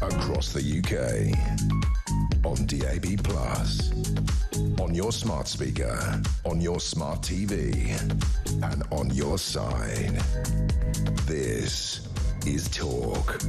across the UK, on DAB+, on your smart speaker, on your smart TV, and on your side. This is Talk.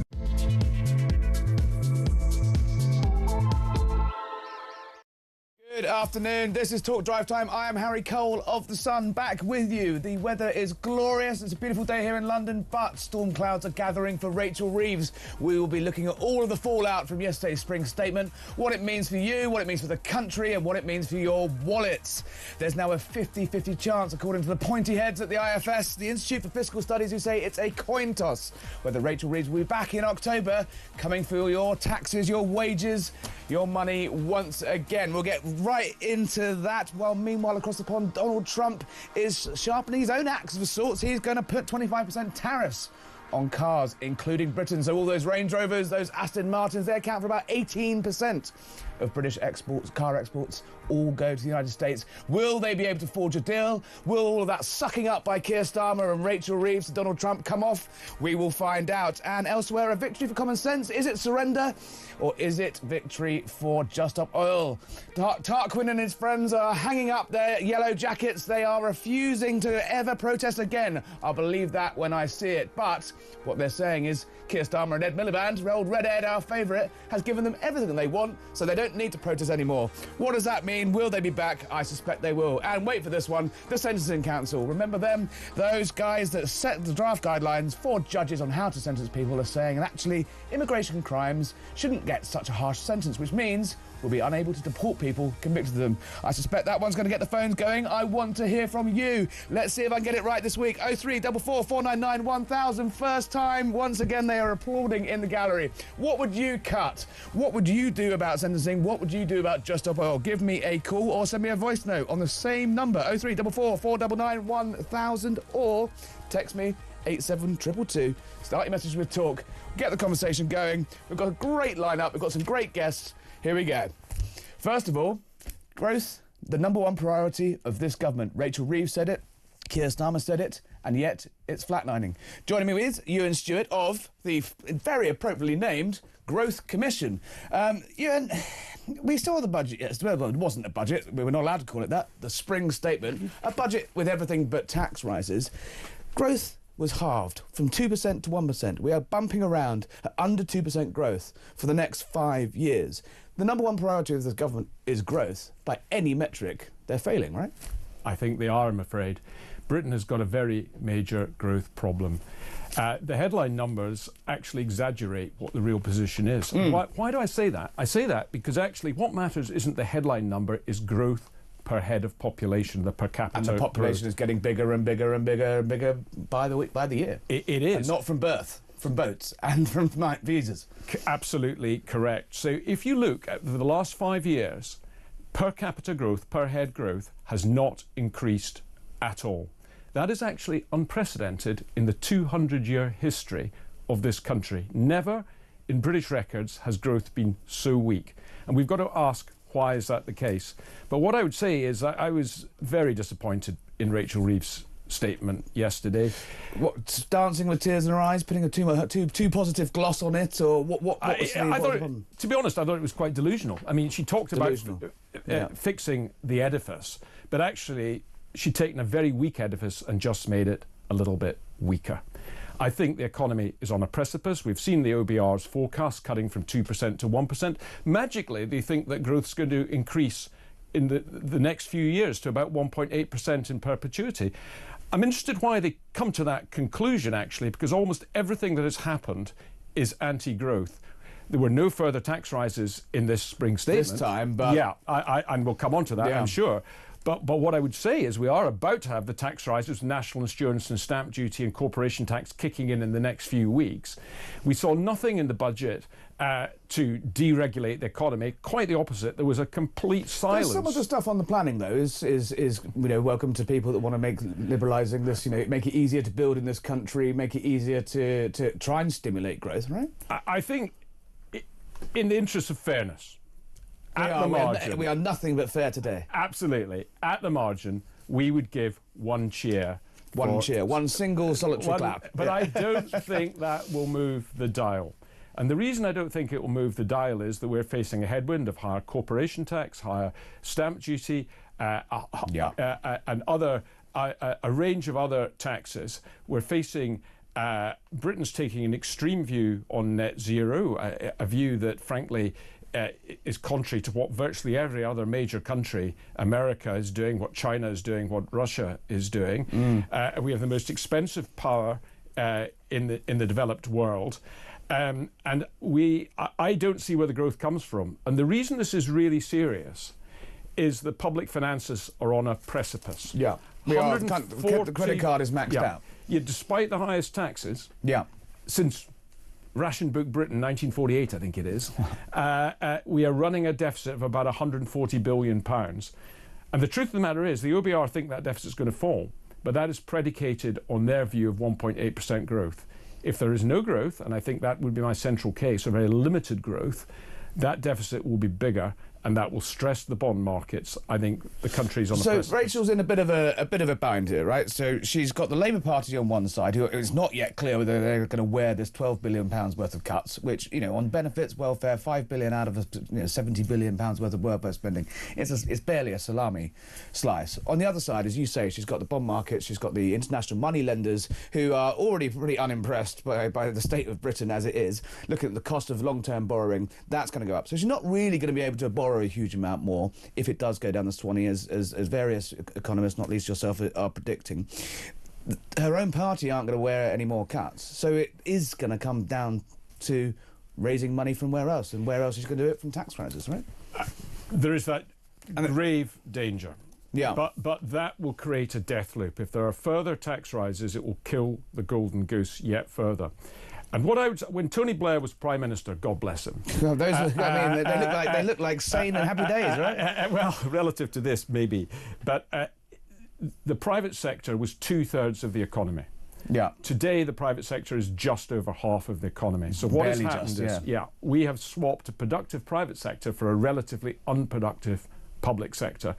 Good afternoon, this is Talk Drive Time. I am Harry Cole of The Sun, back with you. The weather is glorious, it's a beautiful day here in London, but storm clouds are gathering for Rachel Reeves. We will be looking at all of the fallout from yesterday's spring statement, what it means for you, what it means for the country, and what it means for your wallets. There's now a 50-50 chance, according to the pointy heads at the IFS, the Institute for Fiscal Studies, who say it's a coin toss whether Rachel Reeves will be back in October, coming for your taxes, your wages, your money once again. We'll get right into that. While meanwhile, across the pond, Donald Trump is sharpening his own axe of sorts. He's going to put 25% tariffs on cars, including Britain. So all those Range Rovers, those Aston Martins, they account for about 18% of British exports, car exports, all go to the United States. Will they be able to forge a deal? Will all of that sucking up by Keir Starmer and Rachel Reeves to Donald Trump come off? We will find out. And elsewhere, a victory for common sense. Is it surrender? Or is it victory for Just Stop Oil? Tarquin and his friends are hanging up their yellow jackets. They are refusing to ever protest again. I'll believe that when I see it. But what they're saying is Keir Starmer and Ed Miliband, old Red Ed, our favourite, has given them everything they want, so they don't need to protest anymore. What does that mean? Will they be back? I suspect they will. And wait for this one, the Sentencing Council. Remember them? Those guys that set the draft guidelines for judges on how to sentence people are saying, and actually, immigration crimes shouldn't get such a harsh sentence, which means we'll be unable to deport people convicted of them. I suspect that one's going to get the phones going. I want to hear from you. Let's see if I can get it right this week. 0344 499 1000. First time. Once again, they are applauding in the gallery. What would you cut? What would you do about sentencing? What would you do about Just Stop Oil? Give me a call or send me a voice note on the same number, 0344 499 1000, or text me 87222. Start your message with Talk. Get the conversation going. We've got a great lineup. We've got some great guests. Here we go. First of all, growth, the number one priority of this government. Rachel Reeves said it, Keir Starmer said it, and yet it's flatlining. Joining me is Ewan Stewart of the very appropriately named Growth Commission. Ewan, we saw the budget yesterday. Well, it wasn't a budget. We were not allowed to call it that. The spring statement. A budget with everything but tax rises. Growth was halved from 2% to 1%. We are bumping around at under 2% growth for the next 5 years. The number one priority of this government is growth. By any metric, they're failing, right? I think they are, I'm afraid. Britain has got a very major growth problem. The headline numbers actually exaggerate what the real position is. Why do I say that? I say that because actually what matters isn't the headline number, is growth per head of population, the per capita. And the population growth is getting bigger and bigger and bigger and bigger by the year. It is. And not from birth, from boats and from visas. Absolutely correct. So if you look at the last 5 years, per capita growth, per head growth has not increased at all. That is actually unprecedented in the 200-year history of this country. Never in British records has growth been so weak. And we've got to ask, why is that the case? But what I would say is I was very disappointed in Rachel Reeves' statement yesterday. What, dancing with tears in her eyes, putting a too positive gloss on it, or what was to be honest, I thought it was quite delusional. I mean, she talked about fixing the edifice, but actually she'd taken a very weak edifice and just made it a little bit weaker. I think the economy is on a precipice. We've seen the OBR's forecast cutting from 2% to 1%. Magically, they think that growth's going to increase in the next few years to about 1.8% in perpetuity. I'm interested why they come to that conclusion, actually, because almost everything that has happened is anti-growth. There were no further tax rises in this spring statement. This time, but... Yeah, and we'll come on to that, I'm sure. But what I would say is we are about to have the tax rises, national insurance and stamp duty and corporation tax kicking in the next few weeks. We saw nothing in the budget to deregulate the economy. Quite the opposite. There was a complete silence. Some of the stuff on the planning, though, is welcome to people that want to make liberalising this, make it easier to build in this country, make it easier to try and stimulate growth, right? I think, in the interest of fairness, we are nothing but fair today. Absolutely. At the margin, we would give one cheer. One single solitary clap. But I don't think that will move the dial. And the reason I don't think it will move the dial is that we're facing a headwind of higher corporation tax, higher stamp duty, and other a range of other taxes. We're facing Britain's taking an extreme view on net zero, a view that, frankly, is contrary to what virtually every other major country, America is doing, what China is doing, what Russia is doing. We have the most expensive power in the developed world. And I don't see where the growth comes from. And the reason this is really serious is the public finances are on a precipice. Yeah. The credit card is maxed out. Yeah, despite the highest taxes. Yeah. Since Ration Book Britain, 1948, I think it is, we are running a deficit of about £140 billion. And the truth of the matter is, the OBR think that deficit is going to fall, but that is predicated on their view of 1.8% growth. If there is no growth, and I think that would be my central case, a very limited growth, that deficit will be bigger, and that will stress the bond markets. I think the country's on the precipice. So Rachel's in a bit of a bind here, right? So she's got the Labour Party on one side, who it's not yet clear whether they're going to wear this £12 billion worth of cuts, which, you know, on benefits, welfare, £5 billion out of £70 billion worth of welfare spending. It's barely a salami slice. On the other side, as you say, she's got the bond market, she's got the international money lenders who are already pretty unimpressed by the state of Britain as it is. Looking at the cost of long-term borrowing, that's going to go up. So she's not really going to be able to borrow a huge amount more if it does go down the Swanee, as various economists, not least yourself, are predicting. Her own party aren't going to wear any more cuts, so it is going to come down to raising money from where else, and where else is going to do it? From tax rises, right? There is that grave danger. Yeah. But that will create a death loop. If there are further tax rises, it will kill the golden goose yet further. And when Tony Blair was Prime Minister, God bless him. Well, they look like sane and happy days, right? Well, relative to this, maybe. But the private sector was 2/3 of the economy. Yeah. Today, the private sector is just over half of the economy. So what has happened is, we have swapped a productive private sector for a relatively unproductive public sector.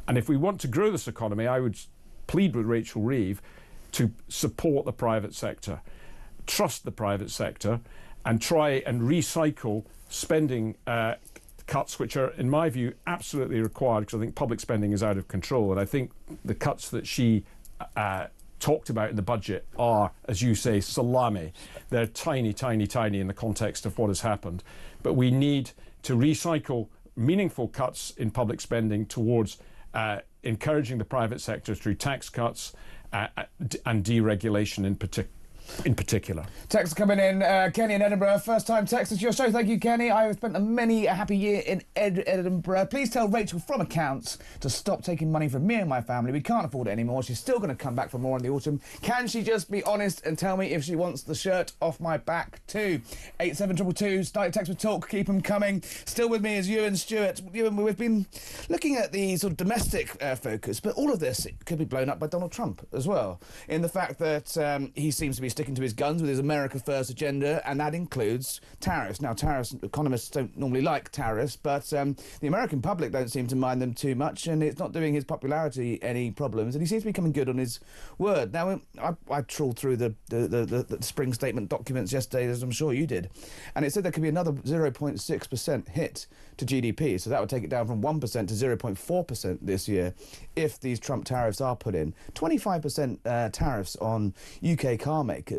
And if we want to grow this economy, I would plead with Rachel Reeves to support the private sector, trust the private sector, and try and recycle spending cuts, which are, in my view, absolutely required, because I think public spending is out of control. And I think the cuts that she talked about in the budget are, as you say, salami. They're tiny, tiny, tiny in the context of what has happened. But we need to recycle meaningful cuts in public spending towards encouraging the private sector through tax cuts and deregulation in particular. Text coming in, Kenny in Edinburgh, first time text to your show. Thank you, Kenny. I have spent a happy year in Edinburgh. Please tell Rachel from accounts to stop taking money from me and my family. We can't afford it anymore. She's still going to come back for more in the autumn. Can she just be honest and tell me if she wants the shirt off my back too? 87222, start your text with talk, keep them coming. Still with me is Ewan Stewart. Ewan, we've been looking at the sort of domestic focus, but all of this could be blown up by Donald Trump as well, in the fact that he seems to be sticking to his guns with his America First agenda, and that includes tariffs. Now, tariffs, economists don't normally like tariffs, but the American public don't seem to mind them too much, and it's not doing his popularity any problems, and he seems to be coming good on his word. Now, I trawled through the spring statement documents yesterday, as I'm sure you did, and it said there could be another 0.6% hit to GDP, so that would take it down from 1% to 0.4% this year if these Trump tariffs are put in. 25% tariffs on UK car makers.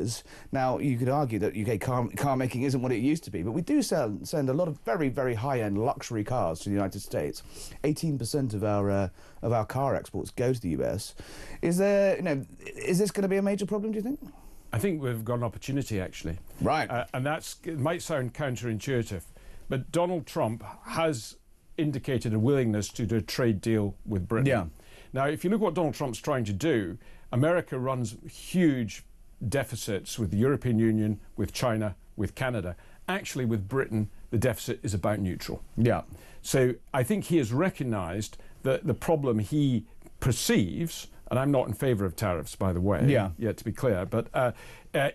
Now, you could argue that UK car making isn't what it used to be, but we do send a lot of very, very high-end luxury cars to the United States. 18% of our car exports go to the US. Is this going to be a major problem, do you think? I think we've got an opportunity, actually. Right. And it might sound counterintuitive, but Donald Trump has indicated a willingness to do a trade deal with Britain. Yeah. Now, if you look what Donald Trump's trying to do, America runs huge deficits with the European Union, with China, with Canada. Actually, with Britain, the deficit is about neutral. Yeah. So I think he has recognised that the problem he perceives, and I'm not in favour of tariffs, by the way, yet to be clear, but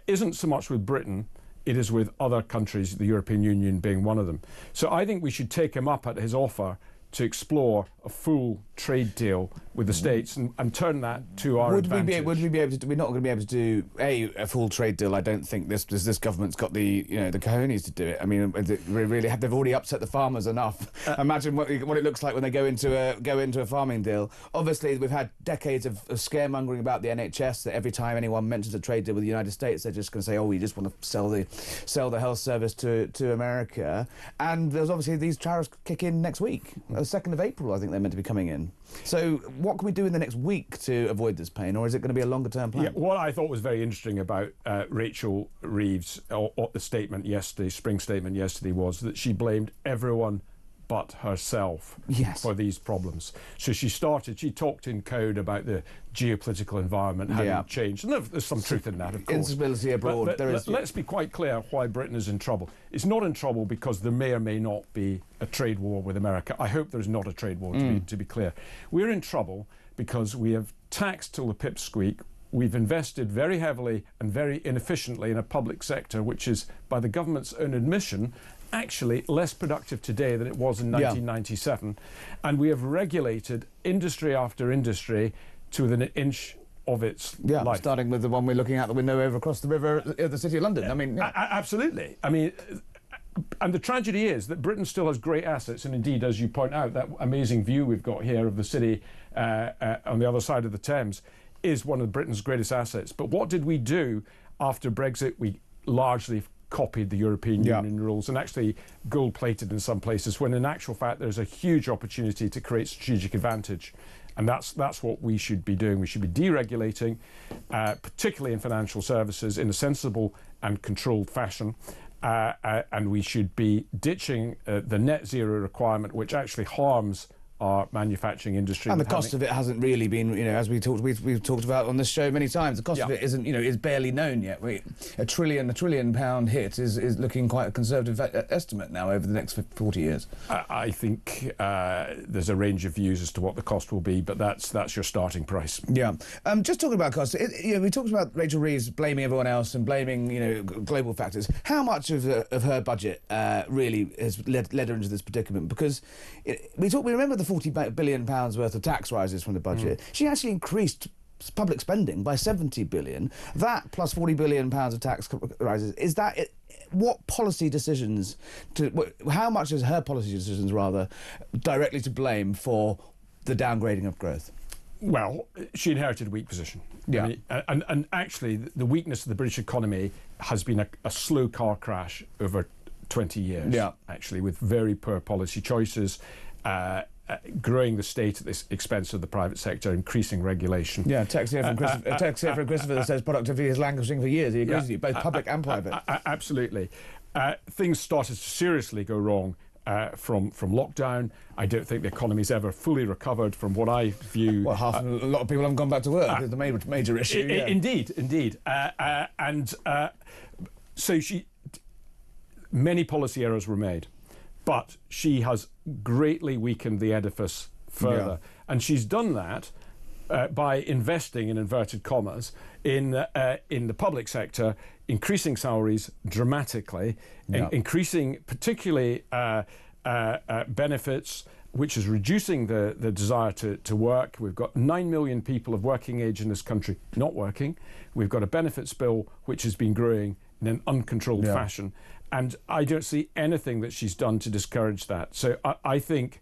isn't so much with Britain, it is with other countries, the European Union being one of them. So I think we should take him up at his offer to explore a full trade deal with the States and turn that to our advantage. Would we be able to? We're not going to be able to do a full trade deal. I don't think this government's got the the cojones to do it. I mean, they've already upset the farmers enough. Imagine what it looks like when they go into a farming deal. Obviously, we've had decades of scaremongering about the NHS. That every time anyone mentions a trade deal with the United States, they're just going to say, "Oh, we just want to sell the health service to America." And there's obviously these tariffs kick in next week, 2nd of April. I think they're meant to be coming in. So what can we do in the next week to avoid this pain, or is it going to be a longer-term plan? Yeah, what I thought was very interesting about Rachel Reeves' statement yesterday, spring statement yesterday, was that she blamed everyone but herself for these problems. So she talked in code about the geopolitical environment having changed. And there's some truth in that, of course. Instability abroad. Let's be quite clear why Britain is in trouble. It's not in trouble because there may or may not be a trade war with America. I hope there's not a trade war, to be clear. We're in trouble because we have taxed till the pips squeak. We've invested very heavily and very inefficiently in a public sector which is, by the government's own admission, actually less productive today than it was in 1997. And we have regulated industry after industry to within an inch of its life. Starting with the one we're looking out the window over across the river of the City of London. I mean, absolutely. I mean, and the tragedy is that Britain still has great assets, and indeed, as you point out, that amazing view we've got here of the city on the other side of the Thames is one of Britain's greatest assets. But what did we do after Brexit? We largely copied the European Union rules and actually gold-plated in some places, when in actual fact there's a huge opportunity to create strategic advantage. And that's what we should be doing. We should be deregulating, particularly in financial services, in a sensible and controlled fashion. And we should be ditching the net zero requirement, which actually harms our manufacturing industry. And the cost of it hasn't really been, as we've talked about on this show many times, the cost of it isn't, is barely known yet. A trillion pound hit is looking quite a conservative estimate now over the next 40 years. I think there's a range of views as to what the cost will be, but that's your starting price. Yeah. Just talking about costs, we talked about Rachel Reeves blaming everyone else and blaming, global factors. How much of her budget really has led her into this predicament? Because we remember the £40 billion worth of tax rises from the budget. She actually increased public spending by 70 billion. That plus £40 billion of tax rises, is that it? What policy decisions, how much is her policy decisions, rather, directly to blame for the downgrading of growth? Well, she inherited a weak position. Yeah. I mean, and actually, the weakness of the British economy has been a slow car crash over 20 years, actually, with very poor policy choices, growing the state at the expense of the private sector, increasing regulation. Yeah, text here from Christopher that says productivity is languishing for years. He agrees with you, both public and private. Absolutely. Things started to seriously go wrong from lockdown. I don't think the economy's ever fully recovered from what I view. Well, a lot of people haven't gone back to work. It's a major issue. Indeed. So many policy errors were made. But she has greatly weakened the edifice further. And she's done that by investing, in inverted commas, in the public sector, increasing salaries dramatically, increasing particularly benefits, which is reducing the desire to work. We've got 9 million people of working age in this country not working. We've got a benefits bill which has been growing in an uncontrolled fashion. And I don't see anything that she's done to discourage that. So I think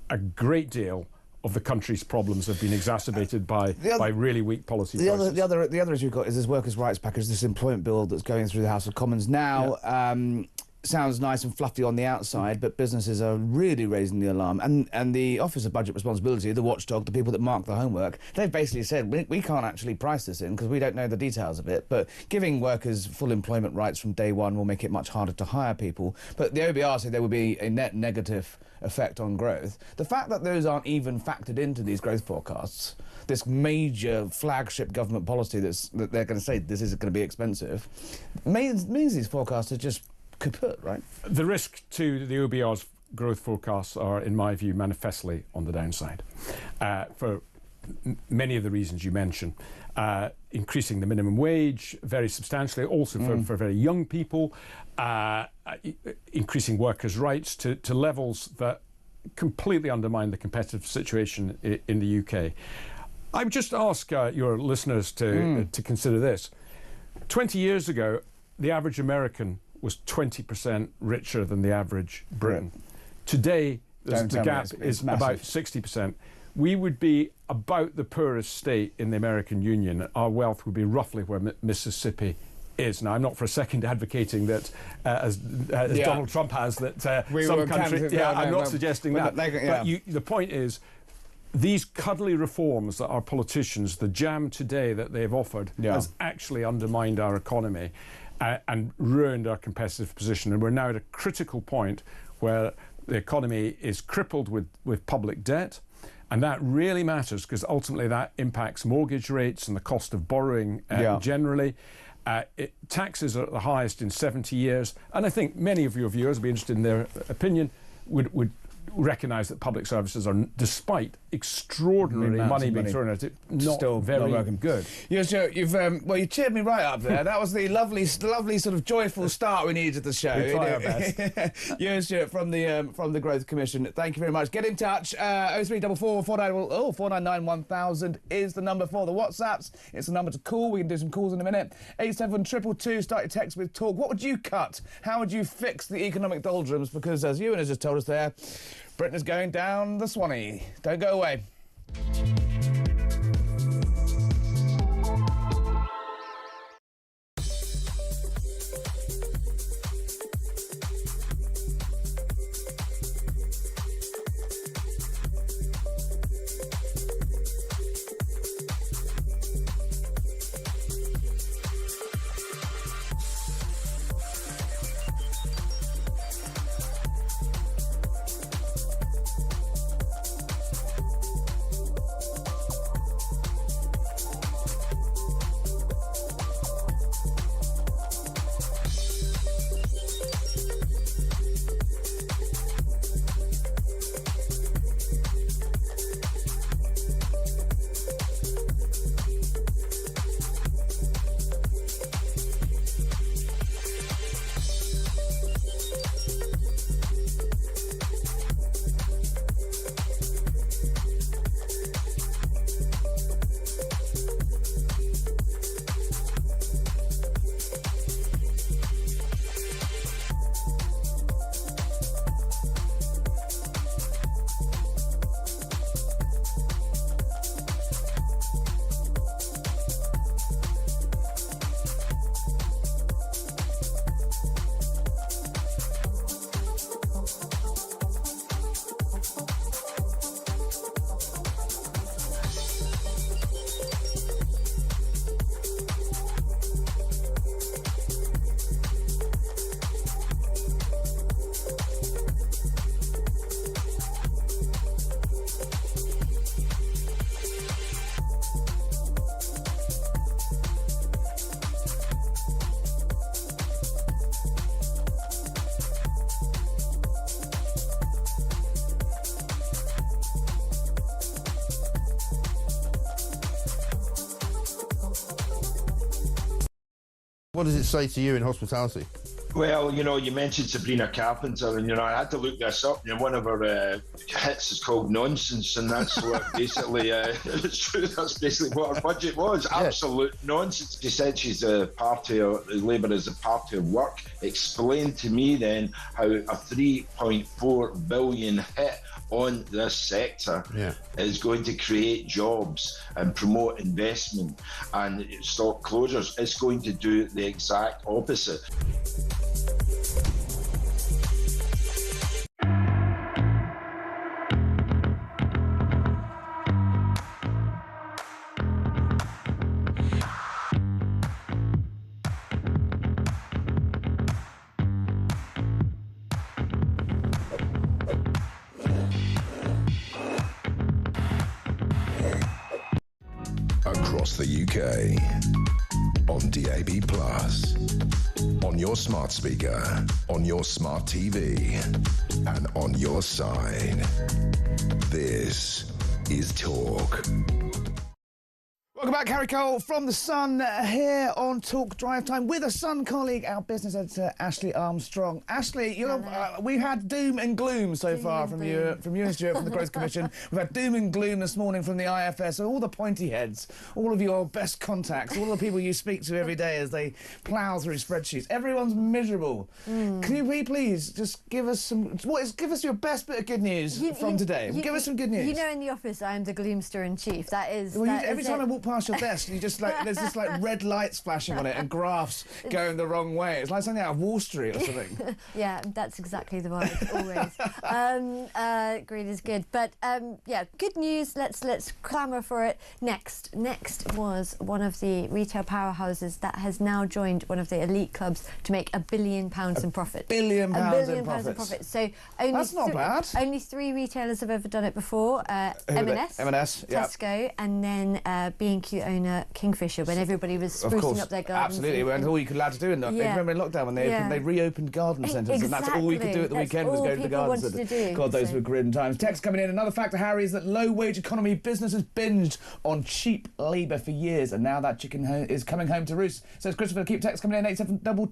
a great deal of the country's problems have been exacerbated by really weak policy choices. The other issue we've got is this workers' rights package, this employment bill that's going through the House of Commons now. Sounds nice and fluffy on the outside, but businesses are really raising the alarm. And the Office of Budget Responsibility, the watchdog, the people that mark the homework, they've basically said, we can't actually price this in because we don't know the details of it. But giving workers full employment rights from day one will make it much harder to hire people. But the OBR said there will be a net negative effect on growth. The fact that those aren't even factored into these growth forecasts, this major flagship government policy that they're going to say this is going to be expensive, means these forecasts are just kaput, right? The risk to the OBR's growth forecasts are, in my view, manifestly on the downside for many of the reasons you mentioned. Increasing the minimum wage very substantially, also for very young people, increasing workers' rights to levels that completely undermined the competitive situation in the UK. I would just ask your listeners to consider this. 20 years ago, the average American was 20% richer than the average Briton. Today, the gap is about 60%. We would be about the poorest state in the American Union. Our wealth would be roughly where Mississippi is. Now, I'm not for a second advocating that, as Donald Trump has, that some countries... I'm not suggesting that. But the point is, these cuddly reforms that our politicians, the jam today that they've offered, has actually undermined our economy and ruined our competitive position. And we're now at a critical point where the economy is crippled with public debt. And that really matters because ultimately that impacts mortgage rates and the cost of borrowing generally. Taxes are at the highest in 70 years. And I think many of your viewers, would be interested in their opinion, would recognise that public services are, despite extraordinary money being thrown at it, not very good. Yes, Joe, well, you cheered me right up there. That was the lovely sort of joyful start we needed to the show. We try our best. Yes, Joe, from the Growth Commission. Thank you very much. Get in touch. 0344 499 1000 is the number for the WhatsApps. It's the number to call. We can do some calls in a minute. 87222. Start your text with talk. What would you cut? How would you fix the economic doldrums? Because as Ewan has just told us there, Britain is going down the Swanee. Don't go away. What does it say to you in hospitality? Well, you know, you mentioned Sabrina Carpenter, and, you know, I had to look this up. You know, one of her hits is called Nonsense, and that's what basically, it's true, that's basically what her budget was. Yeah. Absolute nonsense. She said she's a party, or Labour is a party of work. Explain to me then how a 3.4 billion hit on this sector is going to create jobs and promote investment and stop closures. It's going to do the exact opposite. Across the UK, on DAB+, on your smart speaker, on your smart TV, and on your side. This is Talk. Welcome back, Harry Cole from The Sun here on Talk Drive Time with a Sun colleague, our business editor, Ashley Armstrong. Ashley, we've had doom and gloom so far from you and Stuart from the Growth Commission. We've had doom and gloom this morning from the IFS, all the pointy heads, all of your best contacts, all the people you speak to every day as they plough through spreadsheets. Everyone's miserable. Can you please just give us give us your best bit of good news from today? Give us some good news. You know, in the office, I am the gloomster in chief. That is. Well, every time I walk past your desk, you just there's just red lights flashing on it and graphs going the wrong way. It's like something out of Wall Street or something. Yeah, that's exactly the vibe always. Green is good, but yeah, good news. Let's clamour for it. Next was one of the retail powerhouses that has now joined one of the elite clubs to make £1 billion in profit. £1 billion in profit. So only that's not bad. Only 3 retailers have ever done it before. M&S, Tesco, and then B&Q owner Kingfisher, when everybody was sprucing up their gardens. Absolutely, when all you could allowed to do in that. Yeah. Remember in lockdown when they reopened garden centres, and that's all you could do at the weekend was go to the garden centre. God, those were grim times. Text coming in. Another factor, Harry, is that low-wage economy businesses binged on cheap labour for years, and now that chicken is coming home to roost. Says Christopher. Keep text coming in. 87 no,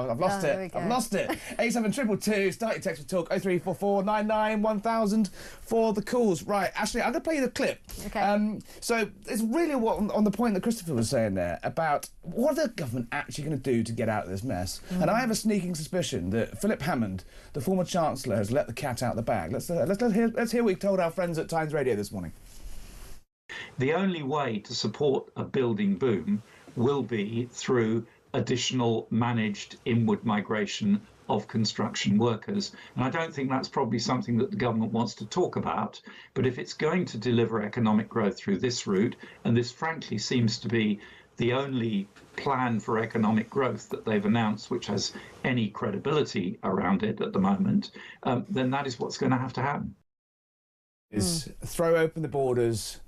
I've lost it. I've lost it. 87222. Start your text with talk. 0344 99 1000 for the calls. Right, Ashley, I'm going to play you the clip. Okay. So it's really what on the point that Christopher was saying there about what are the government actually going to do to get out of this mess. And I have a sneaking suspicion that Philip Hammond, the former Chancellor, has let the cat out of the bag. Let's hear what he told our friends at Times Radio this morning. The only way to support a building boom will be through additional managed inward migration of construction workers. And I don't think that's probably something that the government wants to talk about. But if it's going to deliver economic growth through this route, and this frankly seems to be the only plan for economic growth that they've announced which has any credibility around it at the moment, then that is what's going to have to happen. Is throw open the borders.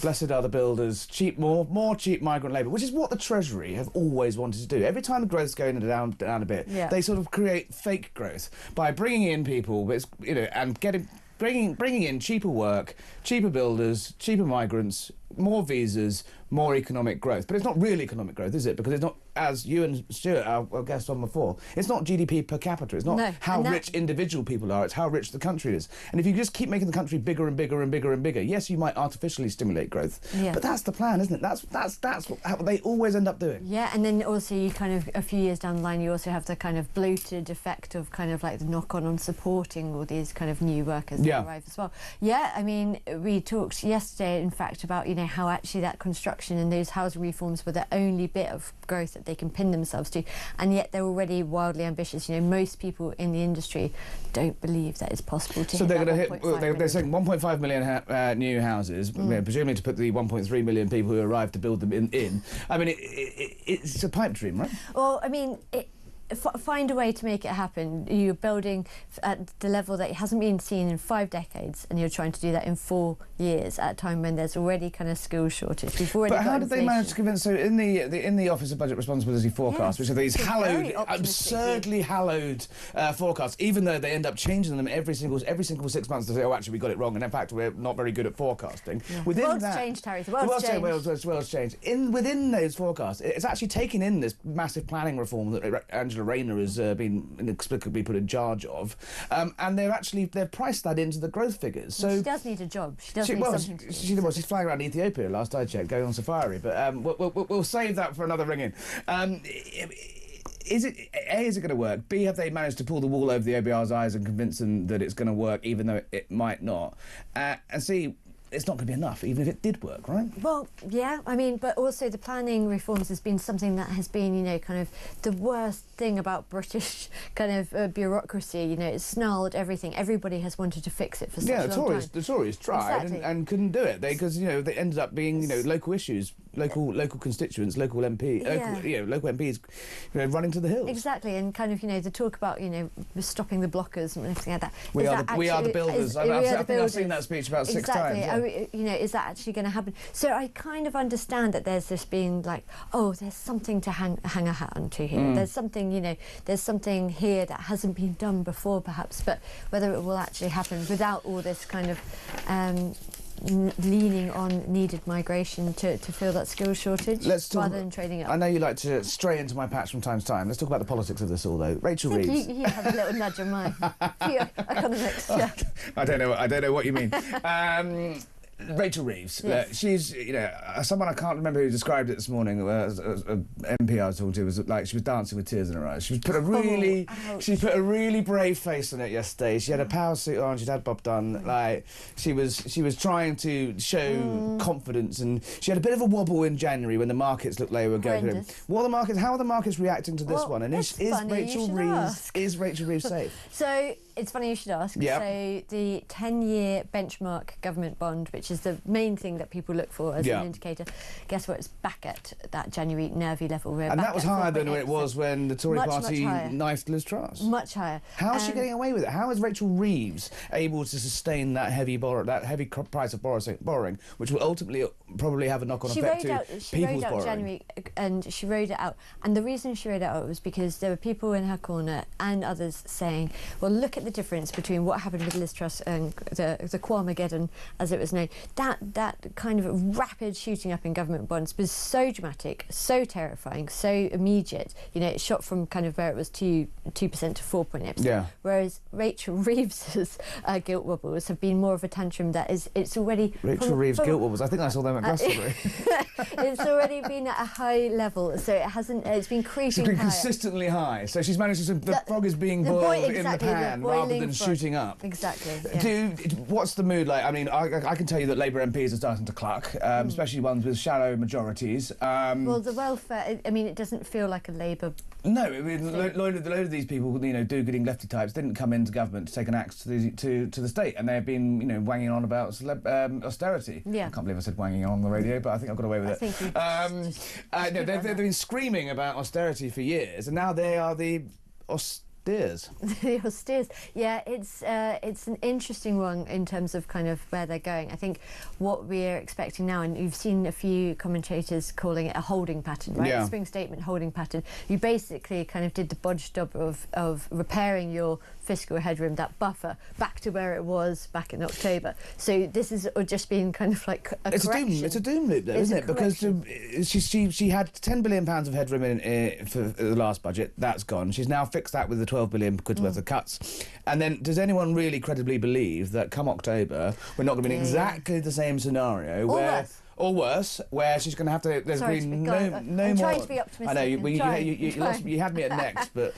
Blessed are the builders, more cheap migrant labour, which is what the Treasury have always wanted to do. Every time the growth's going down a bit, they sort of create fake growth by bringing in people, and bringing in cheaper work, cheaper builders, cheaper migrants, more visas, more economic growth. But it's not really economic growth, is it? Because it's not, as you and Stuart, our guest on before, it's not GDP per capita. It's not how rich individual people are. It's how rich the country is. And if you just keep making the country bigger and bigger and bigger and bigger, yes, you might artificially stimulate growth. Yeah. But that's the plan, isn't it? That's how they always end up doing. Yeah, and then also you kind of, a few years down the line, you also have the kind of bloated effect of kind of like the knock-on supporting all these kind of new workers that arrive as well. Yeah, I mean, we talked yesterday, in fact, about, how actually that construction and those housing reforms were the only bit of growth that they can pin themselves to, and yet they're already wildly ambitious. Most people in the industry don't believe that it's possible to. So they're going to hit. They're saying 1.5 million new houses, presumably to put the 1.3 million people who arrived to build them in. I mean, it's a pipe dream, right? Well, I mean, find a way to make it happen. You're building at the level that hasn't been seen in 5 decades, and you're trying to do that in 4 years at a time when there's already kind of skill shortage. But how did they manage to convince? So in the Office of Budget Responsibility forecast, which are these absurdly hallowed forecasts, even though they end up changing them every single 6 months to say, oh, actually we got it wrong, and in fact we're not very good at forecasting. Yeah. The world's changed, Harry. The world's changed. Within those forecasts, it's actually taken in this massive planning reform that Angela Rayner has been inexplicably put in charge of, and they've priced that into the growth figures. So she does need a job. She does need something to do. She's flying around Ethiopia last I checked, going on safari. But we'll save that for another ring-in. Is it going to work? B, have they managed to pull the wool over the OBR's eyes and convince them that it's going to work, even though it might not? And C, it's not going to be enough, even if it did work, right? Well, yeah, I mean, but also the planning reforms has been something that has been, kind of the worst thing about British kind of bureaucracy. It's snarled everything. Everybody has wanted to fix it for such a long time. The Tories tried and couldn't do it. Because they ended up being local issues, local constituents, local MPs, running to the hills. Exactly, and kind of the talk about stopping the blockers and everything like that. We are the builders. I think I've seen that speech about 6 times. Yeah. Is that actually going to happen? So I kind of understand that there's this being like, oh, there's something to hang a hat onto here. There's something, there's something here that hasn't been done before, perhaps. But whether it will actually happen without all this kind of leaning on needed migration to fill that skills shortage rather than trading up. I know you like to stray into my patch from time to time. Let's talk about the politics of this all, though. Rachel Reeves. You have a little nudge on mine. Economics, yeah. I don't know what you mean. Rachel Reeves, Yes. she's, someone I can't remember who described it this morning, an MP I was talking to, was like she was dancing with tears in her eyes. She put a really brave face on it yesterday. She had a power suit on, she'd had Bob done, like she was trying to show confidence, and she had a bit of a wobble in January when the markets looked like they were going. How are the markets reacting to this one? And is Rachel Reeves safe? So it's funny you should ask. Yep. So the 10-year benchmark government bond, which is the main thing that people look for as an indicator, guess what? It's back at that January nervy level. And that was higher than it was when the Tory party knifed Liz Truss. Much higher. How is she getting away with it? How is Rachel Reeves able to sustain that heavy price of borrowing, which will ultimately probably have a knock-on effect to people's borrowing? January, and she rode it out. And the reason she rode it out was because there were people in her corner and others saying, well, look at the difference between what happened with Liz Truss and the Quamageddon, as it was known. That kind of rapid shooting up in government bonds was so dramatic, so terrifying, so immediate. It shot from kind of where it was 2% to 4.8%. Yeah. Whereas Rachel Reeves's gilt wobbles have been more of a tantrum that it's already... Rachel Reeves gilt wobbles, I think I saw them at Glastonbury. It's already been at a high level, so it's been creeping It's been higher. consistently high, so she's managed to... The frog is being boiled in the pan rather than shooting up. Exactly. Yeah. What's the mood like? I mean, I can tell you that Labour MPs are starting to cluck, especially ones with shallow majorities. Well, the welfare, it doesn't feel like a Labour... No, I mean, a load of these people, do-gooding lefty types, didn't come into government to take an axe to the state, and they've been, wanging on about austerity. Yeah. I can't believe I said wanging on the radio, but I think I've got away with it. They've been screaming about austerity for years, and now they are the austerists. The austerists. Yeah, it's an interesting one in terms of kind of where they're going. I think what we're expecting now, and you've seen a few commentators calling it a holding pattern, right? Yeah. A spring statement holding pattern. You basically kind of did the bodge job of repairing your fiscal headroom, that buffer, back to where it was back in October. So this is just being kind of like a correction. It's a doom loop, though, isn't it? Because she had £10 billion of headroom for the last budget. That's gone. She's now fixed that with the 12 billion quid's worth of cuts. And then, does anyone really credibly believe that come October we're not going to be in exactly the same scenario or worse, where she's going to have to... There's been no I'm more... trying to be optimistic. I know, you had me at next, but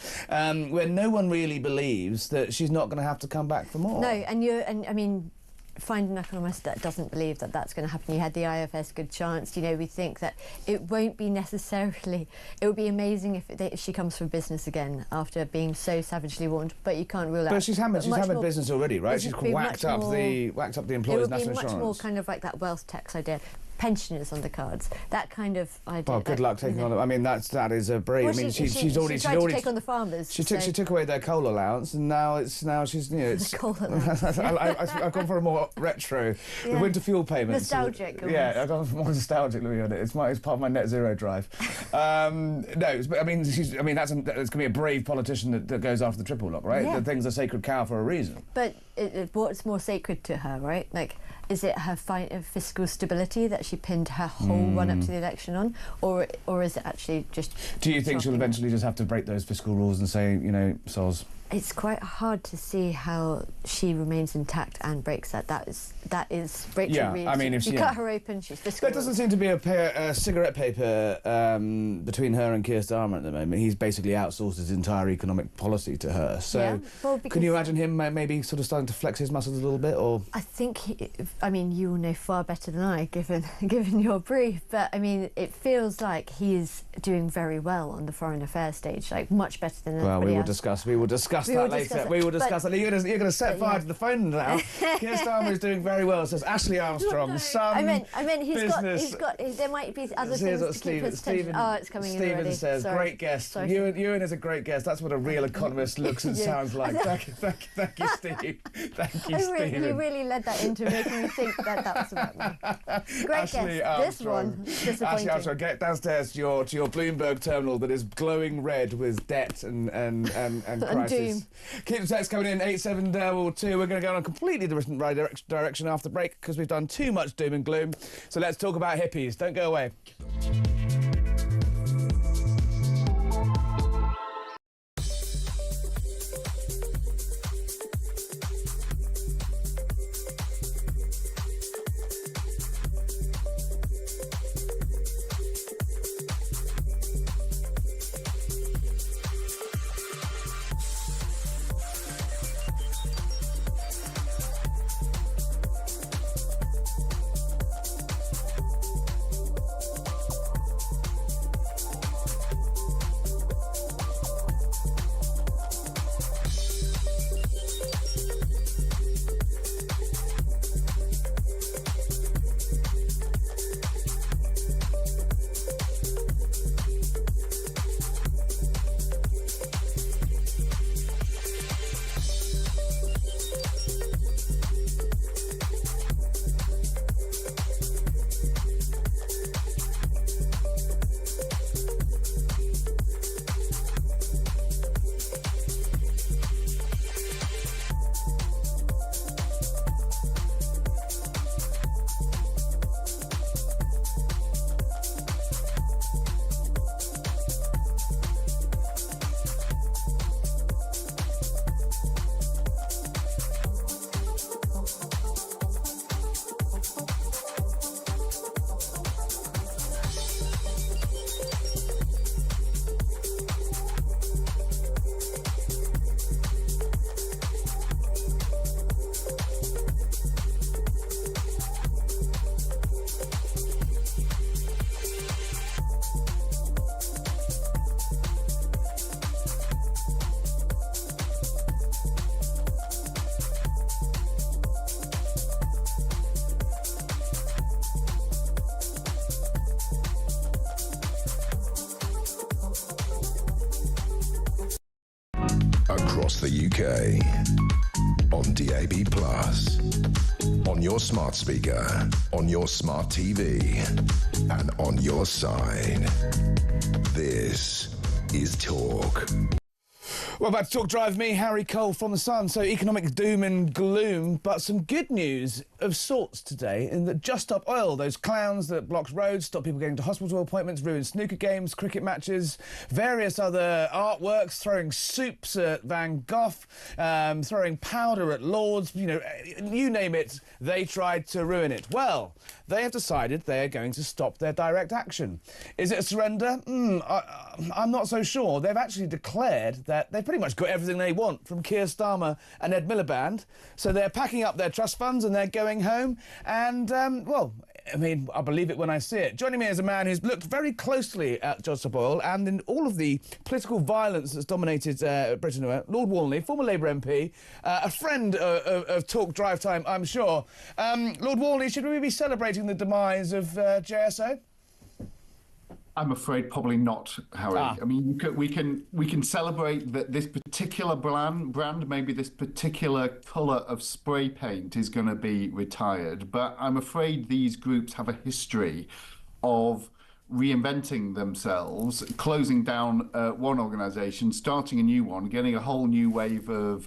where no one really believes that she's not going to have to come back for more. No, and I mean... Find an economist that doesn't believe that that's going to happen. You had the IFS good chance. We think that it won't be necessarily... It would be amazing if she comes from business again after being so savagely warned, but you can't rule out... But she's hammered business already, right? She's whacked up the employer's national insurance. It would be much more kind of like that wealth tax idea. Pensioners on the cards, that kind of idea. Well, good luck taking on. I mean, that is a brave. Well, she's already tried to take on the farmers. She took away their coal allowance, and now she's it's. Coal allowance. I've gone for a more retro, the winter fuel payments. Nostalgic. Yeah, I've gone for more nostalgic. Let me on it. It's part of my net zero drive. But I mean, that's going to be a brave politician that goes after the triple lock, right? Yeah. The thing's a sacred cow for a reason. But what's more sacred to her, right? Like, is it her fiscal stability that she pinned her whole run-up to the election on, or is it actually just... Do you think she'll eventually just have to break those fiscal rules and say, soz? It's quite hard to see how she remains intact and breaks that. That is Rachel Reeves. I mean, if you cut her open, she's fiscal. There doesn't seem to be a cigarette paper between her and Keir Starmer at the moment. He's basically outsourced his entire economic policy to her. So, can you imagine him maybe sort of starting to flex his muscles a little bit, or? I think you will know far better than I, given your brief. But I mean, it feels like he's doing very well on the foreign affairs stage, like much better than anybody else. We will discuss that later. We will discuss that. You're going to set fire to the phone now. Keir Starmer is doing very well, says Ashley Armstrong. I meant he's got there might be other things to keep his attention. Oh, it's coming in already. Stephen says, great guest. Ewan is a great guest. That's what a real economist looks and sounds like. Thank you, Steve. Thank you, Stephen. You really led that into making me think that was about me. Great Ashley guest. Armstrong. This one, disappointing. Ashley Armstrong, get downstairs to your Bloomberg terminal that is glowing red with debt and crisis. is. Keep the text coming in, 8722. We're going to go on a completely different direction after break because we've done too much doom and gloom. So let's talk about hippies. Don't go away. Across the UK, on DAB+, on your smart speaker, on your smart TV, and on your side. This is Talk. Well, back to Talk Drive, me, Harry Cole from The Sun. So economic doom and gloom, but some good news of sorts today in that Just Stop Oil, those clowns that block roads, stop people getting to hospital appointments, ruin snooker games, cricket matches, various other artworks, throwing soups at Van Gogh, throwing powder at Lords, you know, you name it, they tried to ruin it. Well, they have decided they are going to stop their direct action. Is it a surrender? I'm not so sure. They've actually declared that they've pretty much got everything they want from Keir Starmer and Ed Miliband. So they're packing up their trust funds and they're going home. And, well, I mean, I believe it when I see it. Joining me is a man who's looked very closely at Just Stop Oil and in all of the political violence that's dominated Britain. Lord Walney, former Labour MP, a friend of Talk Drive Time, I'm sure. Lord Walney, should we be celebrating the demise of JSO? I'm afraid probably not, Harry. I mean, we can celebrate that this particular brand, maybe this particular colour of spray paint is going to be retired, but I'm afraid these groups have a history of reinventing themselves, closing down one organisation, starting a new one, getting a whole new wave of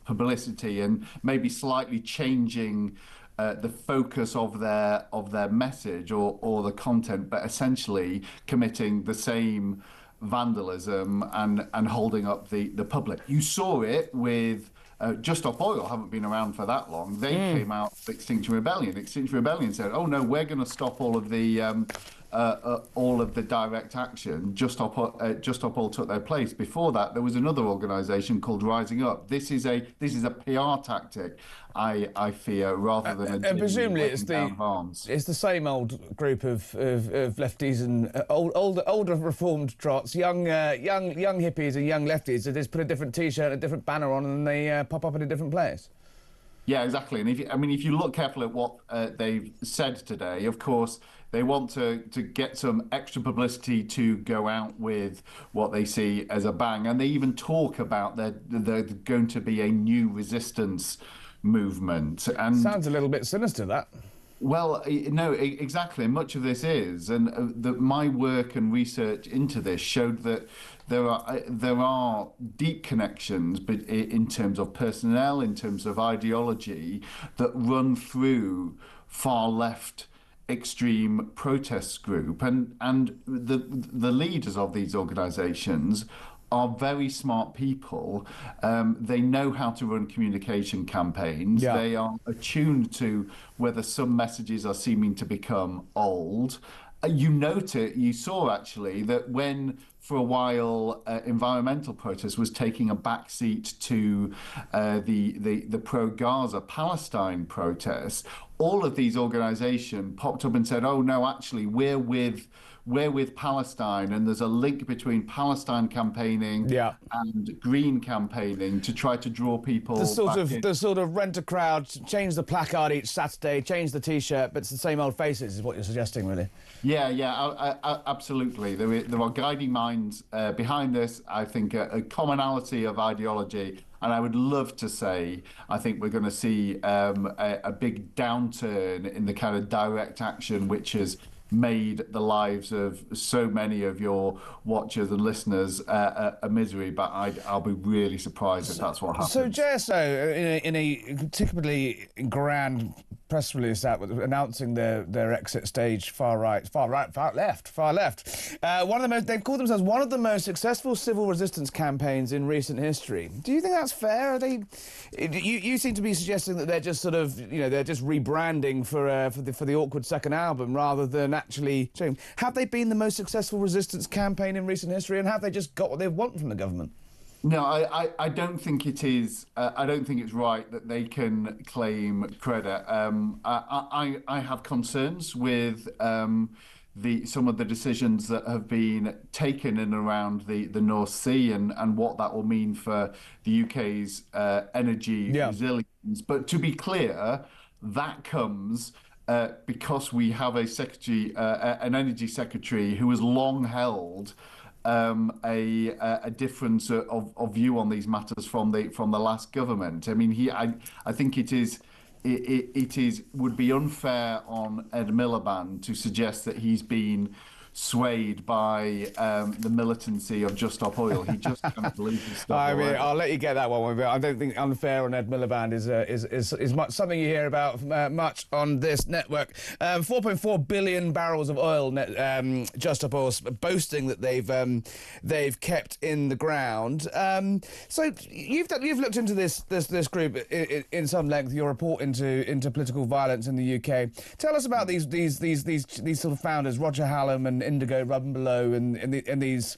publicity, and maybe slightly changing the focus of their message or the content, but essentially committing the same vandalism and holding up the public. You saw it with Just Stop Oil, haven't been around for that long. They came out with Extinction Rebellion. Extinction Rebellion said, "Oh no, we're going to stop all of the direct action." Just Stop Oil took their place. Before that, there was another organisation called Rising Up. This is a PR tactic, I fear, rather than a and presumably it's the same old group of lefties and older reformed trots, young hippies and young lefties. So they just put a different T-shirt, a different banner on, and they pop up in a different place. Yeah, exactly. And if you look carefully at what they've said today, of course, they want to get some extra publicity to go out with what they see as a bang. And they even talk about there's going to be a new resistance movement. And sounds a little bit sinister, that. Well, no, exactly. And much of this is, and my work and research into this showed that there are deep connections, but in terms of personnel, in terms of ideology, that run through far left extreme protest group, and the leaders of these organisations are very smart people. They know how to run communication campaigns. Yeah. They are attuned to whether some messages are seeming to become old. You saw actually that when for a while environmental protest was taking a backseat to the pro-Gaza Palestine protests, all of these organizations popped up and said, oh no, actually we're with Palestine, and there's a link between Palestine campaigning and Green campaigning to try to draw people the back sort of rent a crowd, change the placard each Saturday, change the T-shirt, but it's the same old faces, is what you're suggesting, really. Yeah, absolutely. There are guiding minds behind this. I think a commonality of ideology. And I would love to say, I think we're going to see a big downturn in the kind of direct action which has made the lives of so many of your watchers and listeners a misery, but I'll be really surprised if that's what happens. So JSO, in a particularly grand press release out announcing their exit stage, far left. One of the most, they've called themselves one of the most successful civil resistance campaigns in recent history. Do you think that's fair? Are they? You seem to be suggesting that they're just sort of, they're just rebranding for the awkward second album rather than actually. Have they been the most successful resistance campaign in recent history, and have they just got what they want from the government? No, I don't think it is. I don't think it's right that they can claim credit. I have concerns with some of the decisions that have been taken in and around the North Sea and what that will mean for the UK's energy resilience. But to be clear, that comes because we have a secretary, an energy secretary, who has long held a difference of view on these matters from the last government. I mean, I think it would be unfair on Ed Miliband to suggest that he's been swayed by the militancy of Just Stop Oil. He just can't believe his stuff. I mean, I'll let you get that one, but I don't think unfair on Ed Miliband is much something you hear about much on this network. 4.4 billion barrels of oil, Just Stop Oil boasting that they've kept in the ground. So you've looked into this group in some length. Your report into political violence in the UK. Tell us about these sort of founders, Roger Hallam and Indigo Rumbelow, and these,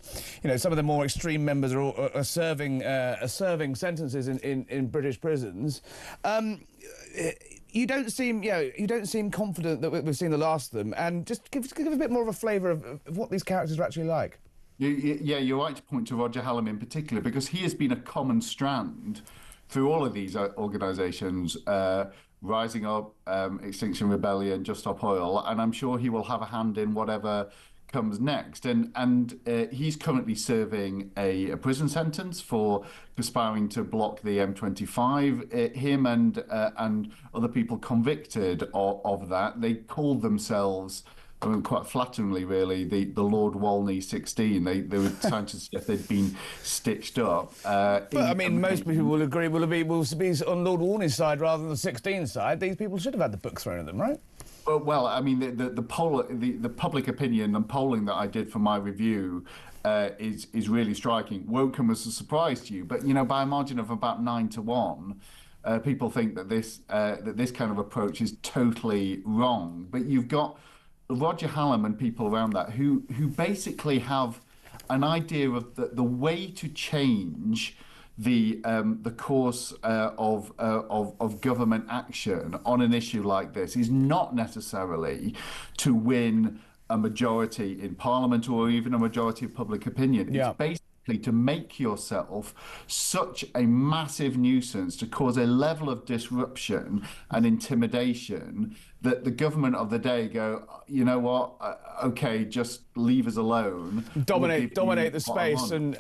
some of the more extreme members are serving sentences in British prisons. You don't seem confident that we've seen the last of them, and just give a bit more of a flavour of what these characters are actually like. Yeah, you're right to point to Roger Hallam in particular, because he has been a common strand through all of these organisations. Rising Up, Extinction Rebellion, Just Stop Oil, and I'm sure he will have a hand in whatever comes next. And he's currently serving a prison sentence for conspiring to block the M25. Him and other people convicted of that, they called themselves, I mean, quite flatteringly, really, the Lord Walney 16. They were trying to suggest they'd been stitched up. But I mean, most people will agree will be on Lord Walney's side rather than the 16 side. These people should have had the book thrown at them, right? Well, I mean, the public opinion and polling that I did for my review is really striking. Won't come as a surprise to you, but by a margin of about 9-1. People think that this kind of approach is totally wrong. But you've got Roger Hallam and people around that who basically have an idea of the way to change the course of government action on an issue like this is not necessarily to win a majority in Parliament or even a majority of public opinion. Yeah. It's basically to make yourself such a massive nuisance, to cause a level of disruption and intimidation that the government of the day go, you know what, okay, just leave us alone. Dominate the space and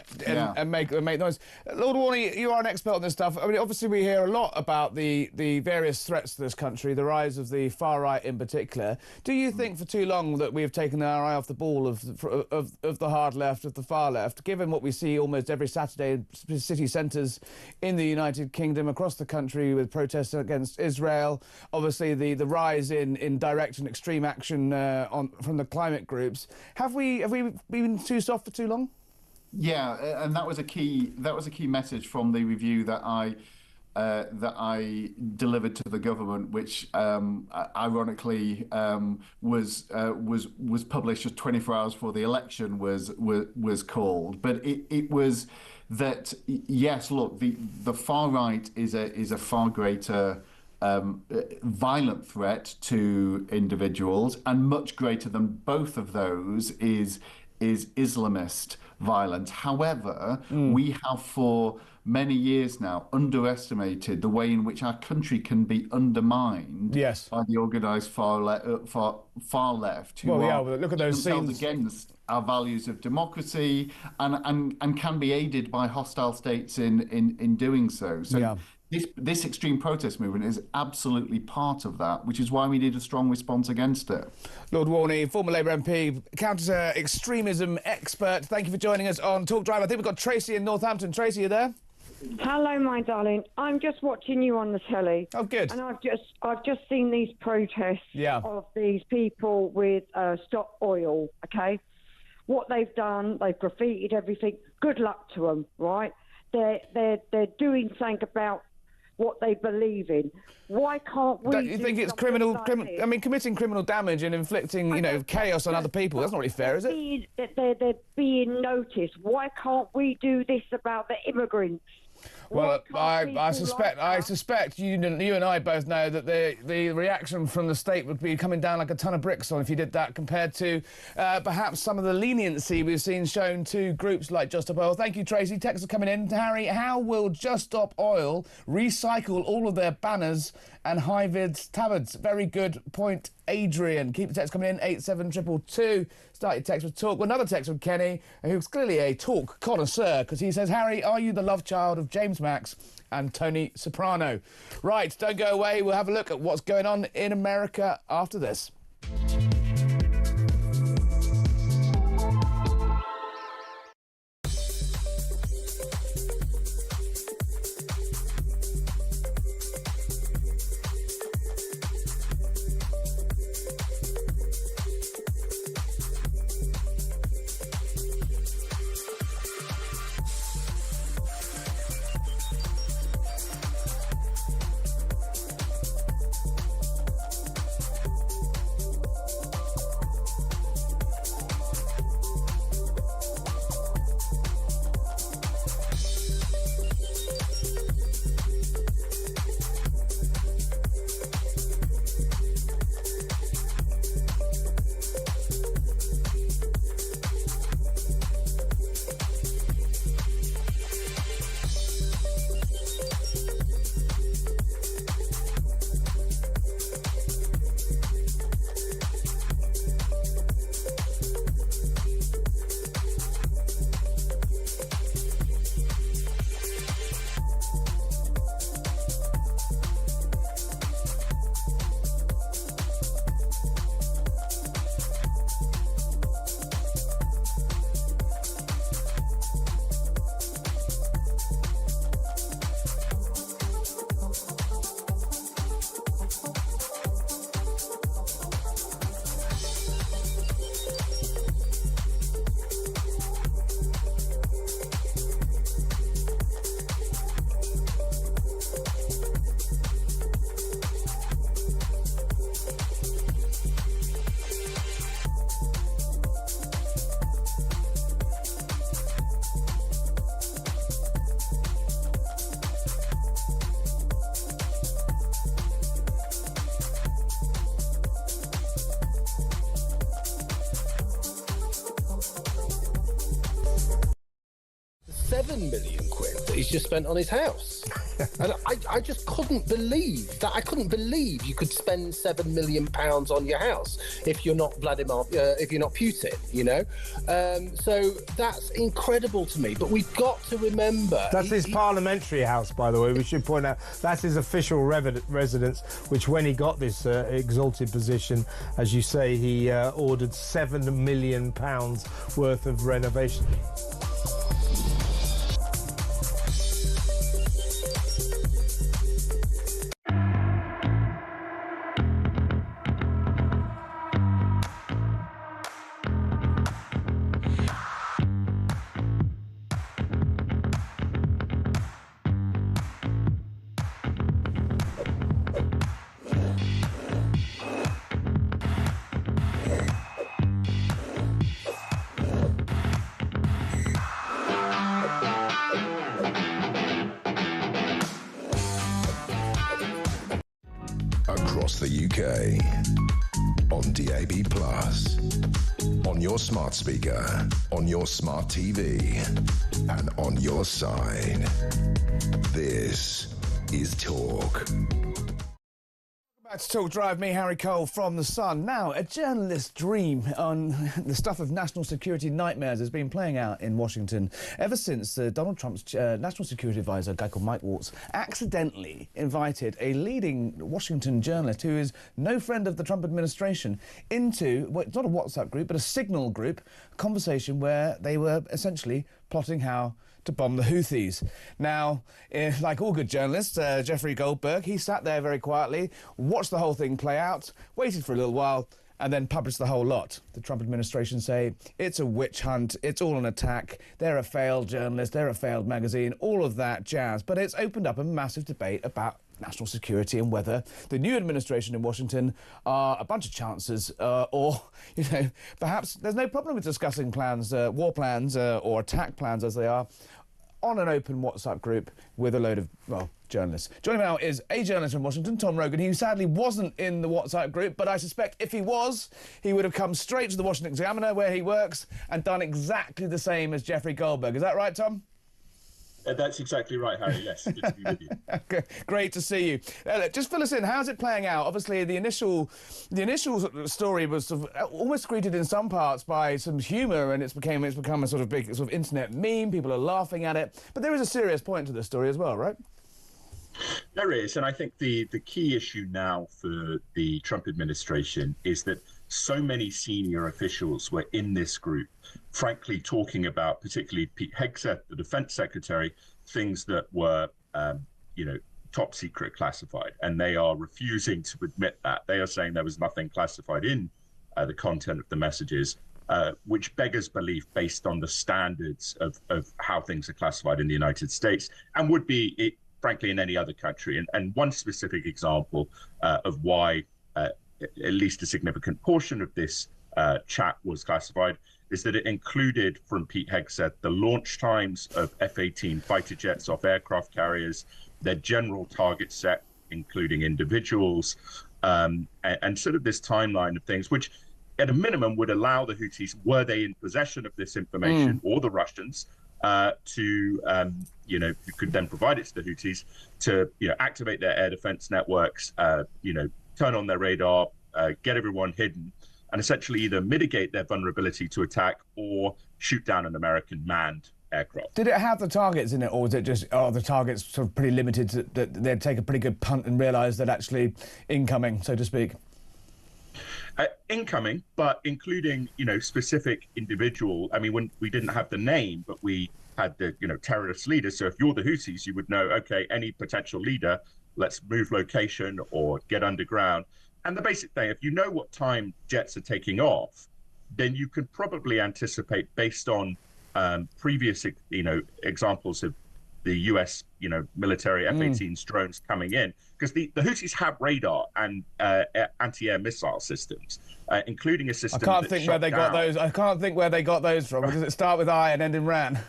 make noise. Lord Warney, you are an expert on this stuff. I mean, obviously we hear a lot about the various threats to this country, the rise of the far right in particular. Do you think for too long that we've taken our eye off the ball of the hard left, of the far left, given what we see almost every Saturday in city centres in the United Kingdom, across the country, with protests against Israel, obviously the rise in direct and extreme action from the climate groups. Have we been too soft for too long? Yeah, and that was a key message from the review that I delivered to the government, which ironically was published just 24 hours before the election was called. But it was that, yes, look, the far right is a far greater violent threat to individuals, and much greater than both of those is Islamist violence. However, we have for many years now underestimated the way in which our country can be undermined by the organised far left, who look at those scenes against our values of democracy and can be aided by hostile states in doing so. So this extreme protest movement is absolutely part of that, which is why we need a strong response against it. Lord Warney, former Labour MP, counter-extremism expert, thank you for joining us on Talk Drive. I think we've got Tracy in Northampton. Tracy, you there? Hello, my darling. I'm just watching you on the telly. Oh, good. And I've just seen these protests of these people with Stop Oil, okay? What they've done, they've graffitied everything. Good luck to them, right? They're doing something about what they believe in. Why can't we? You think it's criminal? I mean, committing criminal damage and inflicting, chaos on other people. That's not really fair, is it? They're being noticed. Why can't we do this about the immigrants? Well, I suspect you and I both know that the reaction from the state would be coming down like a ton of bricks on if you did that, compared to perhaps some of the leniency we've seen shown to groups like Just Stop Oil. Thank you, Tracy. Texts are coming in. Harry, how will Just Stop Oil recycle all of their banners and high-vis tabards? Very good point, Adrian. Keep the text coming in, 87222. Start your text with Talk. Another text from Kenny, who's clearly a talk connoisseur, because he says, Harry, are you the love child of James Max and Tony Soprano? Right, don't go away. We'll have a look at what's going on in America after this. £7 million that he's just spent on his house. And I just couldn't believe that. I couldn't believe you could spend £7 million on your house if you're not if you're not Putin, you know? So that's incredible to me. But we've got to remember... That's his parliamentary house, by the way. We should point out that's his official residence, which when he got this exalted position, as you say, he ordered £7 million worth of renovation. Across the UK, on DAB+, on your smart speaker, on your smart TV, and on your side. This is Talk. Back to Talk Drive, me, Harry Cole, from The Sun. Now, a journalist's dream on the stuff of national security nightmares has been playing out in Washington ever since Donald Trump's national security advisor, a guy called Mike Waltz, accidentally invited a leading Washington journalist who is no friend of the Trump administration into, well, it's not a WhatsApp group, but a Signal group, a conversation where they were essentially plotting how to bomb the Houthis. Now, like all good journalists, Jeffrey Goldberg, he sat there very quietly, watched the whole thing play out, waited for a little while, and then published the whole lot. The Trump administration say it's a witch hunt, it's all an attack, they're a failed journalist, they're a failed magazine, all of that jazz. But it's opened up a massive debate about national security and whether the new administration in Washington are a bunch of chances or, you know, perhaps there's no problem with discussing plans, war plans or attack plans as they are, on an open WhatsApp group with a load of, well, journalists. Joining me now is a journalist from Washington, Tom Rogan, who sadly wasn't in the WhatsApp group, but I suspect if he was, he would have come straight to the Washington Examiner, where he works, and done exactly the same as Jeffrey Goldberg. Is that right, Tom? That's exactly right, Harry. Yes, good to be with you. Great to see you. Just fill us in. How's it playing out? Obviously, the initial story was sort of almost greeted in some parts by some humour, and it's become a sort of big sort of internet meme. People are laughing at it, but there is a serious point to this story as well, right? There is, and I think the key issue now for the Trump administration is that so many senior officials were in this group, frankly, talking about, particularly Pete Hegseth, the defense secretary, things that were, top secret classified. And they are refusing to admit that. They are saying there was nothing classified in the content of the messages, which beggars belief based on the standards of how things are classified in the United States and would be, frankly, in any other country. And one specific example of why at least a significant portion of this chat was classified is that it included, from Pete Hegseth, the launch times of F-18 fighter jets off aircraft carriers, their general target set, including individuals, and sort of this timeline of things, which at a minimum would allow the Houthis, were they in possession of this information, or the Russians, who could then provide it to the Houthis to, activate their air defense networks, turn on their radar, get everyone hidden, and essentially either mitigate their vulnerability to attack or shoot down an American manned aircraft. Did it have the targets in it, or was it just, the targets sort of pretty limited, that they'd take a pretty good punt and realise that actually incoming, so to speak? Incoming, but including, specific individual. I mean, when we didn't have the name, but we had the, terrorist leader. So if you're the Houthis, you would know, okay, any potential leader, let's move location or get underground. And the basic thing, if you know what time jets are taking off, then you can probably anticipate, based on previous, examples of the US, military F-18s drones coming in, because the Houthis have radar and anti-air missile systems, including a system. I can't think where they got those from. Does it start with I and end in Ran?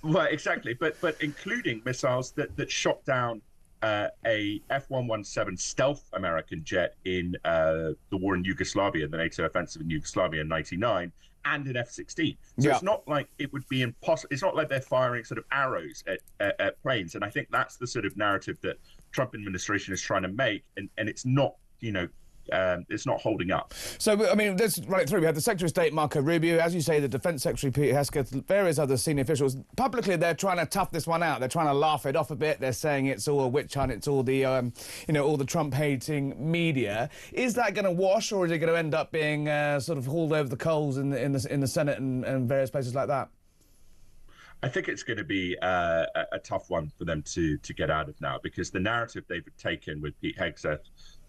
Well, exactly, but including missiles that shot down a F-117 stealth American jet in the war in Yugoslavia, the NATO offensive in Yugoslavia in '99, and an F-16. So it's not like it would be impossible. It's not like they're firing sort of arrows at planes. And I think that's the sort of narrative that Trump administration is trying to make, and it's not, it's not holding up. So, I mean, let's run it through. We had the Secretary of State, Marco Rubio, as you say, the Defence Secretary, Pete Hesketh, various other senior officials. Publicly, they're trying to tough this one out. They're trying to laugh it off a bit. They're saying it's all a witch hunt. It's all the, all the Trump-hating media. Is that going to wash, or is it going to end up being sort of hauled over the coals in the Senate and various places like that? I think it's going to be a tough one for them to get out of now, because the narrative they've taken with Pete Hegseth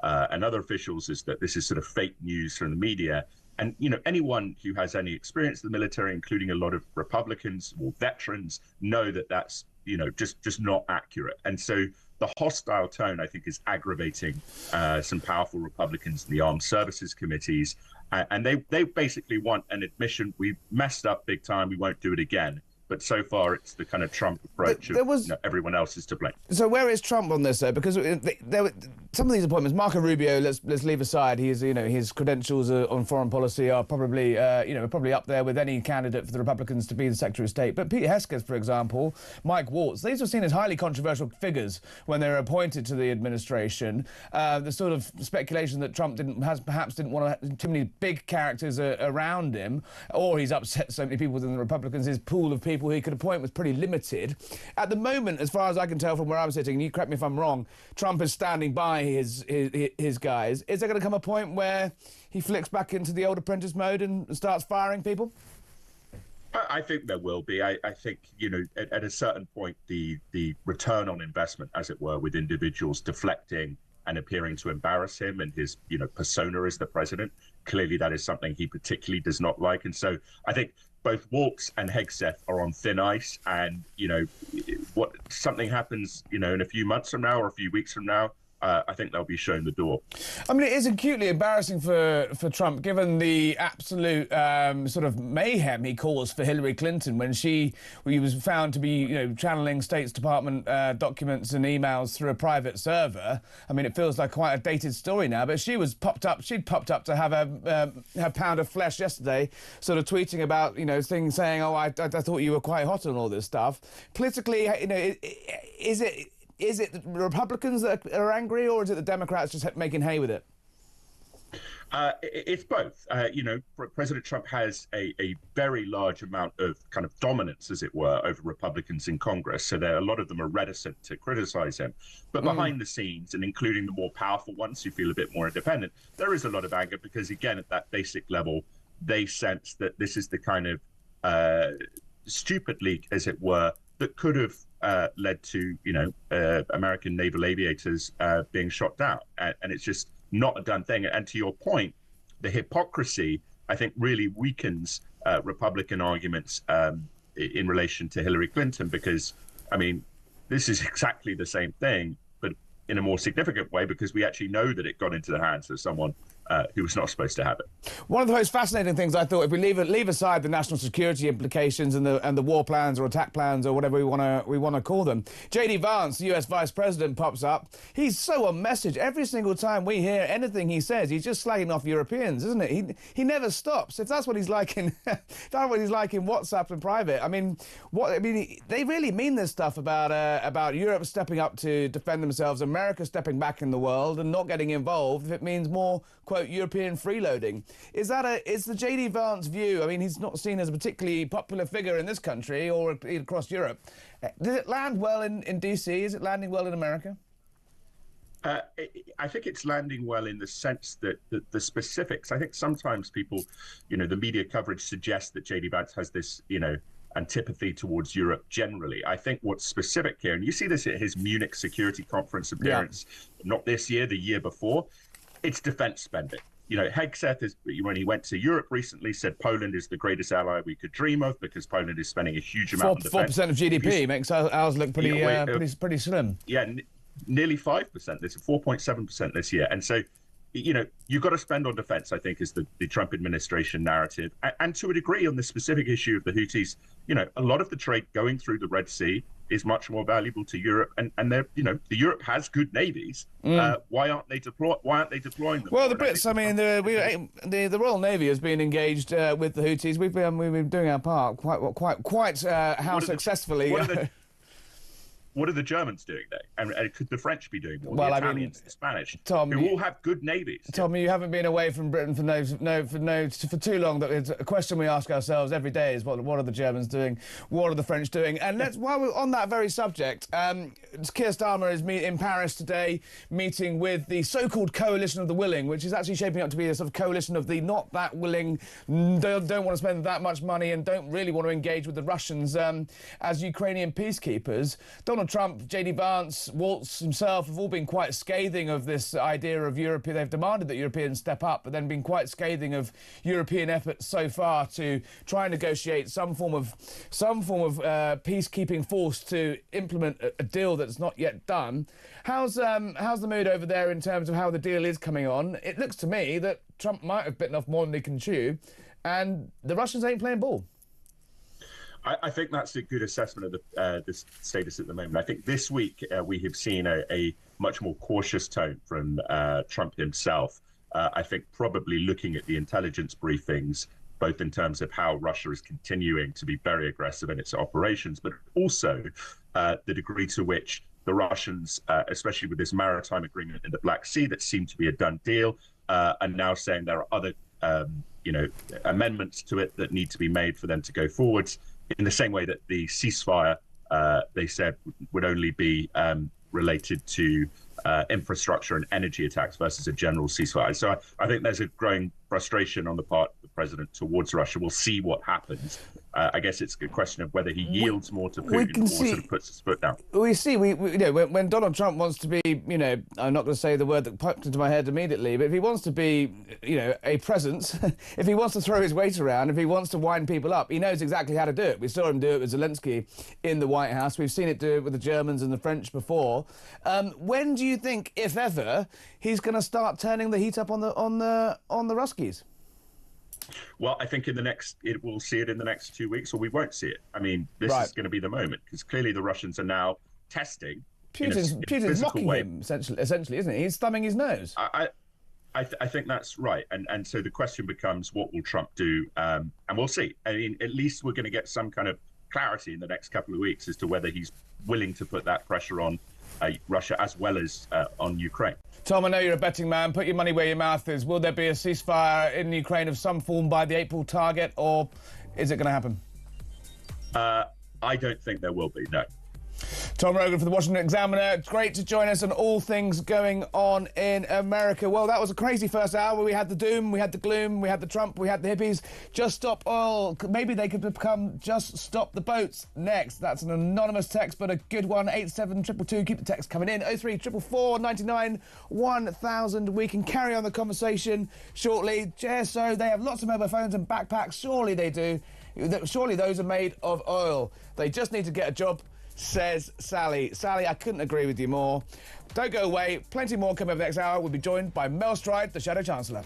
and other officials is that this is sort of fake news from the media. And, anyone who has any experience in the military, including a lot of Republicans or veterans, know that that's, just not accurate. And so the hostile tone, I think, is aggravating some powerful Republicans in the armed services committees. And they basically want an admission. We messed up big time. We won't do it again. But so far, it's the kind of Trump approach of everyone else is to blame. So where is Trump on this, though? Because some of these appointments, Marco Rubio, let's leave aside. His credentials on foreign policy are probably probably up there with any candidate for the Republicans to be the Secretary of State. But Pete Hesketh, for example, Mike Waltz, these are seen as highly controversial figures when they were appointed to the administration. The sort of speculation that Trump perhaps didn't want too many big characters around him, or he's upset so many people within the Republicans. His pool of people he could appoint was pretty limited. At the moment, as far as I can tell from where I'm sitting, and you correct me if I'm wrong, Trump is standing by his guys. Is there going to come a point where he flicks back into the old apprentice mode and starts firing people? I think there will be. I think, at a certain point, the return on investment, as it were, with individuals deflecting and appearing to embarrass him and his, persona as the president, clearly that is something he particularly does not like. And so I think both Waltz and Hegseth are on thin ice, and what something happens in a few months from now or a few weeks from now, I think they'll be shown the door. I mean, it is acutely embarrassing for Trump, given the absolute sort of mayhem he caused for Hillary Clinton when he was found to be, channeling State Department documents and emails through a private server. I mean, it feels like quite a dated story now, but she'd popped up to have her pound of flesh yesterday, sort of tweeting about, things saying, oh, I thought you were quite hot on all this stuff. Politically, is it the Republicans that are angry, or is it the Democrats just making hay with it? It's both. President Trump has a very large amount of kind of dominance, as it were, over Republicans in Congress. So a lot of them are reticent to criticize him. But behind the scenes, and including the more powerful ones who feel a bit more independent, there is a lot of anger because, again, at that basic level, they sense that this is the kind of stupid leak, as it were, that could have led to, American naval aviators being shot down. And it's just not a done thing. And to your point, the hypocrisy, I think, really weakens Republican arguments in relation to Hillary Clinton, because, I mean, this is exactly the same thing, but in a more significant way, because we actually know that it got into the hands of someone who was not supposed to have it. One of the most fascinating things, I thought, if we leave aside the national security implications and the war plans or attack plans or whatever we want to call them, J.D. Vance, the US Vice President, pops up. He's so on message. Every single time we hear anything he says, he's just slagging off Europeans, isn't it? He never stops. If that's what he's like in WhatsApp and private, I mean, they really mean this stuff about Europe stepping up to defend themselves, America stepping back in the world and not getting involved if it means more, quote, European freeloading. Is the J.D. Vance view? I mean, he's not seen as a particularly popular figure in this country or across Europe. Does it land well in D.C.? Is it landing well in America? I think it's landing well in the sense that the specifics. I think sometimes people, the media coverage suggests that J.D. Vance has this, antipathy towards Europe generally. I think what's specific here, and you see this at his Munich Security Conference appearance, not this year, the year before, it's defense spending. Hegseth, when he went to Europe recently, said Poland is the greatest ally we could dream of because Poland is spending a huge amount on defense. 4% of GDP makes ours look pretty slim. Yeah, nearly 5% this, 4.7% this year. And so, you've got to spend on defense, I think, is the Trump administration narrative. And to a degree on the specific issue of the Houthis, a lot of the trade going through the Red Sea is much more valuable to Europe, and they're, you know, the Europe has good navies. Why aren't they deploying them? Well, the Brits, I mean, the Royal Navy has been engaged with the Houthis. We've been doing our part quite how successfully. What are the Germans doing there? And could the French be doing more? Well, the Italians, the Spanish, Tom, who all have good navies. Tom, you haven't been away from Britain for too long. That it's a question we ask ourselves every day: is what are the Germans doing? What are the French doing? And while we're on that very subject, Keir Starmer is in Paris today, meeting with the so-called coalition of the willing, which is actually shaping up to be a sort of coalition of the not that willing, don't want to spend that much money, and don't really want to engage with the Russians as Ukrainian peacekeepers. Donald Trump, J.D. Vance, Waltz himself have all been quite scathing of this idea of Europe. They've demanded that Europeans step up, but then been quite scathing of European efforts so far to try and negotiate some form of peacekeeping force to implement a deal that's not yet done. How's the mood over there in terms of how the deal is coming on? It looks to me that Trump might have bitten off more than he can chew, and the Russians ain't playing ball. I think that's a good assessment of the status at the moment. I think this week we have seen a much more cautious tone from Trump himself. I think probably looking at the intelligence briefings, both in terms of how Russia is continuing to be very aggressive in its operations, but also the degree to which the Russians, especially with this maritime agreement in the Black Sea that seemed to be a done deal, are now saying there are other amendments to it that need to be made for them to go forwards. In the same way that the ceasefire, they said, would only be related to infrastructure and energy attacks versus a general ceasefire. So I think there's a growing frustration on the part of the president towards Russia. We'll see what happens. I guess it's a question of whether he yields more to Putin or sort of puts his foot down. We see, when Donald Trump wants to be, I'm not going to say the word that popped into my head immediately, but if he wants to be, a presence, if he wants to throw his weight around, if he wants to wind people up, he knows exactly how to do it. We saw him do it with Zelensky in the White House. We've seen it do it with the Germans and the French before. When do you think, if ever, he's going to start turning the heat up on the Ruskies? Well, I think we'll see it in the next 2 weeks, or we won't see it. I mean, this is going to be the moment, because clearly the Russians are now testing. Putin's mocking him, essentially, isn't he? He's thumbing his nose. I think that's right. And so the question becomes, what will Trump do? And we'll see. I mean, at least we're going to get some kind of clarity in the next couple of weeks as to whether he's willing to put that pressure on Russia as well as on Ukraine. Tom, I know you're a betting man. Put your money where your mouth is. Will there be a ceasefire in Ukraine of some form by the April target, or is it going to happen? I don't think there will be, no. Tom Rogan for the Washington Examiner. It's great to join us on all things going on in America. Well, that was a crazy first hour. We had the doom, we had the gloom, we had the Trump, we had the hippies. Just stop oil. Maybe they could become just stop the boats next. That's an anonymous text, but a good one. 87222. Keep the text coming in. 03444 99 1000. We can carry on the conversation shortly. JSO, they have lots of mobile phones and backpacks. Surely they do. Surely those are made of oil. They just need to get a job, says Sally. Sally, I couldn't agree with you more. Don't go away. Plenty more coming up next hour. We'll be joined by Mel Stride, the Shadow Chancellor.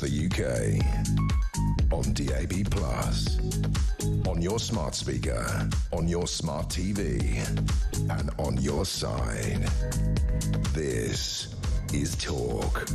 the UK. On DAB+, on your smart speaker, on your smart TV, and on your side. This is Talk.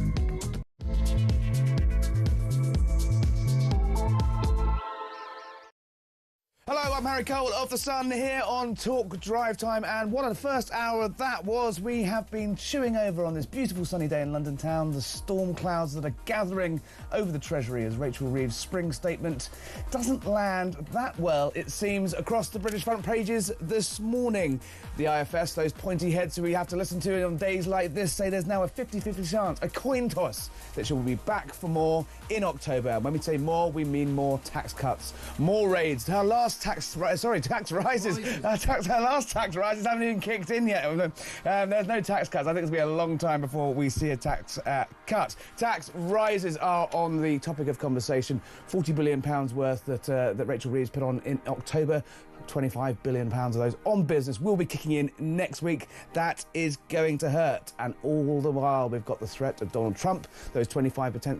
Hello, I'm Harry Cole of The Sun here on Talk Drive Time, and what a first hour that was. We have been chewing over on this beautiful sunny day in London town the storm clouds that are gathering over the Treasury as Rachel Reeves' spring statement doesn't land that well, it seems, across the British front pages this morning. The IFS, those pointy heads who we have to listen to on days like this, say there's now a 50-50 chance, a coin toss, that she will be back for more in October. And when we say more, we mean more tax cuts, more raids. Her last tax rises. Her last tax rises haven't even kicked in yet. There's no tax cuts. I think it's going to be a long time before we see a tax cut. Tax rises are on the topic of conversation. £40 billion worth that Rachel Reeves put on in October. £25 billion of those on business will be kicking in next week. That is going to hurt. And all the while, we've got the threat of Donald Trump, those 25%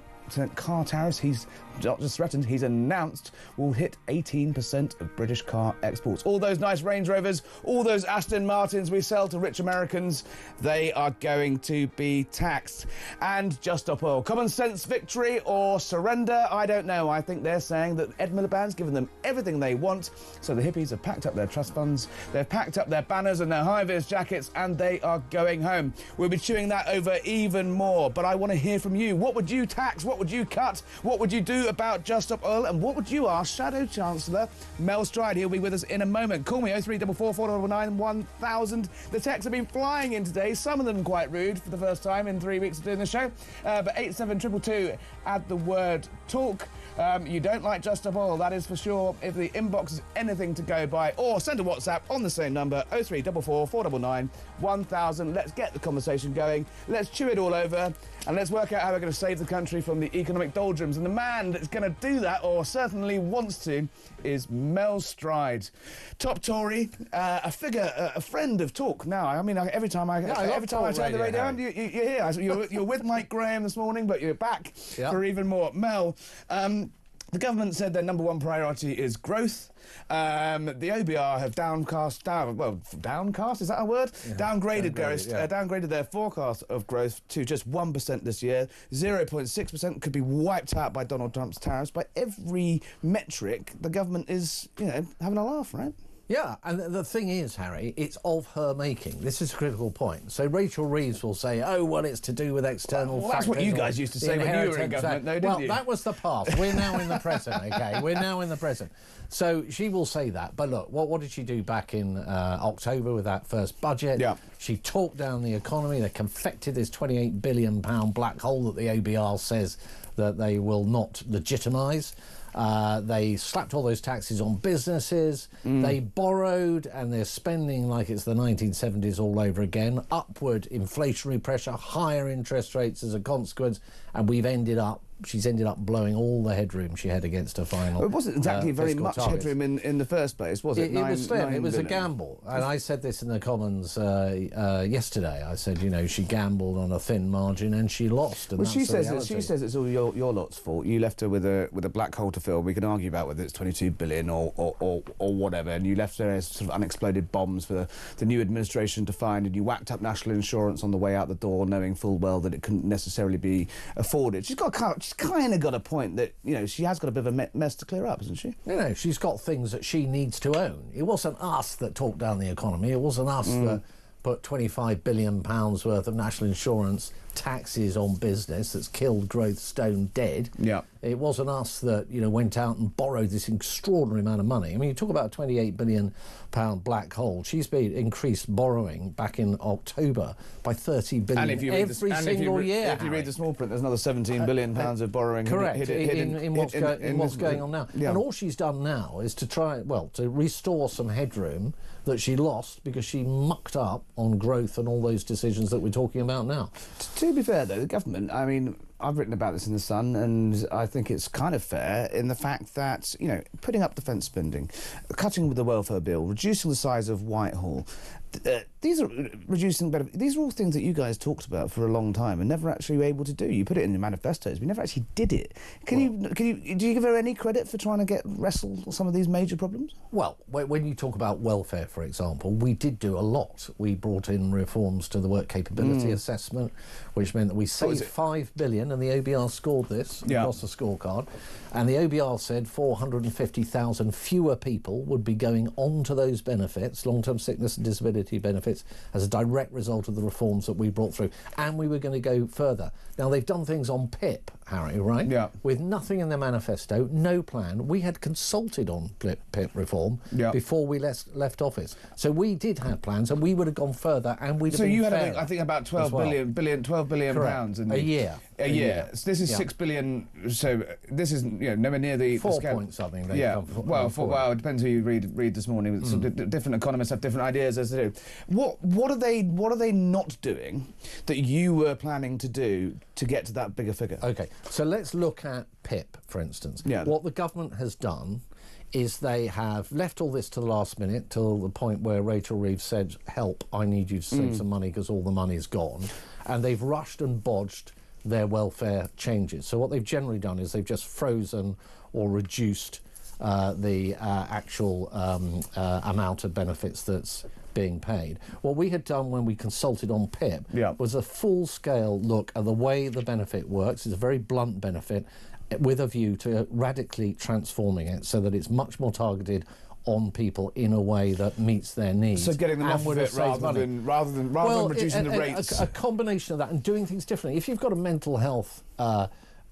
car tariffs he's not just threatened, he's announced will hit 18% of British car exports. All those nice Range Rovers, all those Aston Martins we sell to rich Americans, they are going to be taxed. And Just Stop Oil. Common sense victory or surrender? I don't know. I think they're saying that Ed Miliband's given them everything they want, so the hippies have packed up their trust funds, they've packed up their banners and their high-vis jackets, and they are going home. We'll be chewing that over even more, but I want to hear from you. What would you tax? What would you cut? What would you do about Just Stop Oil? And what would you ask Shadow Chancellor Mel Stride? He'll be with us in a moment. Call me 0344 499 1000. The texts have been flying in today, some of them quite rude for the first time in 3 weeks of doing the show. But 87222, add the word talk. You don't like Just Stop Oil, that is for sure. If the inbox is anything to go by, or send a WhatsApp on the same number, 0344 499 1000. Let's get the conversation going. Let's chew it all over, and let's work out how we're going to save the country from the economic doldrums. And the man that's going to do that, or certainly wants to, is Mel Stride. Top Tory, a figure, a friend of Talk now. I mean, every time I turn the radio on, you're here. You're with Mike Graham this morning, but you're back for even more. Mel, the government said their number one priority is growth. The OBR have downcast, is that a word? Yeah, downgraded their forecast of growth to just 1% this year. 0.6% could be wiped out by Donald Trump's tariffs. By every metric, the government is, having a laugh, right? Yeah, and the thing is, Harry, it's of her making. This is a critical point. So Rachel Reeves will say, oh, well, it's to do with external factors. That's what you guys used to say when you were in government, though, didn't you? Well, that was the past. We're now in the present, OK? We're now in the present. So she will say that. But look, what did she do back in October with that first budget? Yeah. She talked down the economy. They confected this £28 billion black hole that the OBR says that they will not legitimise. They slapped all those taxes on businesses. They borrowed, and they're spending like it's the 1970s all over again. Upward inflationary pressure, higher interest rates as a consequence, and she's ended up blowing all the headroom she had against her final. It wasn't exactly very much headroom in the first place, was it? It was slim. It was a gamble. And I said this in the Commons yesterday. I said, she gambled on a thin margin and she lost. And she says it's all your lot's fault. You left her with a black hole to fill. We can argue about whether it's 22 billion or whatever. And you left her as sort of unexploded bombs for the new administration to find. And you whacked up national insurance on the way out the door, knowing full well that it couldn't necessarily be afforded. She's kind of got a point that, she has got a bit of a mess to clear up, hasn't she? She's got things that she needs to own. It wasn't us that talked down the economy. It wasn't us that put £25 billion worth of national insurance taxes on business that's killed growth stone dead. Yeah. It wasn't us that, went out and borrowed this extraordinary amount of money. I mean, you talk about a £28 billion black hole. She's been increased borrowing back in October by £30 billion every single year. If you read the small print, there's another £17 billion of borrowing. Correct, in what's going on now. Yeah. And all she's done now is to try, to restore some headroom that she lost because she mucked up on growth and all those decisions that we're talking about now. To be fair, though, the government, I mean, I've written about this in The Sun, and I think it's kind of fair in the fact that, putting up defence spending, cutting with the welfare bill, reducing the size of Whitehall, these are reducing benefits. These are all things that you guys talked about for a long time and never actually were able to do. You put it in your manifestos, but you never actually did it. Do you give her any credit for trying to wrestle some of these major problems? Well, when you talk about welfare, for example, we did do a lot. We brought in reforms to the work capability assessment, which meant that we saved $5 billion, and the OBR scored this across the scorecard. And the OBR said 450,000 fewer people would be going on to those benefits, long-term sickness and disability benefits, as a direct result of the reforms that we brought through. And we were going to go further. Now, they've done things on PIP, Harry, right? Yeah. With nothing in their manifesto, no plan. We had consulted on PIP reform before we left office. So we did have plans, and we would have gone further, and we'd have been fairer. So you had, I think, about 12 billion pounds in a year. A year. So this is 6 billion. So this is nowhere near the 4 point something. Well, it depends who you read this morning. So different economists have different ideas as to do. What are they not doing that you were planning to do to get to that bigger figure? Okay, so let's look at PIP, for instance. Yeah. What the government has done is they have left all this to the last minute, till the point where Rachel Reeves said, help, I need you to save some money because all the money's gone. And they've rushed and bodged their welfare changes. So what they've generally done is they've just frozen or reduced the actual amount of benefits that's being paid. What we had done when we consulted on PIP was a full-scale look at the way the benefit works. It's a very blunt benefit, with a view to radically transforming it so that it's much more targeted on people in a way that meets their needs. So getting them off of it rather than reducing the rates. A combination of that and doing things differently. If you've got a mental health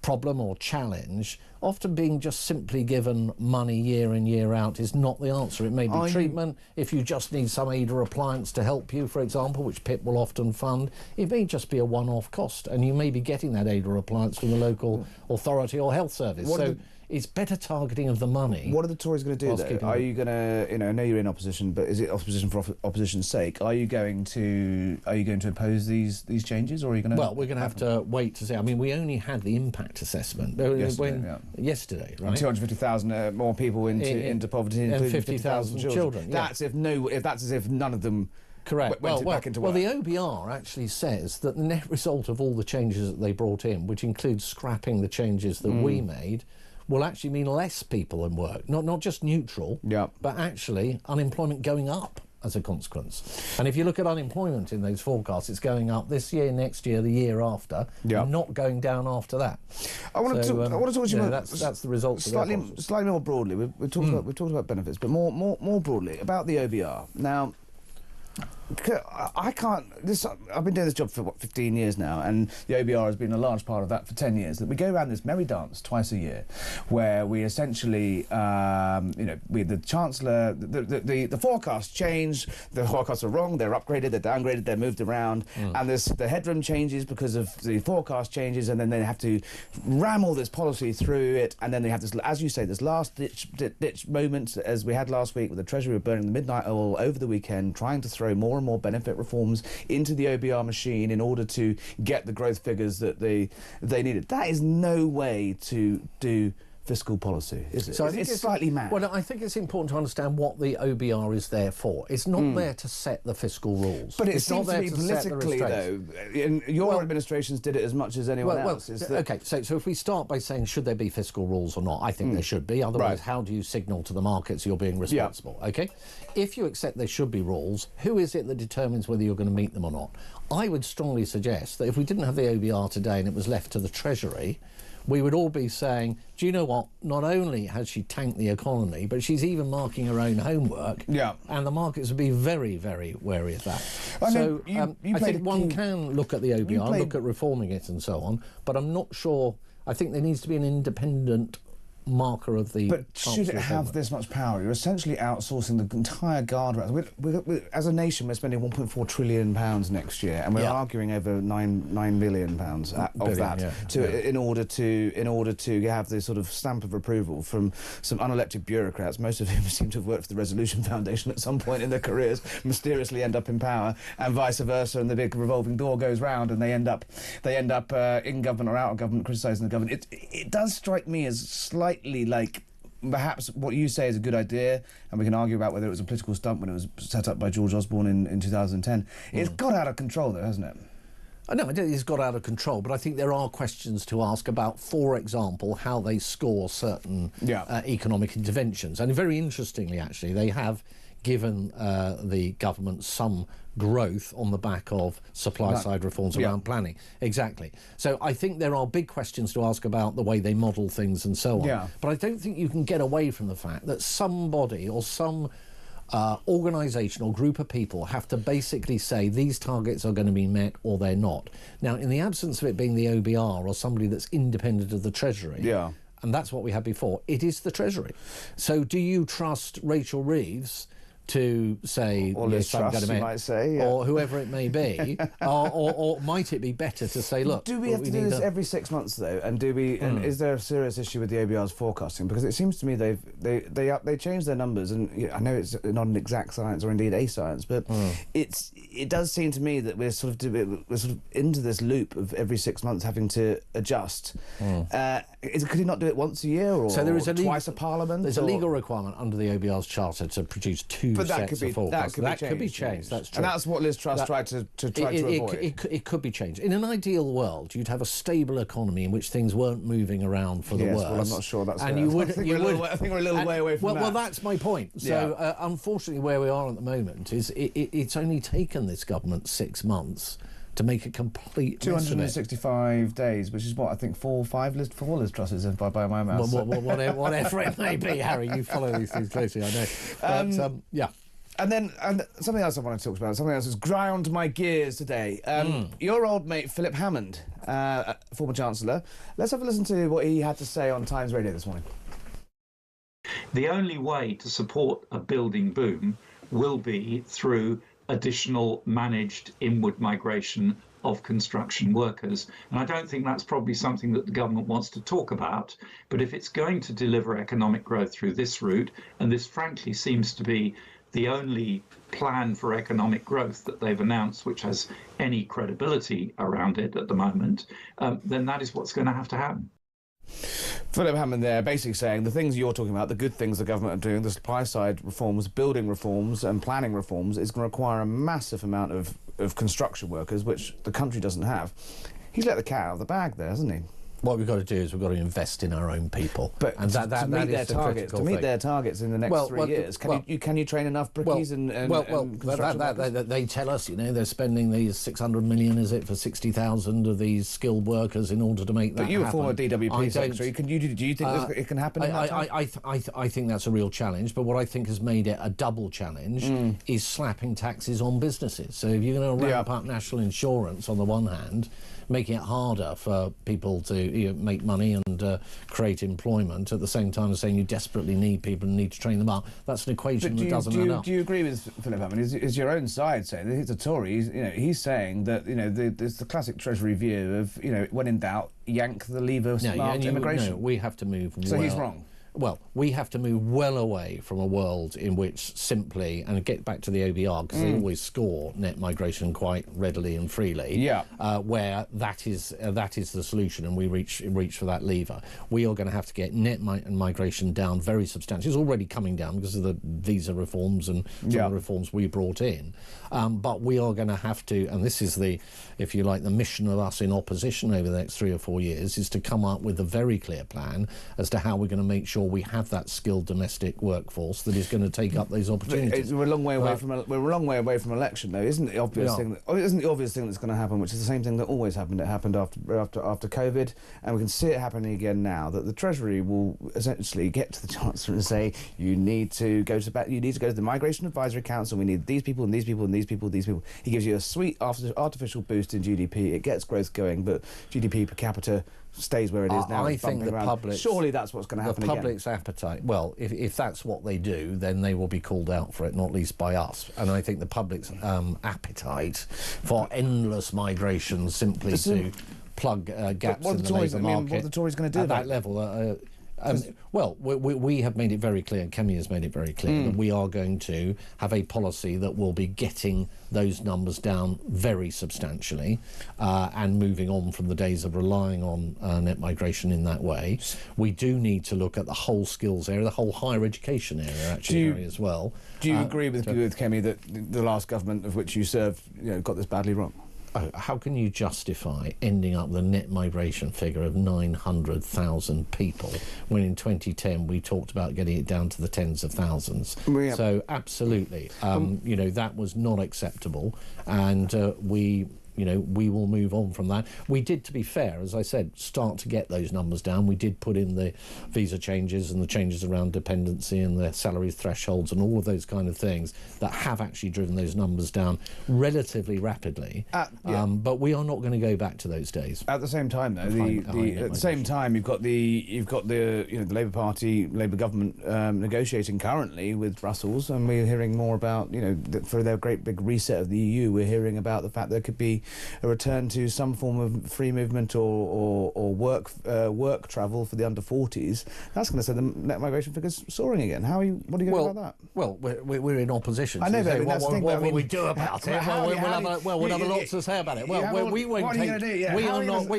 problem or challenge, often being just simply given money year in, year out is not the answer. It may be treatment. If you just need some aid or appliance to help you, for example, which PIP will often fund, it may just be a one-off cost, and you may be getting that aid or appliance from the local authority or health service. It's better targeting of the money. What are the Tories going to do, though? Are you going to, I know you're in opposition, but is it opposition for opposition's sake? Are you going to oppose these changes, or are you going to? Well, we're going to have to wait to see. I mean, we only had the impact assessment yesterday, right? 250,000 more people into poverty, and 50,000 children. That's that's as if none of them. Correct. Went back into work. Well, the OBR actually says that the net result of all the changes that they brought in, which includes scrapping the changes that we made, will actually mean less people in work, not just neutral, but actually unemployment going up as a consequence. And if you look at unemployment in those forecasts, it's going up this year, next year, the year after, and not going down after that. I want to talk to you about that's the result. Slightly more broadly. We've talked about benefits, but more broadly about the OBR now. I can't. I've been doing this job for 15 years now, and the OBR has been a large part of that for 10 years. That we go around this merry dance twice a year, where we essentially, with the Chancellor, the forecasts change. The forecasts are wrong. They're upgraded. They're downgraded. They're moved around, and the headroom changes because of the forecast changes, and then they have to ram all this policy through it, and then they have this, as you say, this last ditch moment, as we had last week, with the Treasury burning the midnight oil over the weekend, trying to throw more and more benefit reforms into the OBR machine in order to get the growth figures that they needed. That is no way to do fiscal policy, is it? So it's slightly mad. Well, I think it's important to understand what the OBR is there for. It's not there to set the fiscal rules. But it seems to be politically, though. Your administrations did it as much as anyone else. Okay, so if we start by saying, should there be fiscal rules or not? I think there should be. Otherwise, how do you signal to the markets you're being responsible? Okay? If you accept there should be rules, who is it that determines whether you're going to meet them or not? I would strongly suggest that if we didn't have the OBR today and it was left to the Treasury, we would all be saying, do you know what? Not only has she tanked the economy, but she's even marking her own homework. Yeah. And the markets would be very, very wary of that. I think one can look at the OBR, look at reforming it and so on, but I'm not sure. I think there needs to be an independent marker of the... But should it have this much power? You're essentially outsourcing the entire guardrails. As a nation, we're spending £1.4 trillion next year, and we're arguing over £9 billion of that in order to have this sort of stamp of approval from some unelected bureaucrats, most of whom seem to have worked for the Resolution Foundation at some point in their careers, mysteriously end up in power, and vice versa, and the big revolving door goes round, and they end up in government or out of government, criticising the government. It does strike me as slightly like perhaps what you say is a good idea, and we can argue about whether it was a political stunt when it was set up by George Osborne in 2010. It's got out of control, though, hasn't it? No, I don't think it's got out of control, but I think there are questions to ask about, for example, how they score certain economic interventions. And very interestingly, actually, they have given the government some growth on the back of supply-side reforms around planning. Exactly. So I think there are big questions to ask about the way they model things and so on. Yeah. But I don't think you can get away from the fact that somebody or some organisation or group of people have to basically say these targets are going to be met or they're not. Now, in the absence of it being the OBR or somebody that's independent of the Treasury, and that's what we had before, it is the Treasury. So do you trust Rachel Reeves to say, or Liz Truss, you might say, or whoever it may be, or might it be better to say, look, do we have to do this every 6 months though, and do we? And is there a serious issue with the OBR's forecasting? Because it seems to me they changed their numbers, and I know it's not an exact science or indeed a science, but it does seem to me that we're sort of into this loop of every 6 months having to adjust. Could he not do it once a year or so there is twice a parliament? There's a legal requirement under the OBR's charter to produce two sets of forecasts. That could be changed. That's true. And that's what Liz Truss tried to avoid. It could be changed. In an ideal world, you'd have a stable economy in which things weren't moving around for the worse. Well, I'm not sure that's. And I think we're a little way away from that. Well, that's my point. So, unfortunately, where we are at the moment is it's only taken this government 6 months to make a complete 265 days, which is what I think 4 Liz Trusses by my maths. Whatever it may be, Harry, you follow these things closely, I know. But, And something else I want to talk about, something else that's ground my gears today. Your old mate, Philip Hammond, former Chancellor. Let's have a listen to what he had to say on Times Radio this morning. The only way to support a building boom will be through additional managed inward migration of construction workers. And I don't think that's probably something that the government wants to talk about. But if it's going to deliver economic growth through this route, and this frankly seems to be the only plan for economic growth that they've announced which has any credibility around it at the moment, then that is what's going to have to happen. Philip Hammond there basically saying the things you're talking about, the good things the government are doing, the supply side reforms, building reforms and planning reforms, is going to require a massive amount of construction workers, which the country doesn't have. He's let the cat out of the bag there, hasn't he? What we've got to do is we've got to invest in our own people. But and to meet their targets in the next 3 years, can you train enough brickies and construction workers? They tell us, they're spending these 600 million, is it, for 60,000 of these skilled workers in order to make that happen. But you were former DWP secretary. Do you think it can happen in that time? I think that's a real challenge, but what I think has made it a double challenge is slapping taxes on businesses. So if you're going to ramp up national insurance on the one hand, making it harder for people to make money and create employment at the same time as saying you desperately need people and need to train them up. That's an equation that doesn't add up. Do you agree with Philip Hammond? Is your own side saying that he's a Tory? He's saying that there's the classic Treasury view of when in doubt, yank the lever of smart immigration. No, we have to move. So he's wrong. Well, we have to move well away from a world in which simply, and get back to the OBR, because they always score net migration quite readily and freely, where that is the solution and we reach for that lever. We are going to have to get net migration down very substantially. It's already coming down because of the visa reforms and some of the reforms we brought in. But we are going to have to, and this is the, if you like, the mission of us in opposition over the next 3 or 4 years, is to come up with a very clear plan as to how we're going to make sure we have that skilled domestic workforce that is going to take up those opportunities. We're a long way away from election, though. Isn't the obvious thing that's going to happen, which is the same thing that always happened? It happened after COVID, and we can see it happening again now. That the Treasury will essentially get to the Chancellor and say, you need to go to the Migration Advisory Council. We need these people and these people and these people, these people. He gives you a sweet artificial boost in GDP. It gets growth going, but GDP per capita stays where it is now. I think the public. Surely that's what's going to happen. The public's appetite. Well, if that's what they do, then they will be called out for it, not least by us. And I think the public's appetite for endless migration simply to plug gaps in the labour market. What are the Tories going to do at that level? Well, we have made it very clear, and Kemi has made it very clear, that we are going to have a policy that will be getting those numbers down very substantially and moving on from the days of relying on net migration in that way. We do need to look at the whole skills area, the whole higher education area, actually, as well. Do you agree with Kemi that the last government of which you served got this badly wrong? How can you justify ending up with a net migration figure of 900,000 people when in 2010 we talked about getting it down to the tens of thousands? Yeah. So absolutely, that was not acceptable, and we will move on from that. We did, to be fair, as I said, start to get those numbers down. We did put in the visa changes and the changes around dependency and the salary thresholds and all of those kind of things that have actually driven those numbers down relatively rapidly. But we are not going to go back to those days. At the same time, though, at the same time, you've got the the Labour Party, Labour government negotiating currently with Brussels, and we're hearing more about for their great big reset of the EU. We're hearing about the fact there could be a return to some form of free movement or work travel for the under 40s. That's going to send the net migration figures soaring again. What are you going to do about that? Well, we're in opposition. I know, but what will we do about it? We'll have lots to say about it. Well, we won't take.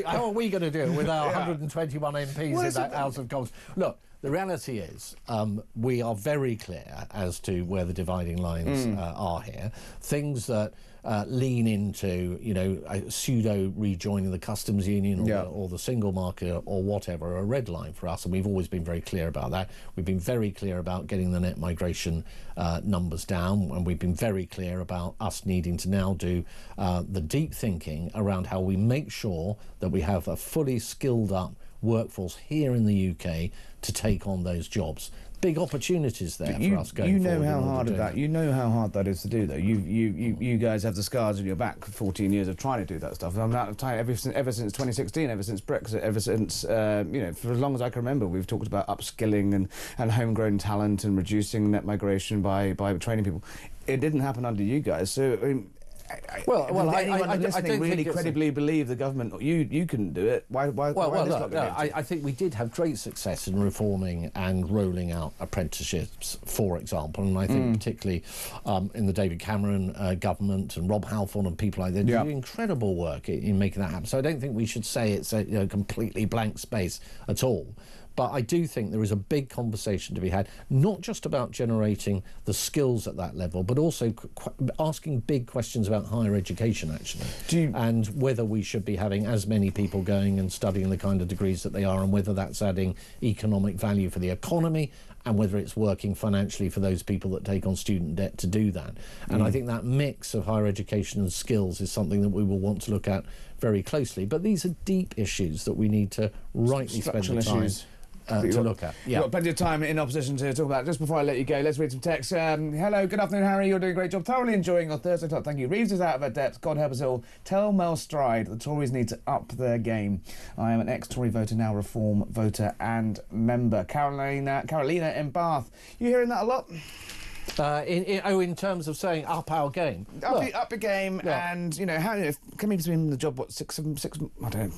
How are we going to do it with our 121 MPs in that House of Commons? Look. The reality is, we are very clear as to where the dividing lines are here. Things that lean into, a pseudo rejoining the customs union or the single market or whatever, are a red line for us, and we've always been very clear about that. We've been very clear about getting the net migration numbers down, and we've been very clear about us needing to now do the deep thinking around how we make sure that we have a fully skilled up workforce here in the UK to take on those jobs. Big opportunities there for us going forward. You know how hard that is to do, though. You guys have the scars on your back for 14 years of trying to do that stuff. I'm out of time ever since 2016, ever since Brexit, ever since for as long as I can remember, we've talked about upskilling and homegrown talent and reducing net migration by training people. It didn't happen under you guys, so. I mean, anyone listening really credibly believe the government you couldn't do it? I think we did have great success in reforming and rolling out apprenticeships, for example, and I think particularly in the David Cameron government and Rob Halfon and people like that did incredible work in making that happen. So I don't think we should say it's a completely blank space at all. But I do think there is a big conversation to be had, not just about generating the skills at that level, but also asking big questions about higher education, actually, and whether we should be having as many people going and studying the kind of degrees that they are, and whether that's adding economic value for the economy, and whether it's working financially for those people that take on student debt to do that. And I think that mix of higher education and skills is something that we will want to look at very closely. But these are deep issues that we need to rightly spend the time to look at. You've got plenty of time in opposition to talk about. Just before I let you go, let's read some text. Hello, good afternoon, Harry. You're doing a great job. Thoroughly enjoying your Thursday talk. Thank you. Reeves is out of her depth. God help us all. Tell Mel Stride the Tories need to up their game. I am an ex-Tory voter, now Reform voter and member. Carolina in Bath. You hearing that a lot? In terms of saying up our game, up your game, and Kemi's been in the job 6 I don't know,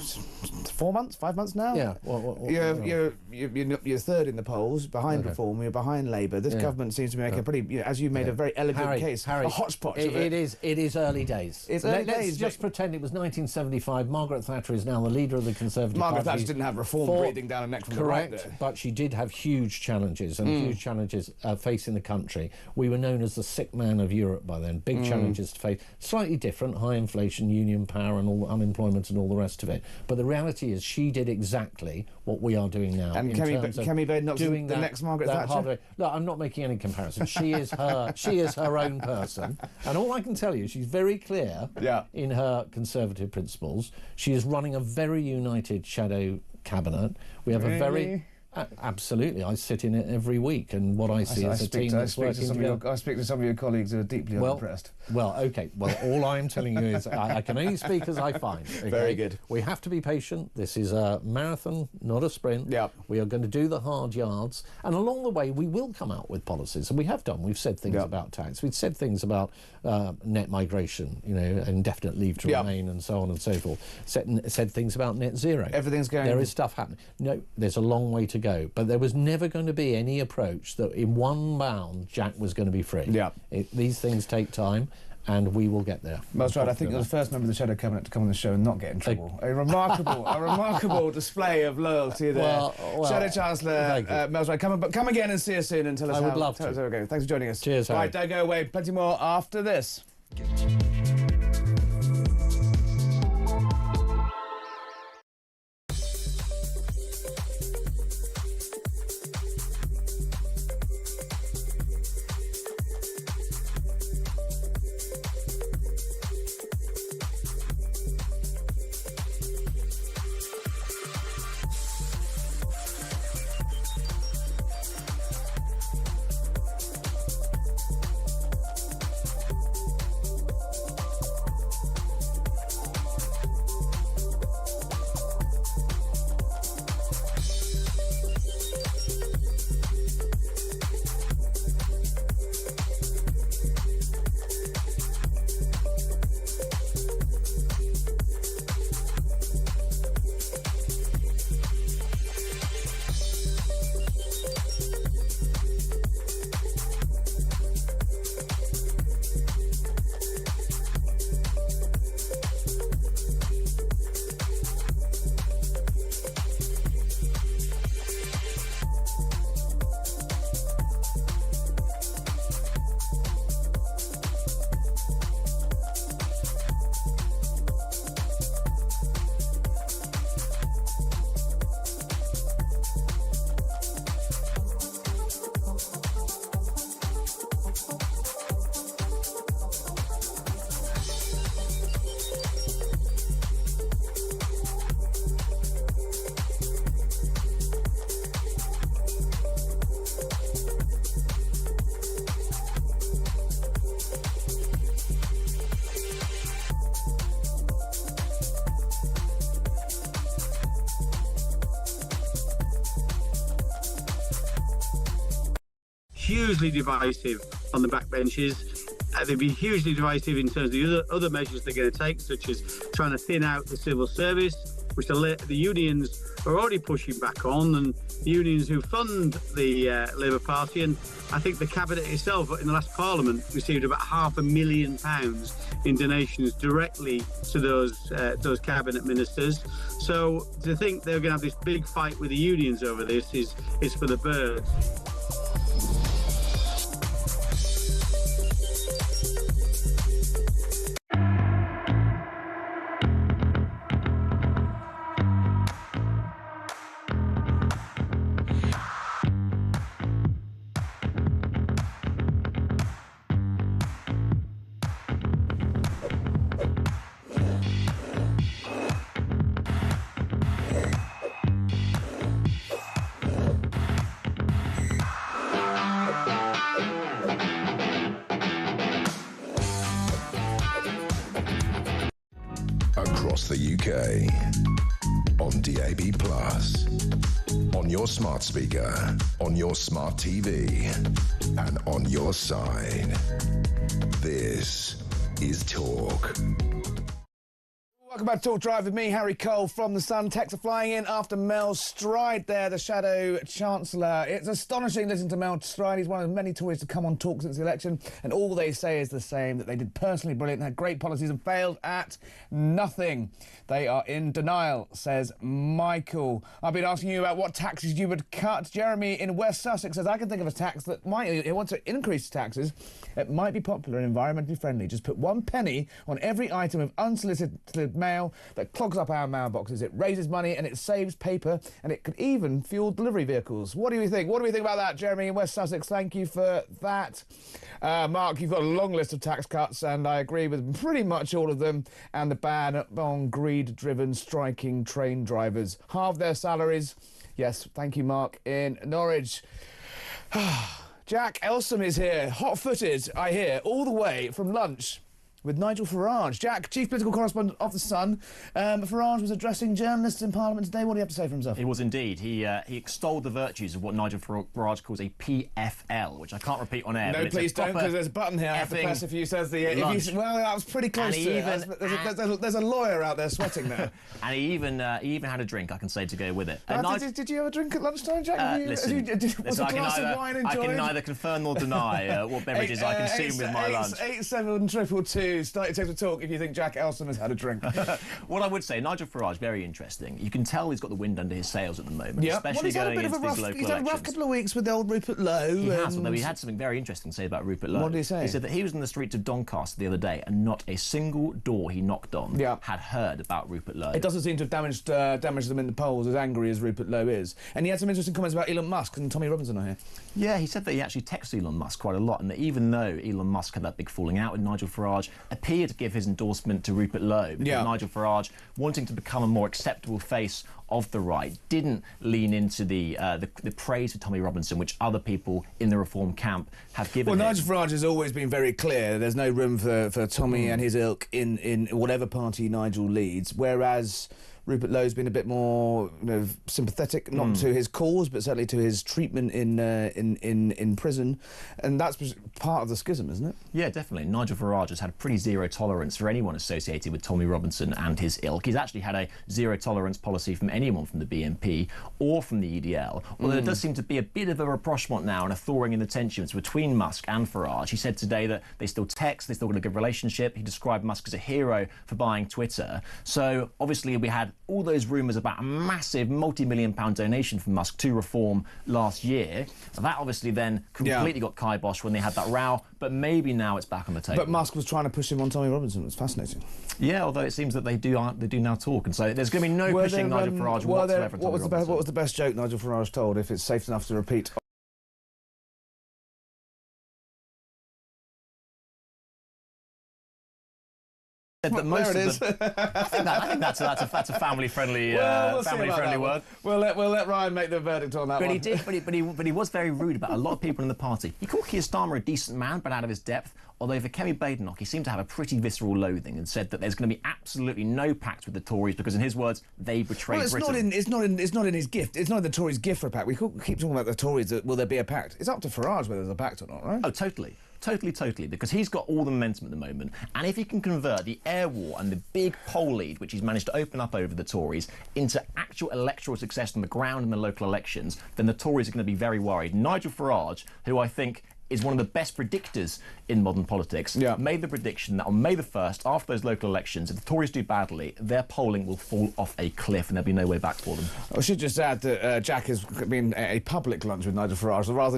4 months, 5 months now. Yeah, you're third in the polls, behind Reform, you're behind Labour. This government seems to be making a pretty, as you made a very elegant case, a hodgepodge. It is early days. Let's just pretend it was 1975. Margaret Thatcher is now the leader of the Conservative Party. Margaret Thatcher didn't have Reform breathing down her neck from the right there. But she did have huge challenges facing the country. We were known as the sick man of Europe by then. Big challenges to face. Slightly different, high inflation, union power and all unemployment and all the rest of it. But the reality is she did exactly what we are doing now. And Kemi Bain not doing the next Margaret Thatcher? Look, I'm not making any comparison. She is her own person. And all I can tell you, she's very clear in her Conservative principles. She is running a very united shadow cabinet. We have a very... Absolutely, I sit in it every week, and what I see is a team that's working together. I speak to some of your colleagues who are deeply unimpressed. Okay. Well, all I'm telling you is I can only speak as I find. Okay? Very good. We have to be patient. This is a marathon, not a sprint. We are going to do the hard yards, and along the way we will come out with policies, and we have done. We've said things about tax. We've said things about net migration, indefinite leave to remain, and so on and so forth. Said things about net zero. Everything's going. There is stuff happening. No, there's a long way to go. But there was never going to be any approach that in one bound Jack was going to be free. Yeah. These things take time, and we will get there. That's right. I think you're the first member of the Shadow Cabinet to come on the show and not get in trouble. A remarkable display of loyalty there. Well, Shadow Chancellor Mel's right. Come again and see us soon and tell us I how. would love to. Thanks for joining us. Cheers, Harry. Right, don't go away. Plenty more after this. Hugely divisive on the backbenches. They'd be hugely divisive in terms of the other measures they're going to take, such as trying to thin out the civil service, which the unions are already pushing back on, and the unions who fund the Labour Party. And I think the Cabinet itself in the last Parliament received about £500,000 in donations directly to those Cabinet ministers. So to think they're going to have this big fight with the unions over this is for the birds. Across the UK, on DAB+, on your smart speaker, on your smart TV, and on your side. This is Talk. Welcome back to Talk Drive with me, Harry Cole from The Sun. Texts are flying in after Mel Stride there, the Shadow Chancellor. It's astonishing listening to Mel Stride. He's one of the many Tories to come on Talk since the election, and all they say is the same, that they did personally brilliant, had great policies and failed at nothing. They are in denial, says Michael. I've been asking you about what taxes you would cut. Jeremy in West Sussex says, I can think of a tax that might, he wants to increase taxes. It might be popular and environmentally friendly. Just put 1 penny on every item of unsolicited mail that clogs up our mailboxes. It raises money and it saves paper, and it could even fuel delivery vehicles. What do you think? What do we think about that, Jeremy in West Sussex? Thank you for that. Mark, you've got a long list of tax cuts, and I agree with pretty much all of them. And the ban on greed-driven striking train drivers. Halve their salaries. Yes, thank you, Mark in Norwich. Jack Elsom is here, hot-footed, I hear, all the way from lunch. with Nigel Farage. Jack, chief political correspondent of The Sun. Farage was addressing journalists in Parliament today. What do you have to say for himself? He was indeed. He extolled the virtues of what Nigel Farage calls a PFL, which I can't repeat on air. No, please don't, because there's a button here I have to press if you says the... well, that was pretty close to it. There's a lawyer out there sweating now. And he even had a drink, I can say, to go with it. Did you have a drink at lunchtime, Jack? Was a glass of wine enjoyed? I can neither confirm nor deny what beverages I consume with my lunch. 87222. Start your text to talk if you think Jack Elson has had a drink. What I would say, Nigel Farage, very interesting. You can tell he's got the wind under his sails at the moment, especially going into these local elections. He's had a rough couple of weeks with the old Rupert Lowe. He has, although he had something very interesting to say about Rupert Lowe. What did he say? He said that he was in the streets of Doncaster the other day and not a single door he knocked on had heard about Rupert Lowe. It doesn't seem to have damaged them in the polls, as angry as Rupert Lowe is. And he had some interesting comments about Elon Musk, and Tommy Robinson are here. Yeah, he said that he actually texts Elon Musk quite a lot, and that even though Elon Musk had that big falling out with Nigel Farage, appeared to give his endorsement to Rupert Lowe, because Nigel Farage, wanting to become a more acceptable face of the right, didn't lean into the praise for Tommy Robinson, which other people in the reform camp have given him. Nigel Farage has always been very clear. There's no room for Tommy and his ilk in whatever party Nigel leads, whereas Rupert Lowe's been a bit more sympathetic, not to his cause, but certainly to his treatment in prison, and that's part of the schism, isn't it? Yeah, definitely. Nigel Farage has had pretty zero tolerance for anyone associated with Tommy Robinson and his ilk. He's actually had a zero tolerance policy from anyone from the BNP or from the EDL, although there does seem to be a bit of a rapprochement now and a thawing in the tensions between Musk and Farage. He said today that they still text, they still got a good relationship. He described Musk as a hero for buying Twitter. So obviously we had all those rumours about a massive multi-million pound donation from Musk to Reform last year. That obviously then completely got kiboshed when they had that row, but maybe now it's back on the table. But Musk was trying to push him on Tommy Robinson. It's fascinating. Yeah, although it seems that they do now talk, and so there's going to be no pushing Nigel Farage whatsoever. What was the best joke Nigel Farage told, if it's safe enough to repeat? That most there it is. I think that's a family-friendly word. We'll let Ryan make the verdict on that one. But he was very rude about a lot of people in the party. He called Keir Starmer a decent man, but out of his depth. Although for Kemi Badenoch, he seemed to have a pretty visceral loathing and said that there's going to be absolutely no pact with the Tories because, in his words, they betrayed Britain. It's not in his gift. It's not in the Tories' gift for a pact. We keep talking about the Tories. Will there be a pact? It's up to Farage whether there's a pact or not, right? Oh, totally. Totally, because he's got all the momentum at the moment, and if he can convert the air war and the big poll lead, which he's managed to open up over the Tories, into actual electoral success on the ground in the local elections, then the Tories are going to be very worried. Nigel Farage, who I think is one of the best predictors in modern politics, made the prediction that on May the 1st, after those local elections, if the Tories do badly, their polling will fall off a cliff and there'll be no way back for them. I should just add that Jack has been a public lunch with Nigel Farage, rather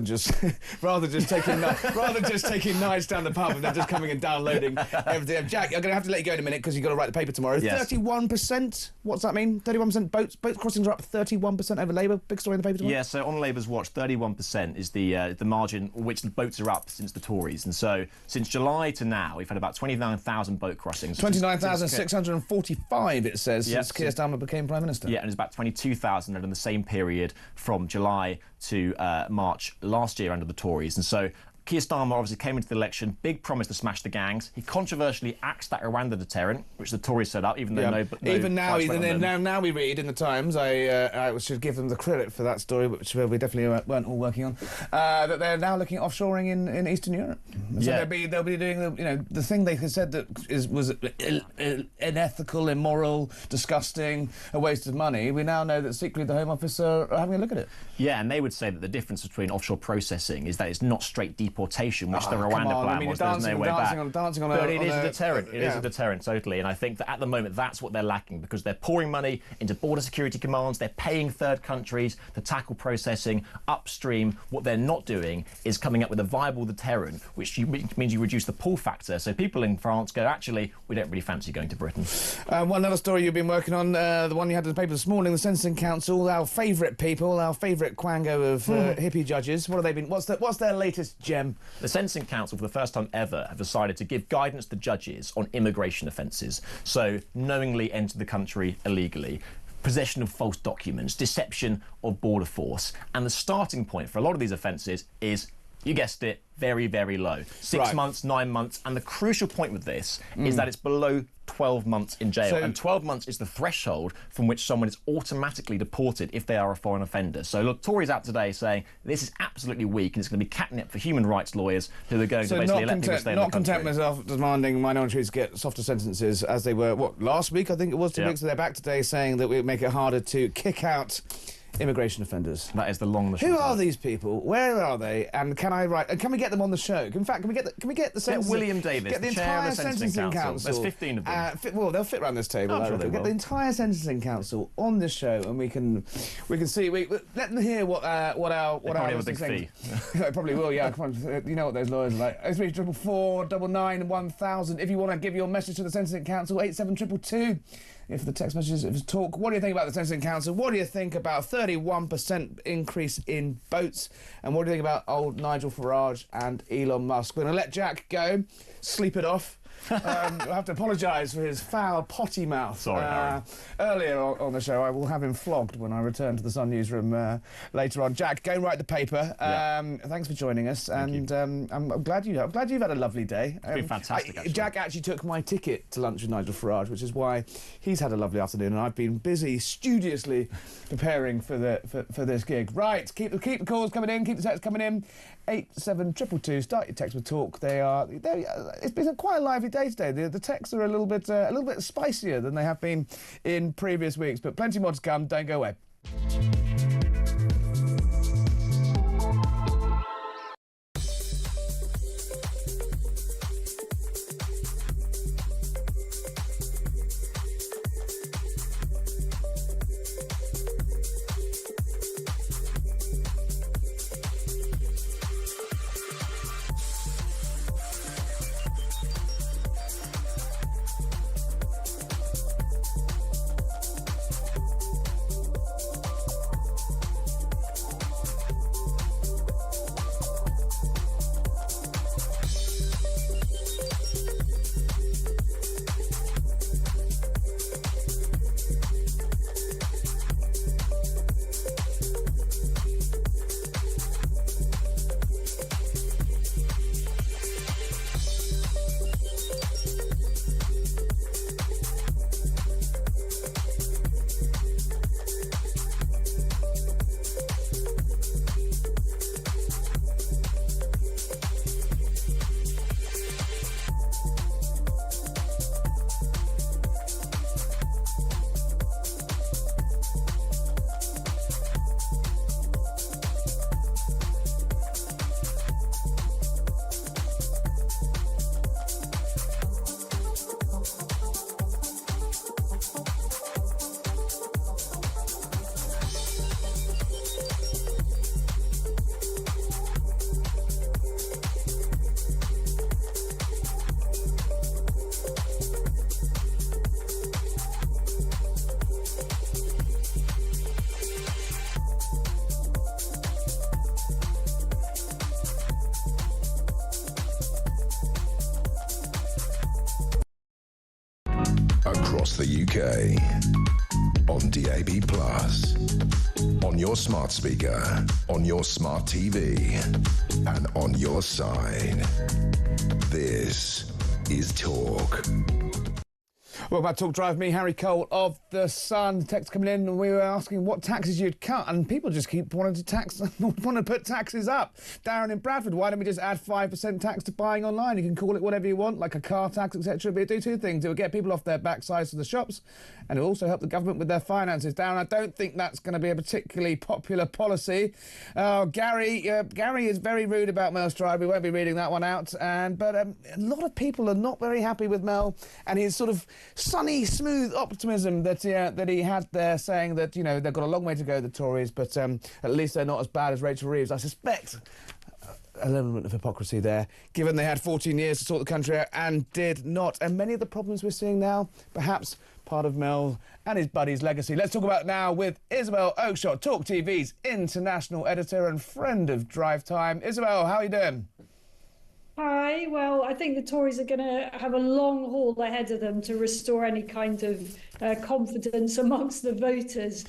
than just taking nights down the pub and then just coming and downloading everything. Jack, I'm going to have to let you go in a minute because you've got to write the paper tomorrow. Yes. 31%? What's that mean? 31% boat crossings are up 31% over Labour. Big story in the paper tomorrow? Yeah, so on Labour's watch, 31% is the margin which the boats are up since the Tories. And so since July to now, we've had about 29,000 boat crossings. 29,645, it says, since Keir Starmer became Prime Minister. Yeah, and it's about 22,000 in the same period from July to March last year under the Tories. And so Keir Starmer obviously came into the election, big promise to smash the gangs. He controversially axed that Rwanda deterrent, which the Tories set up, even though even now we read in the Times, I should give them the credit for that story, which we definitely weren't all working on, that they're now looking at offshoring in Eastern Europe. So they'll be doing the thing they said that was unethical, immoral, disgusting, a waste of money. We now know that secretly the Home Office are having a look at it. Yeah, and they would say that the difference between offshore processing is that it's not straight deportation, which the Rwanda plan was. There's no way back. But it is a deterrent. It is a deterrent, totally. And I think that at the moment that's what they're lacking, because they're pouring money into border security commands, they're paying third countries to tackle processing upstream. What they're not doing is coming up with a viable deterrent, which means you reduce the pull factor. So people in France go, actually, we don't really fancy going to Britain. One other story you've been working on, the one you had in the paper this morning, the Sentencing Council, our favourite people, our favourite quango of hippie judges. What have they been? What's their latest gem? The Sentencing Council, for the first time ever, have decided to give guidance to judges on immigration offences. So, knowingly enter the country illegally, possession of false documents, deception of border force. And the starting point for a lot of these offences is You guessed it, very, very low. 6 months, 9 months, and the crucial point with this is that it's below 12 months in jail, and 12 months is the threshold from which someone is automatically deported if they are a foreign offender. So look, Tories out today saying this is absolutely weak and it's going to be catnip for human rights lawyers who are going to basically let people stay in the country. Not content myself demanding minorities get softer sentences as they were, last week I think it was, 2 weeks, so they're back today saying that we make it harder to kick out immigration offenders. That is the long and the short. Who are these people? Where are they? And can we get them on the show? In fact, can we get the sentencing? Get William Davis, get the chair entire of the Sentencing Council. There's 15 of them. Well, they'll fit around this table. I'm sure they will. Get the entire Sentencing Council on this show, and we can see. Let them hear what our probably have a big fee. They probably will. Yeah, come on. You know what those lawyers are like. 03444 99 1000. If you want to give your message to the Sentencing Council, 87222. If the text messages, if it's talk, what do you think about the Sentencing Council? What do you think about 31% increase in boats? And what do you think about old Nigel Farage and Elon Musk? We're going to let Jack go, sleep it off. I'll have to apologise for his foul, potty mouth. Sorry, Harry. Earlier on the show, I will have him flogged when I return to the Sun newsroom later on. Jack, go and write the paper. Thanks for joining us, and I'm glad you've had a lovely day. It's been fantastic. Actually. Jack actually took my ticket to lunch with Nigel Farage, which is why he's had a lovely afternoon, and I've been busy studiously preparing for this gig. Right, keep the calls coming in, keep the texts coming in. 87222. Start your text with talk. It's been quite a lively day today. The texts are a little bit spicier than they have been in previous weeks, but plenty more to come. Don't go away. Across the UK, on DAB+, on your smart speaker, on your smart TV, and on your side. This is Talk. Welcome back to Talk Drive. Me, Harry Cole of The Sun. Text coming in, and we were asking what taxes you'd cut, and people just keep wanting to put taxes up. Darren in Bradford, why don't we just add 5% tax to buying online? You can call it whatever you want, like a car tax, etc. But it do two things. It will get people off their backsides to the shops, and it will also help the government with their finances. Darren, I don't think that's going to be a particularly popular policy. Gary is very rude about Mel's Stride. We won't be reading that one out. But a lot of people are not very happy with Mel and his sort of sunny, smooth optimism that he had there, saying that, you know, they've got a long way to go, the Tories, but at least they're not as bad as Rachel Reeves. I suspect an element of hypocrisy there, given they had 14 years to sort the country out and did not. And many of the problems we're seeing now, perhaps part of Mel and his buddy's legacy. Let's talk about it now with Isabel Oakeshott, Talk TV's international editor and friend of Drive Time. Isabel, how are you doing? Hi. Well, I think the Tories are going to have a long haul ahead of them to restore any kind of confidence amongst the voters,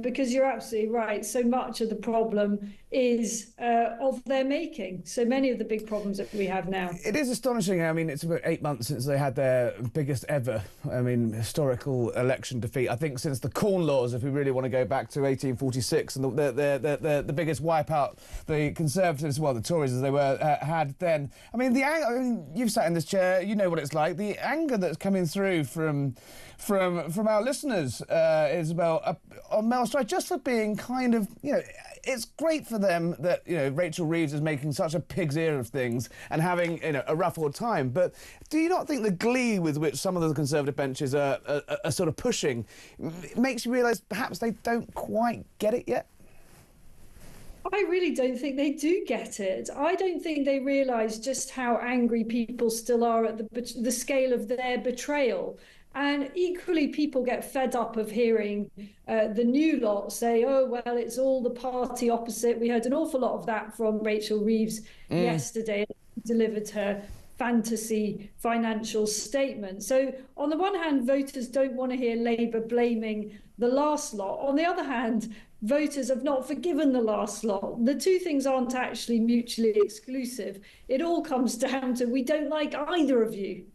because you're absolutely right. So much of the problem is of their making. So many of the big problems that we have now. It is astonishing. I mean, it's about 8 months since they had their biggest ever, historical election defeat. I think since the Corn Laws, if we really want to go back to 1846, and the biggest wipeout the Conservatives, well, the Tories as they were, had then. I mean, you've sat in this chair, you know what it's like. The anger that's coming through from our listeners, Isabel, on Mel Stride, just for being kind of, it's great for them that, Rachel Reeves is making such a pig's ear of things and having, a rough old time. But do you not think the glee with which some of the Conservative benches are sort of pushing makes you realise perhaps they don't quite get it yet? I really don't think they do get it. I don't think they realise just how angry people still are at the scale of their betrayal. And equally, people get fed up of hearing the new lot say, oh, well, it's all the party opposite. We heard an awful lot of that from Rachel Reeves yesterday, delivered her fantasy financial statement. So on the one hand, voters don't want to hear Labour blaming the last lot. On the other hand, voters have not forgiven the last lot. The two things aren't actually mutually exclusive. It all comes down to we don't like either of you.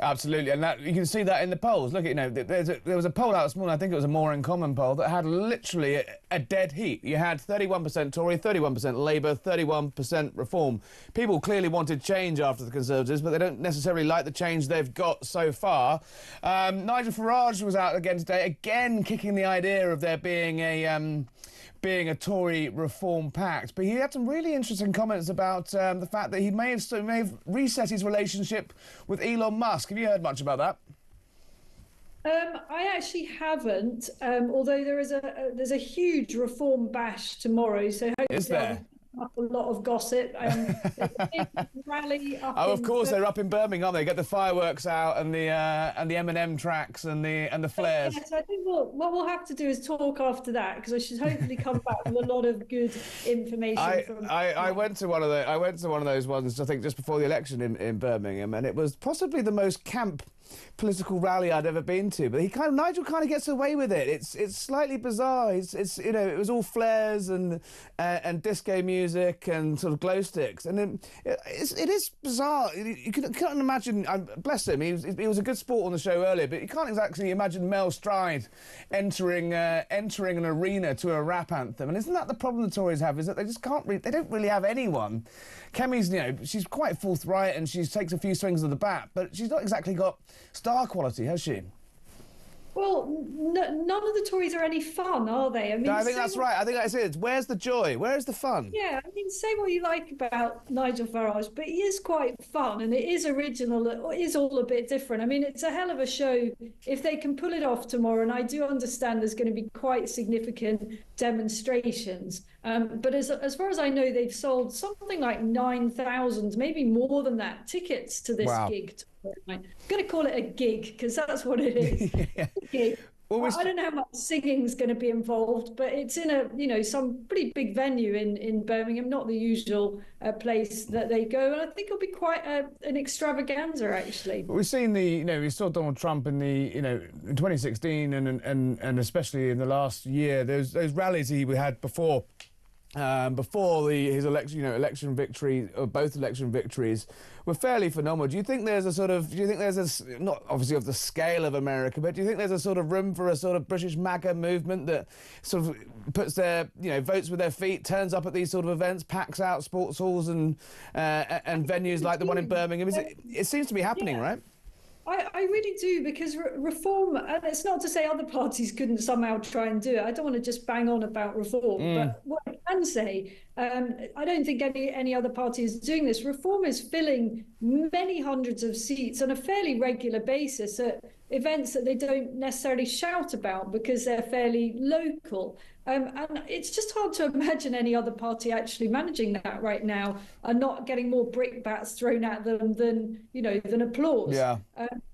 Absolutely, and that you can see that in the polls. Look, there was a poll out this morning, I think it was a More in Common poll, that had literally a dead heat. You had 31% Tory, 31% Labour, 31% Reform. People clearly wanted change after the Conservatives, but they don't necessarily like the change they've got so far. Nigel Farage was out again today, again kicking the idea of there being a Tory reform pact, but he had some really interesting comments about the fact that he may have reset his relationship with Elon Musk. Have you heard much about that? I actually haven't, although there's a huge reform bash tomorrow, so hopefully is there? Up a lot of gossip. There's a big rally up of course, they're up in Birmingham, aren't they? Get the fireworks out and the M&M tracks and the flares. Yes, I think what we'll have to do is talk after that, because I should hopefully come back with a lot of good information. I went to one of those ones, I think, just before the election in Birmingham, and it was possibly the most camp political rally I'd ever been to, but Nigel kind of gets away with it. It's slightly bizarre. It was all flares and disco music and sort of glow sticks, and it is bizarre. You can't imagine. Bless him. He was a good sport on the show earlier, but you can't exactly imagine Mel Stride entering an arena to a rap anthem. And isn't that the problem the Tories have? Is that they just can't. They don't really have anyone. Kemi's, she's quite forthright and she takes a few swings of the bat, but she's not exactly got star quality, has she? Well, none of the Tories are any fun, are they? No, I think that's right. I think that's it. Where's the joy? Where's the fun? Yeah, I mean, say what you like about Nigel Farage, but he is quite fun and it is original. It is all a bit different. I mean, it's a hell of a show if they can pull it off tomorrow. And I do understand there's going to be quite significant demonstrations. But as far as I know, they've sold something like 9,000, maybe more than that, tickets to this gig. I'm going to call it a gig because that's what it is. Yeah. A gig. Well, I don't know how much singing is going to be involved, but it's in some pretty big venue in Birmingham, not the usual place that they go, and I think it'll be quite an extravaganza actually. But we've seen we saw Donald Trump in in 2016 and especially in the last year. Those rallies he had before his election victory, or both election victories, were fairly phenomenal. Do you think there's not obviously of the scale of America, but do you think there's a sort of room for a sort of British MAGA movement that sort of puts their, votes with their feet, turns up at these sort of events, packs out sports halls and venues like the one in Birmingham? It seems to be happening, right? I really do, because reform, and it's not to say other parties couldn't somehow try and do it. I don't want to just bang on about reform, but what I can say, I don't think any other party is doing this. Reform is filling many hundreds of seats on a fairly regular basis at events that they don't necessarily shout about because they're fairly local. And it's just hard to imagine any other party actually managing that right now and not getting more brickbats thrown at them than applause. Yeah.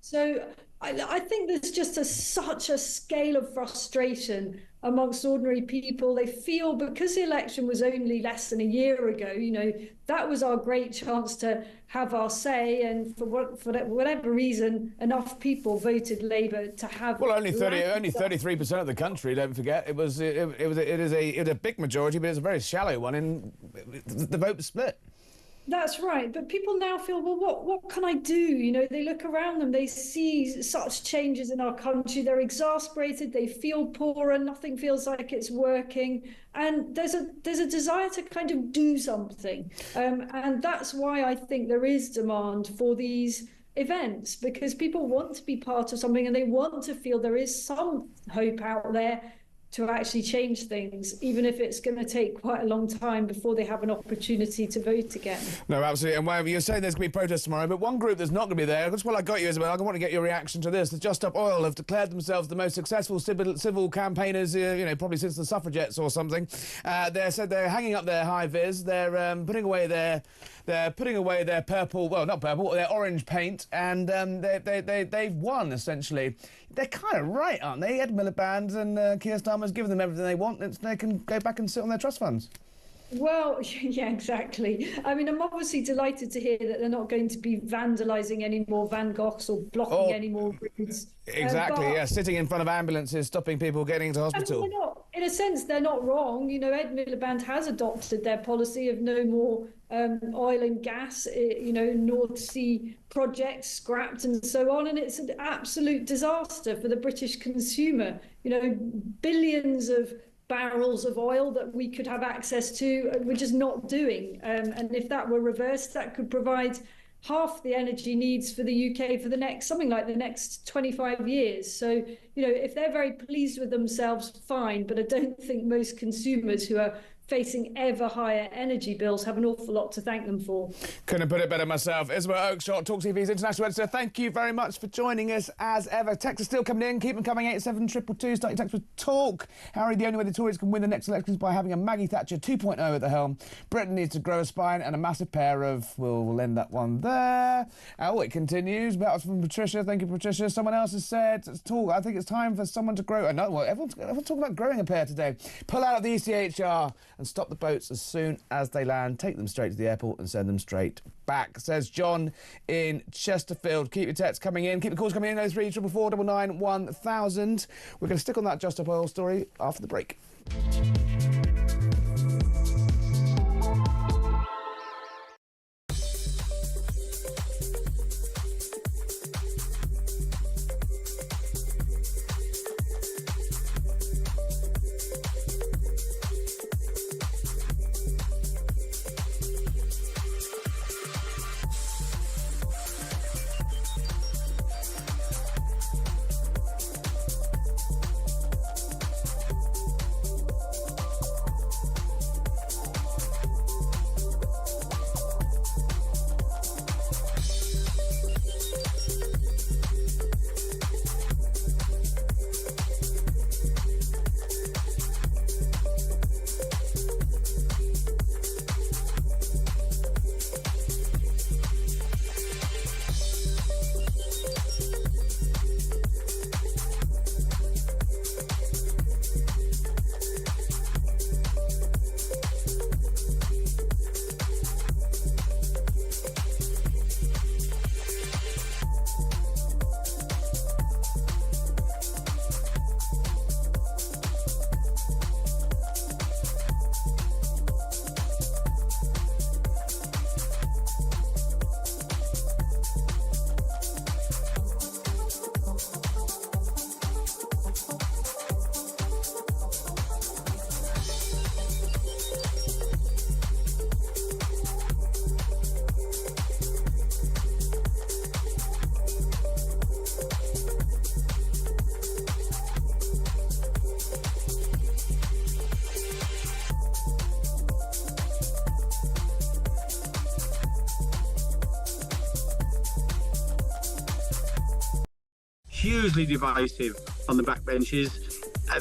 So I think there's just such a scale of frustration amongst ordinary people. They feel, because the election was only less than a year ago, you know, that was our great chance to have our say, and for whatever reason, enough people voted Labour to have. Well, only 33% of the country. Don't forget, it is a big majority, but it's a very shallow one, and the vote was split. That's right. But people now feel, well, what can I do? You know, they look around them, they see such changes in our country, they're exasperated, they feel poorer, nothing feels like it's working. And there's a desire to kind of do something. And that's why I think there is demand for these events, because people want to be part of something and they want to feel there is some hope out there to actually change things, even if it's going to take quite a long time before they have an opportunity to vote again. No, absolutely. And well, you're saying there's going to be protests tomorrow, but one group that's not going to be there, that's what I got you, Isabel. I want to get your reaction to this. The Just Stop Oil have declared themselves the most successful civil campaigners, probably since the suffragettes or something. They said they're hanging up their high vis. They're putting away their purple, well, not purple, their orange paint, and they've won, essentially. They're kind of right, aren't they? Ed Miliband and Keir Starmer's given them everything they want, and they can go back and sit on their trust funds. Well, yeah, exactly. I mean, I'm obviously delighted to hear that they're not going to be vandalising any more Van Goghs or blocking any more roads. Exactly, yeah, sitting in front of ambulances, stopping people getting to hospital. In a sense, they're not wrong. You know, Ed Miliband has adopted their policy of no more oil and gas, North Sea projects scrapped and so on. And it's an absolute disaster for the British consumer. You know, billions of barrels of oil that we could have access to, we're just not doing. And if that were reversed, that could provide half the energy needs for the UK for the next 25 years. So, you know, if they're very pleased with themselves, fine. But I don't think most consumers who are facing ever higher energy bills have an awful lot to thank them for. Couldn't put it better myself. Isabel Oakeshott, talkTV's international editor, thank you very much for joining us as ever. Texts are still coming in. Keep them coming. 87222. Start your text with talk. Harry, the only way the Tories can win the next election is by having a Maggie Thatcher 2.0 at the helm. Britain needs to grow a spine and a massive pair of... We'll end that one there. Oh, it continues. That was from Patricia. Thank you, Patricia. Someone else has said, talk. I think it's time for someone to grow... No, well, everyone's talking about growing a pair today. Pull out of the ECHR and stop the boats as soon as they land. Take them straight to the airport and send them straight back, says John in Chesterfield. Keep your texts coming in. Keep the calls coming in. 03 444 99 1000. We're going to stick on that Just Stop Oil story after the break. Hugely divisive on the backbenches.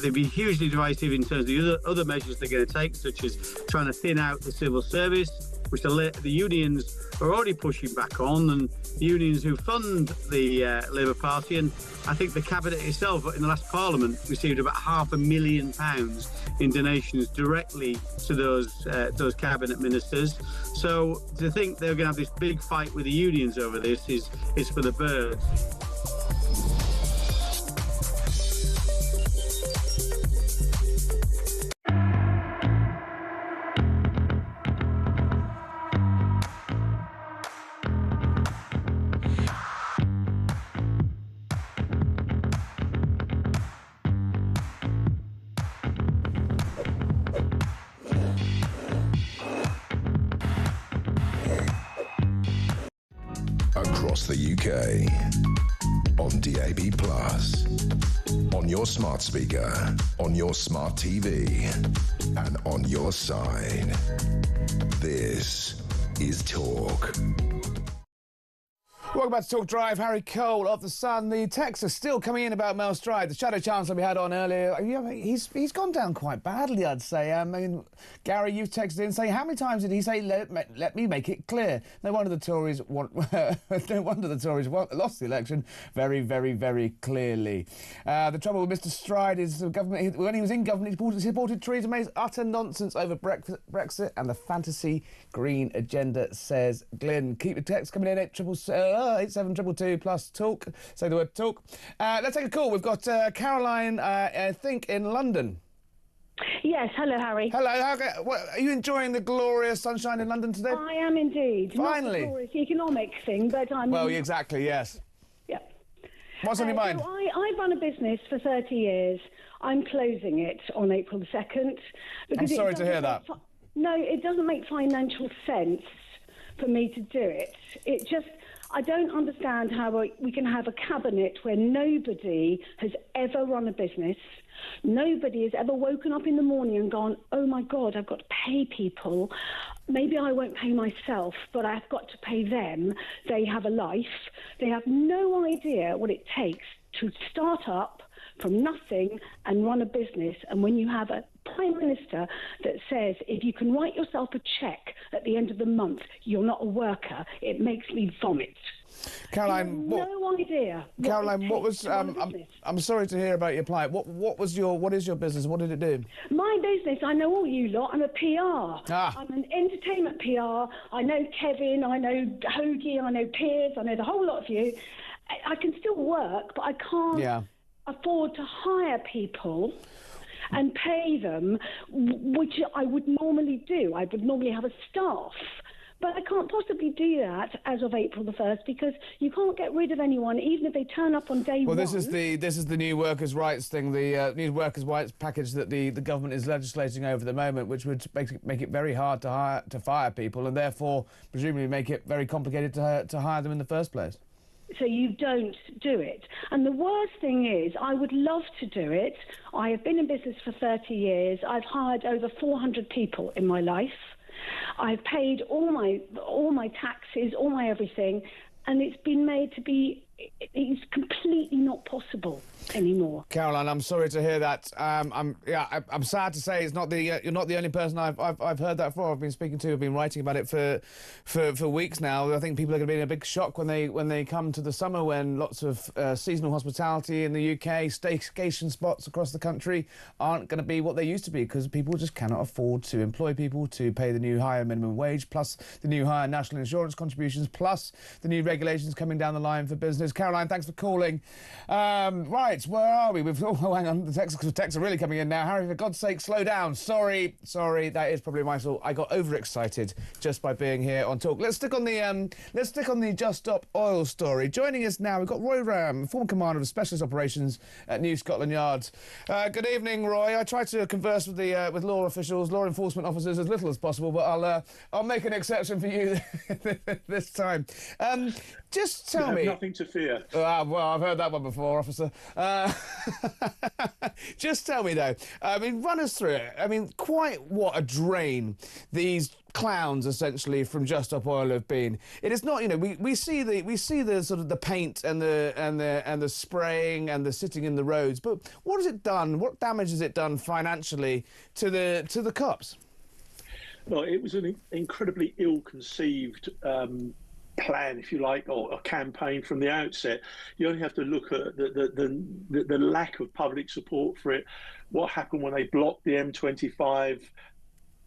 They'd be hugely divisive in terms of the other measures they're going to take, such as trying to thin out the civil service, which the unions are already pushing back on, and the unions who fund the Labour Party. And I think the Cabinet itself in the last Parliament received about £500,000 in donations directly to those Cabinet ministers. So to think they're going to have this big fight with the unions over this is for the birds. Across the UK, on DAB+, on your smart speaker, on your smart TV, and on your side. This is Talk. Welcome back to Talk Drive. Harry Cole of The Sun. The texts are still coming in about Mel Stride. The Shadow Chancellor we had on earlier, he's gone down quite badly, I'd say. I mean, Gary, you've texted in saying, how many times did he say, let me make it clear? No wonder the Tories lost the election very, very, very clearly. The trouble with Mr Stride is the government, when he was in government, he supported Theresa May's utter nonsense over Brexit and the fantasy green agenda, says Glyn. Keep the text coming in, 87722 plus talk. Say the word talk. Let's take a call. We've got Caroline, I think, in London. Yes, hello, Harry. Hello. Are you enjoying the glorious sunshine in London today? I am indeed. Finally. Not the glorious economic thing, but I'm... Well, exactly, yes. Yeah. What's on your mind? So I've run a business for 30 years. I'm closing it on April the 2nd. I'm sorry to hear that. No, it doesn't make financial sense for me to do it. It just... I don't understand how we can have a cabinet where nobody has ever run a business. Nobody has ever woken up in the morning and gone, oh, my God, I've got to pay people. Maybe I won't pay myself, but I've got to pay them. They have a life. They have no idea what it takes to start up from nothing and run a business. And when you have a Prime Minister that says if you can write yourself a cheque at the end of the month, you're not a worker, it makes me vomit. Caroline, no idea. Caroline, what was? I'm sorry to hear about your plight. What is your business? What did it do? My business. I know all you lot. I'm a PR. I'm an entertainment PR. I know Kevin. I know Hoagie. I know Piers. I know the whole lot of you. I can still work, but I can't afford to hire people and pay them, which I would normally do. I would normally have a staff. But I can't possibly do that as of April the 1st because you can't get rid of anyone, even if they turn up on day one. Well, this is the new workers' rights thing, the new workers' rights package that the government is legislating over the moment, which would make it very hard to fire people and therefore presumably make it very complicated to hire them in the first place. So you don't do it. And the worst thing is, I would love to do it. I have been in business for 30 years. I've hired over 400 people in my life. I've paid all my taxes, all my everything, and it's been made to be. It's completely not possible anymore. Caroline, I'm sorry to hear that. I'm sad to say it's not you're not the only person I've heard that for. I've been speaking to, I've been writing about it for weeks now. I think people are going to be in a big shock when they come to the summer, when lots of seasonal hospitality in the UK, staycation spots across the country aren't going to be what they used to be because people just cannot afford to employ people, to pay the new higher minimum wage, plus the new higher national insurance contributions, plus the new regulations coming down the line for business. Caroline, thanks for calling. Right, where are we? Hang on, the texts are really coming in now. Harry, for God's sake, slow down. Sorry, that is probably my fault. I got overexcited just by being here on Talk. Let's stick on the Just Stop Oil story. Joining us now, we've got Roy Ram, former commander of Specialist Operations at New Scotland Yard. Good evening, Roy. I tried to converse with with law officials, law enforcement officers as little as possible, but I'll make an exception for you this time. Just tell me. Nothing to fear. Well, I've heard that one before, officer. Just tell me, though. I mean, run us through it. I mean, quite what a drain these clowns, essentially, from Just Stop Oil have been. It is not, we see the sort of the paint and the spraying and the sitting in the roads, but what has it done? What damage has it done financially to the cops? Well, it was an incredibly ill-conceived plan, if you like, or a campaign from the outset. You only have to look at the lack of public support for it, what happened when they blocked the M25,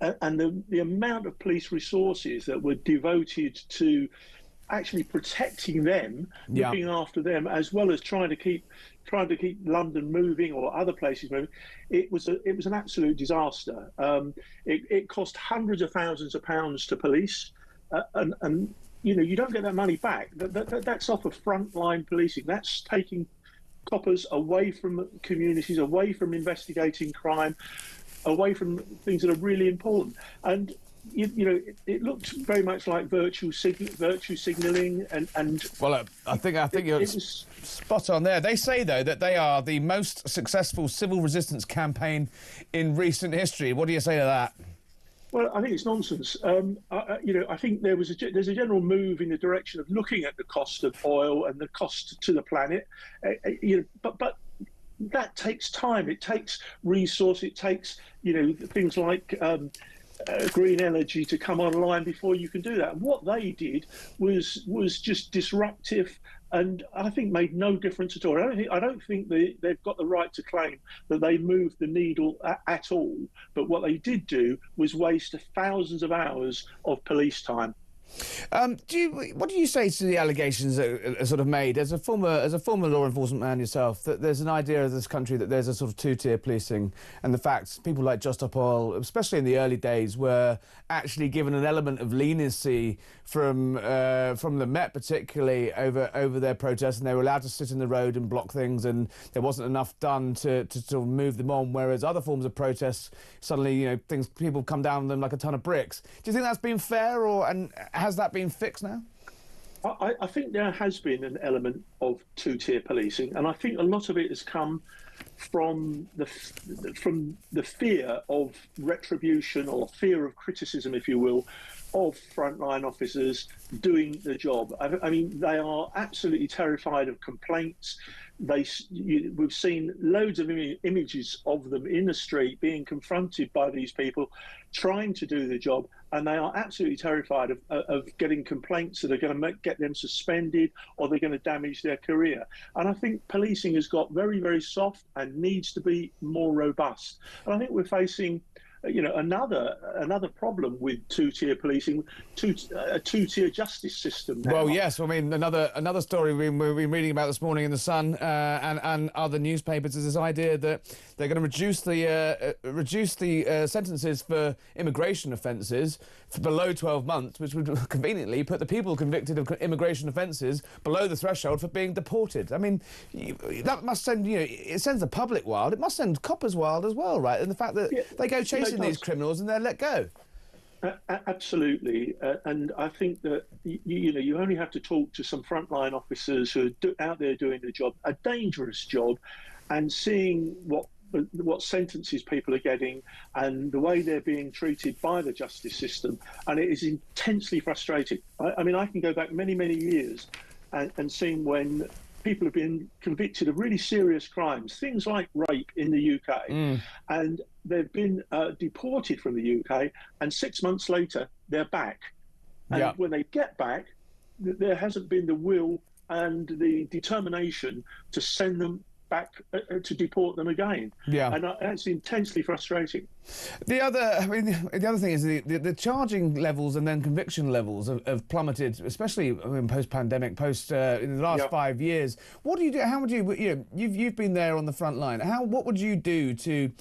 and the amount of police resources that were devoted to actually protecting them, looking after them, as well as trying to keep London moving or other places moving. It was an absolute disaster. It cost hundreds of thousands of pounds to police, and you don't get that money back. That's off of frontline policing. That's taking coppers away from communities, away from investigating crime, away from things that are really important. And it looked very much like virtue signalling, and well, I think you're spot on there. They say though that they are the most successful civil resistance campaign in recent history. What do you say to that? Well, I think it's nonsense. I think there's a general move in the direction of looking at the cost of oil and the cost to the planet, but that takes time. It takes resource. It takes things like green energy to come online before you can do that. And what they did was just disruptive, and I think made no difference at all. I don't think they've got the right to claim that they moved the needle at all. But what they did do was waste thousands of hours of police time. What do you say to the allegations that are sort of made as a former law enforcement man yourself, that there's an idea of this country that there's a sort of two-tier policing, and the fact people like Just Stop Oil, especially in the early days, were actually given an element of leniency from the Met particularly over their protests, and they were allowed to sit in the road and block things, and there wasn't enough done to sort of move them on, whereas other forms of protests, suddenly people come down on them like a ton of bricks. Do you think that's been fair, and has that been fixed now? I think there has been an element of two-tier policing, and I think a lot of it has come from the fear of retribution, or fear of criticism, if you will, of frontline officers doing the job. I mean, they are absolutely terrified of complaints. We've seen loads of images of them in the street being confronted by these people trying to do the job, and they are absolutely terrified of getting complaints that are going to get them suspended, or they're going to damage their career. And I think policing has got very, very soft and needs to be more robust. And I think we're facing another problem with two-tier policing, a two-tier justice system now. Well, yes. I mean, another story we've been reading about this morning in The Sun and other newspapers is this idea that they're going to reduce the sentences for immigration offences for below 12 months, which would conveniently put the people convicted of immigration offences below the threshold for being deported. I mean, that must send, it sends the public wild. It must send coppers wild as well, right? And the fact that they go chasing these criminals and they're let go. Absolutely, and I think that you only have to talk to some frontline officers who are out there doing the job, a dangerous job, and seeing what sentences people are getting and the way they're being treated by the justice system, and it is intensely frustrating. I mean, I can go back many, many years and seeing when people have been convicted of really serious crimes, things like rape in the UK, and they've been deported from the UK, and 6 months later they're back. And when they get back, there hasn't been the will and the determination to send them back, to deport them again. And that's intensely frustrating. The other thing is the charging levels and then conviction levels have plummeted, especially post-pandemic, in the last 5 years. What do you do? How would you've been there on the front line. What would you do to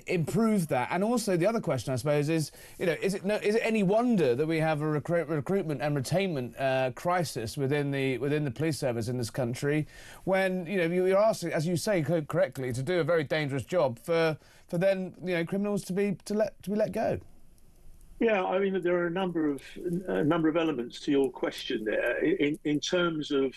improve that? And also the other question, I suppose, is is it any wonder that we have a recruitment and retainment crisis within the police service in this country, when you're asked, as you say correctly, to do a very dangerous job for then criminals to be let go? Yeah, I mean, there are a number of elements to your question there in terms of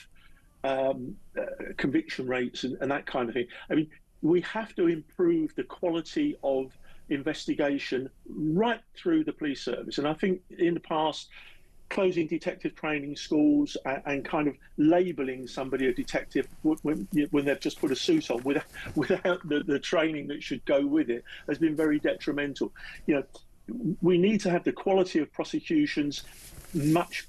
conviction rates and that kind of thing. I mean, we have to improve the quality of investigation right through the police service. And I think in the past, closing detective training schools and kind of labelling somebody a detective when they've just put a suit on without the training that should go with it has been very detrimental. we need to have the quality of prosecutions much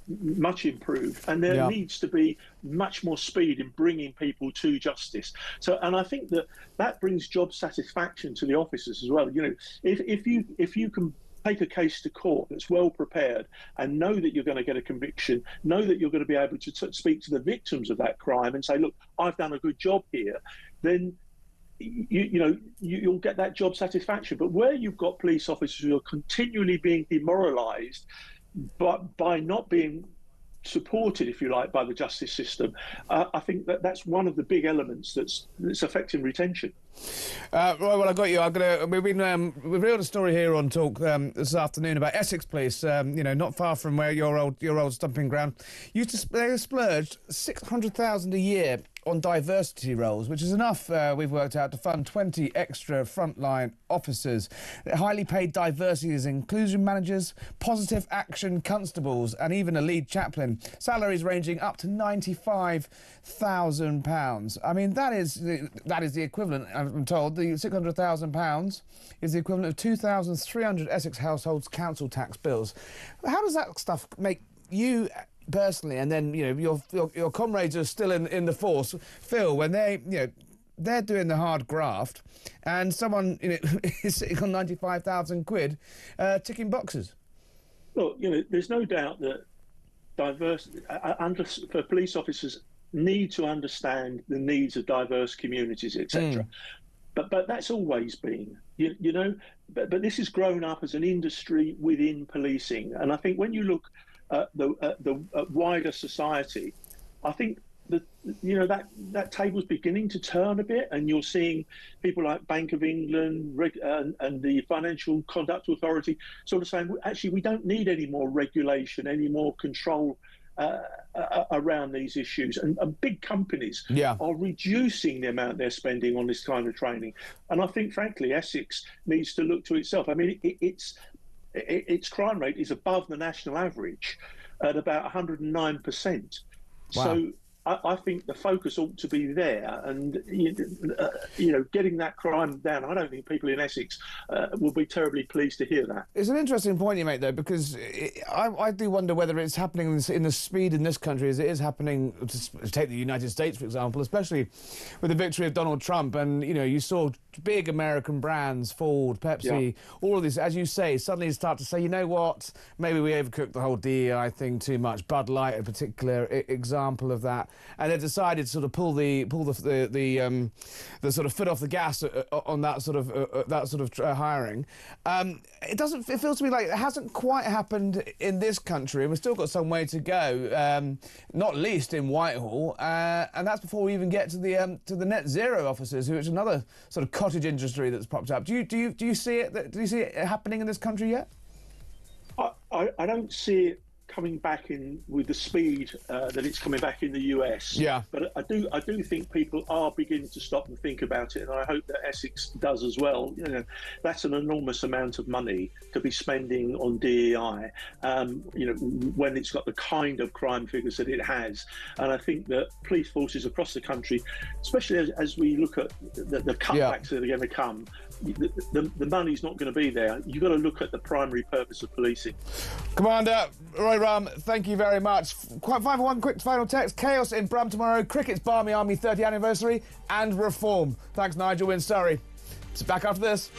improved, and there needs to be much more speed in bringing people to justice. So, and I think that brings job satisfaction to the officers as well. You know, if you can take a case to court that's well prepared and know that you're going to get a conviction, know that you're going to be able to speak to the victims of that crime and say, look, I've done a good job here, then you'll get that job satisfaction. But where you've got police officers who are continually being demoralised by not being supported, if you like, by the justice system, I think that's one of the big elements that's affecting retention. Right, well, I got you. We've revealed a story here on Talk this afternoon about Essex Police. Not far from where your old stomping ground. They splurged $600,000 a year on diversity roles, which is enough, we've worked out, to fund 20 extra frontline officers. Highly paid diversity is inclusion managers, positive action constables, and even a lead chaplain. Salaries ranging up to £95,000. I mean, that is the equivalent, I'm told, the £600,000 is the equivalent of 2,300 Essex households' council tax bills. How does that stuff make you personally, and then your comrades are still in the force, feel when they're doing the hard graft, and someone is sitting on 95,000 quid, ticking boxes? Look, there's no doubt that for police officers need to understand the needs of diverse communities, etc. But that's always been, But this has grown up as an industry within policing, and I think when you look at the wider society, I think that table's beginning to turn a bit, and you're seeing people like Bank of England and the Financial Conduct Authority sort of saying, actually, we don't need any more regulation, any more control around these issues, and big companies are reducing the amount they're spending on this kind of training. And I think, frankly, Essex needs to look to itself. I mean, its crime rate is above the national average at about 109%. Wow. So I think the focus ought to be there, and getting that crime down. I don't think people in Essex will be terribly pleased to hear that. It's an interesting point you make, though, because I do wonder whether it's happening in the speed in this country as it is happening. To take the United States, for example, especially with the victory of Donald Trump, and you saw big American brands, Ford, Pepsi, all of this, as you say, suddenly start to say, you know what, maybe we overcooked the whole DEI thing too much. Bud Light, a particular example of that. And they decided to sort of pull the sort of foot off the gas on that sort of hiring. It feels to me like it hasn't quite happened in this country, and we've still got some way to go. Not least in Whitehall, and that's before we even get to the net zero officers, which is another sort of cottage industry that's popped up. Do you see it? Do you see it happening in this country yet? I don't see it coming back in with the speed that it's coming back in the US. Yeah. But I do think people are beginning to stop and think about it, and I hope that Essex does as well. That's an enormous amount of money to be spending on DEI, when it's got the kind of crime figures that it has. And I think that police forces across the country, especially as we look at the cutbacks that are going to come, the money's not going to be there. You've got to look at the primary purpose of policing. Commander Roy Ram, thank you very much. One quick final text. Chaos in Brum tomorrow, cricket's Barmy Army 30th anniversary, and reform. Thanks, Nigel in Surrey. Back after this.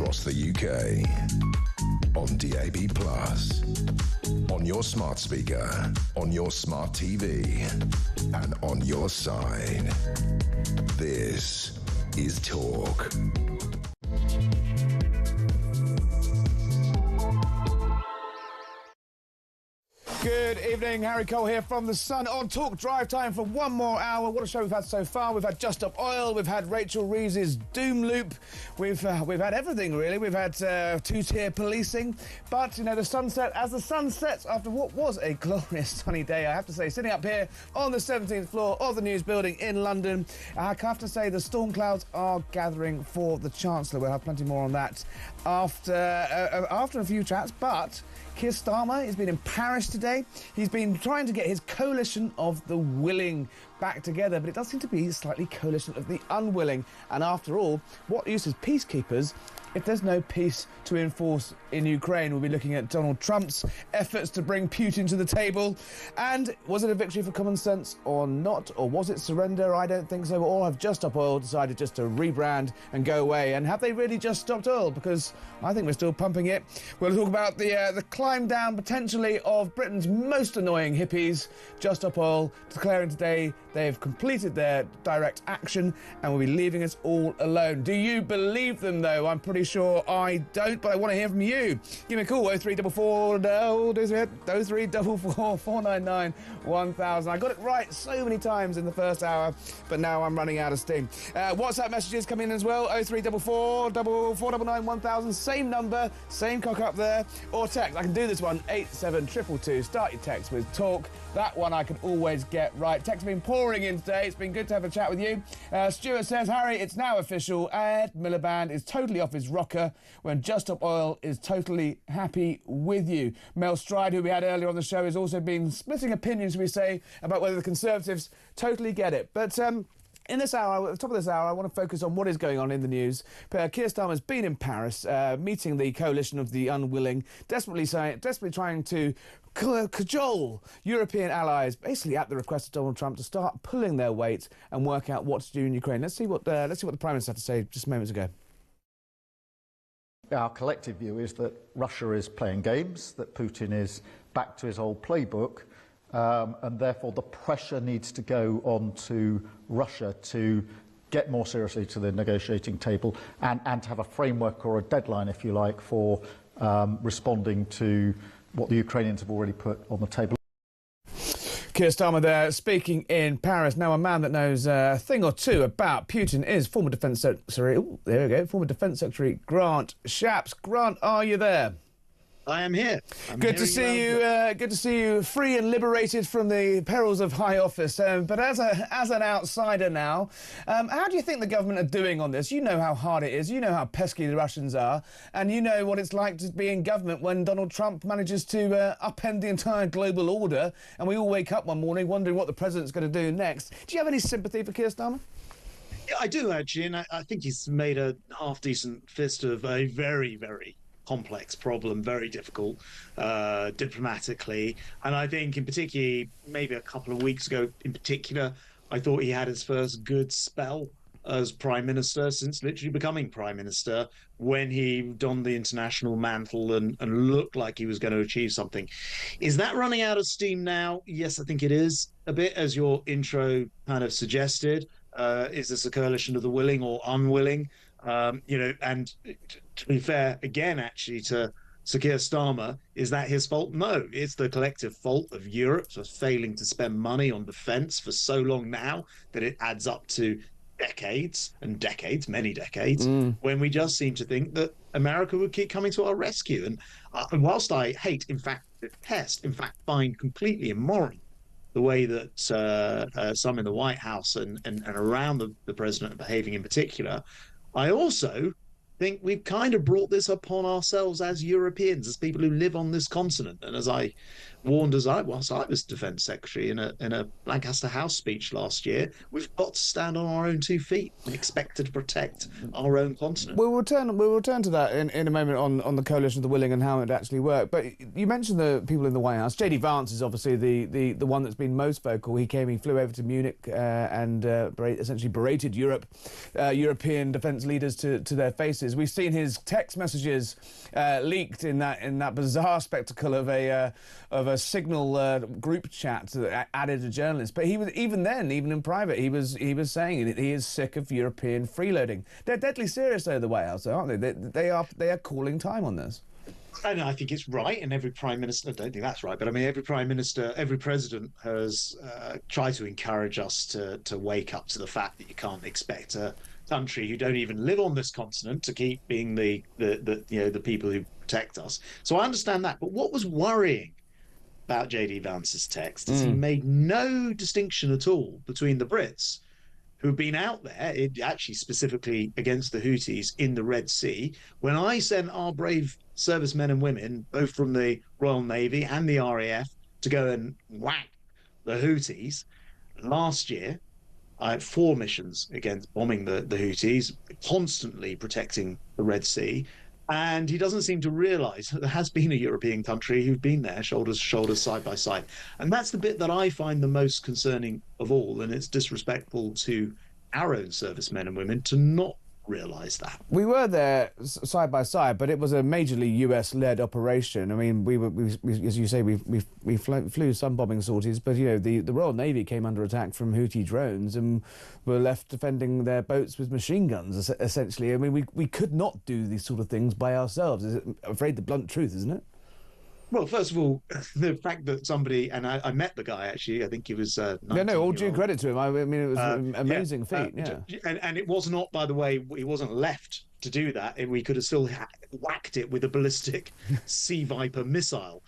across the UK. On DAB+, on your smart speaker, on your smart TV, and on your side. This is Talk. Good evening, Harry Cole here from The Sun on Talk Drive Time for one more hour. What a show we've had so far. We've had Just Stop Oil, we've had Rachel Reeves' Doom Loop, we've had everything really. We've had two-tier policing, but you know, the sunset, as the sun sets after what was a glorious sunny day, I have to say, sitting up here on the 17th floor of the News Building in London, I have to say the storm clouds are gathering for the Chancellor. We'll have plenty more on that after a few chats, but Keir Starmer has been in Paris today. He's been trying to get his coalition of the willing back together, but it does seem to be slightly coalition of the unwilling. And after all, what use is peacekeepers if there's no peace to enforce in Ukraine? We'll be looking at Donald Trump's efforts to bring Putin to the table. And was it a victory for common sense or not? Or was it surrender? I don't think so. Or have Just Stop Oil decided just to rebrand and go away? And have they really just stopped oil? Because I think we're still pumping it. We'll talk about the climb down, potentially, of Britain's most annoying hippies. Just Stop Oil declaring today they've completed their direct action and will be leaving us all alone. Do you believe them, though? I'm pretty sure I don't, but I want to hear from you. Give me a call, 0344 499 1000. I got it right so many times in the first hour, but now I'm running out of steam. WhatsApp messages come in as well, 0344 499 1000. Same number, same cock up there, or text. I can do this one, 87222. Start your text with Talk. That one I can always get right. Texts have been pouring in today. It's been good to have a chat with you. Stuart says, Harry, it's now official. Ed Miliband is totally off his rocker when Just Stop Oil is totally happy with you. Mel Stride, who we had earlier on the show, has also been splitting opinions, we say, about whether the Conservatives totally get it. But in this hour, at the top of this hour, I want to focus on what is going on in the news. Keir Starmer's been in Paris, meeting the coalition of the unwilling, desperately trying to cajole European allies, basically at the request of Donald Trump, to start pulling their weight and work out what to do in Ukraine. Let's see what the Prime Minister had to say just moments ago. Our collective view is that Russia is playing games, that Putin is back to his old playbook, and therefore the pressure needs to go on to Russia to get more seriously to the negotiating table and to have a framework or a deadline, if you like, for responding to what the Ukrainians have already put on the table. Keir Starmer there, speaking in Paris. Now, a man that knows a thing or two about Putin is former Defence Secretary... Oh, there we go. Former Defence Secretary Grant Shapps. Grant, are you there? I am here. Good to see you. Good to see you, free and liberated from the perils of high office. But as an outsider now, how do you think the government are doing on this? You know how hard it is. You know how pesky the Russians are, and you know what it's like to be in government when Donald Trump manages to upend the entire global order, and we all wake up one morning wondering what the president's going to do next. Do you have any sympathy for Keir Starmer? Yeah, I do actually, and I think he's made a half-decent fist of a very, very complex problem, very difficult diplomatically. And I think in particular, maybe a couple of weeks ago in particular, I thought he had his first good spell as Prime Minister since literally becoming Prime Minister, when he donned the international mantle and looked like he was going to achieve something. Is that running out of steam now? Yes, I think it is a bit, as your intro kind of suggested. Is this a coalition of the willing or unwilling? And to be fair, again, actually, to Sir Keir Starmer, is that his fault? No, it's the collective fault of Europe for failing to spend money on defence for so long now that it adds up to decades and decades, many decades, when we just seem to think that America would keep coming to our rescue. And whilst I hate, in fact, detest, in fact, find completely immoral the way that some in the White House and around the president are behaving in particular, I also think we've kind of brought this upon ourselves as Europeans, as people who live on this continent. And as I warned us, whilst I was Defence Secretary in a Lancaster House speech last year, we've got to stand on our own 2 feet and expect to protect our own continent. We'll return to that in a moment on the coalition of the willing and how it actually worked. But you mentioned the people in the White House. JD Vance is obviously the one that's been most vocal. He flew over to Munich and essentially berated European defence leaders to their faces. We've seen his text messages leaked in that bizarre spectacle of a Signal group chat that added a journalist. But he was even in private he was saying he is sick of European freeloading. They're deadly serious though, the White House, aren't they? They are calling time on this. And I think it's right, and every prime minister, I don't think that's right, but I mean every prime minister, every president has tried to encourage us to wake up to the fact that you can't expect a country who don't even live on this continent to keep being the people who protect us. So I understand that. But what was worrying about JD Vance's text is he made no distinction at all between the Brits, who've been out there, actually specifically against the Houthis in the Red Sea. When I sent our brave servicemen and women, both from the Royal Navy and the RAF, to go and whack the Houthis last year, I had 4 missions against bombing the Houthis, constantly protecting the Red Sea. And he doesn't seem to realise that there has been a European country who've been there, shoulders to shoulders, side by side. And that's the bit that I find the most concerning of all. And it's disrespectful to our own servicemen and women to not realise that. We were there side by side, but it was a majorly US-led operation. I mean, we as you say, we flew some bombing sorties, but you know, the Royal Navy came under attack from Houthi drones and were left defending their boats with machine guns, essentially. I mean, we could not do these sort of things by ourselves. I'm afraid the blunt truth, isn't it? Well, first of all, the fact that somebody, and I met the guy actually, I think he was 19 all due credit to him. I mean, it was an amazing feat. And it was not, by the way, he wasn't left to do that. We could have still whacked it with a ballistic Sea Viper missile,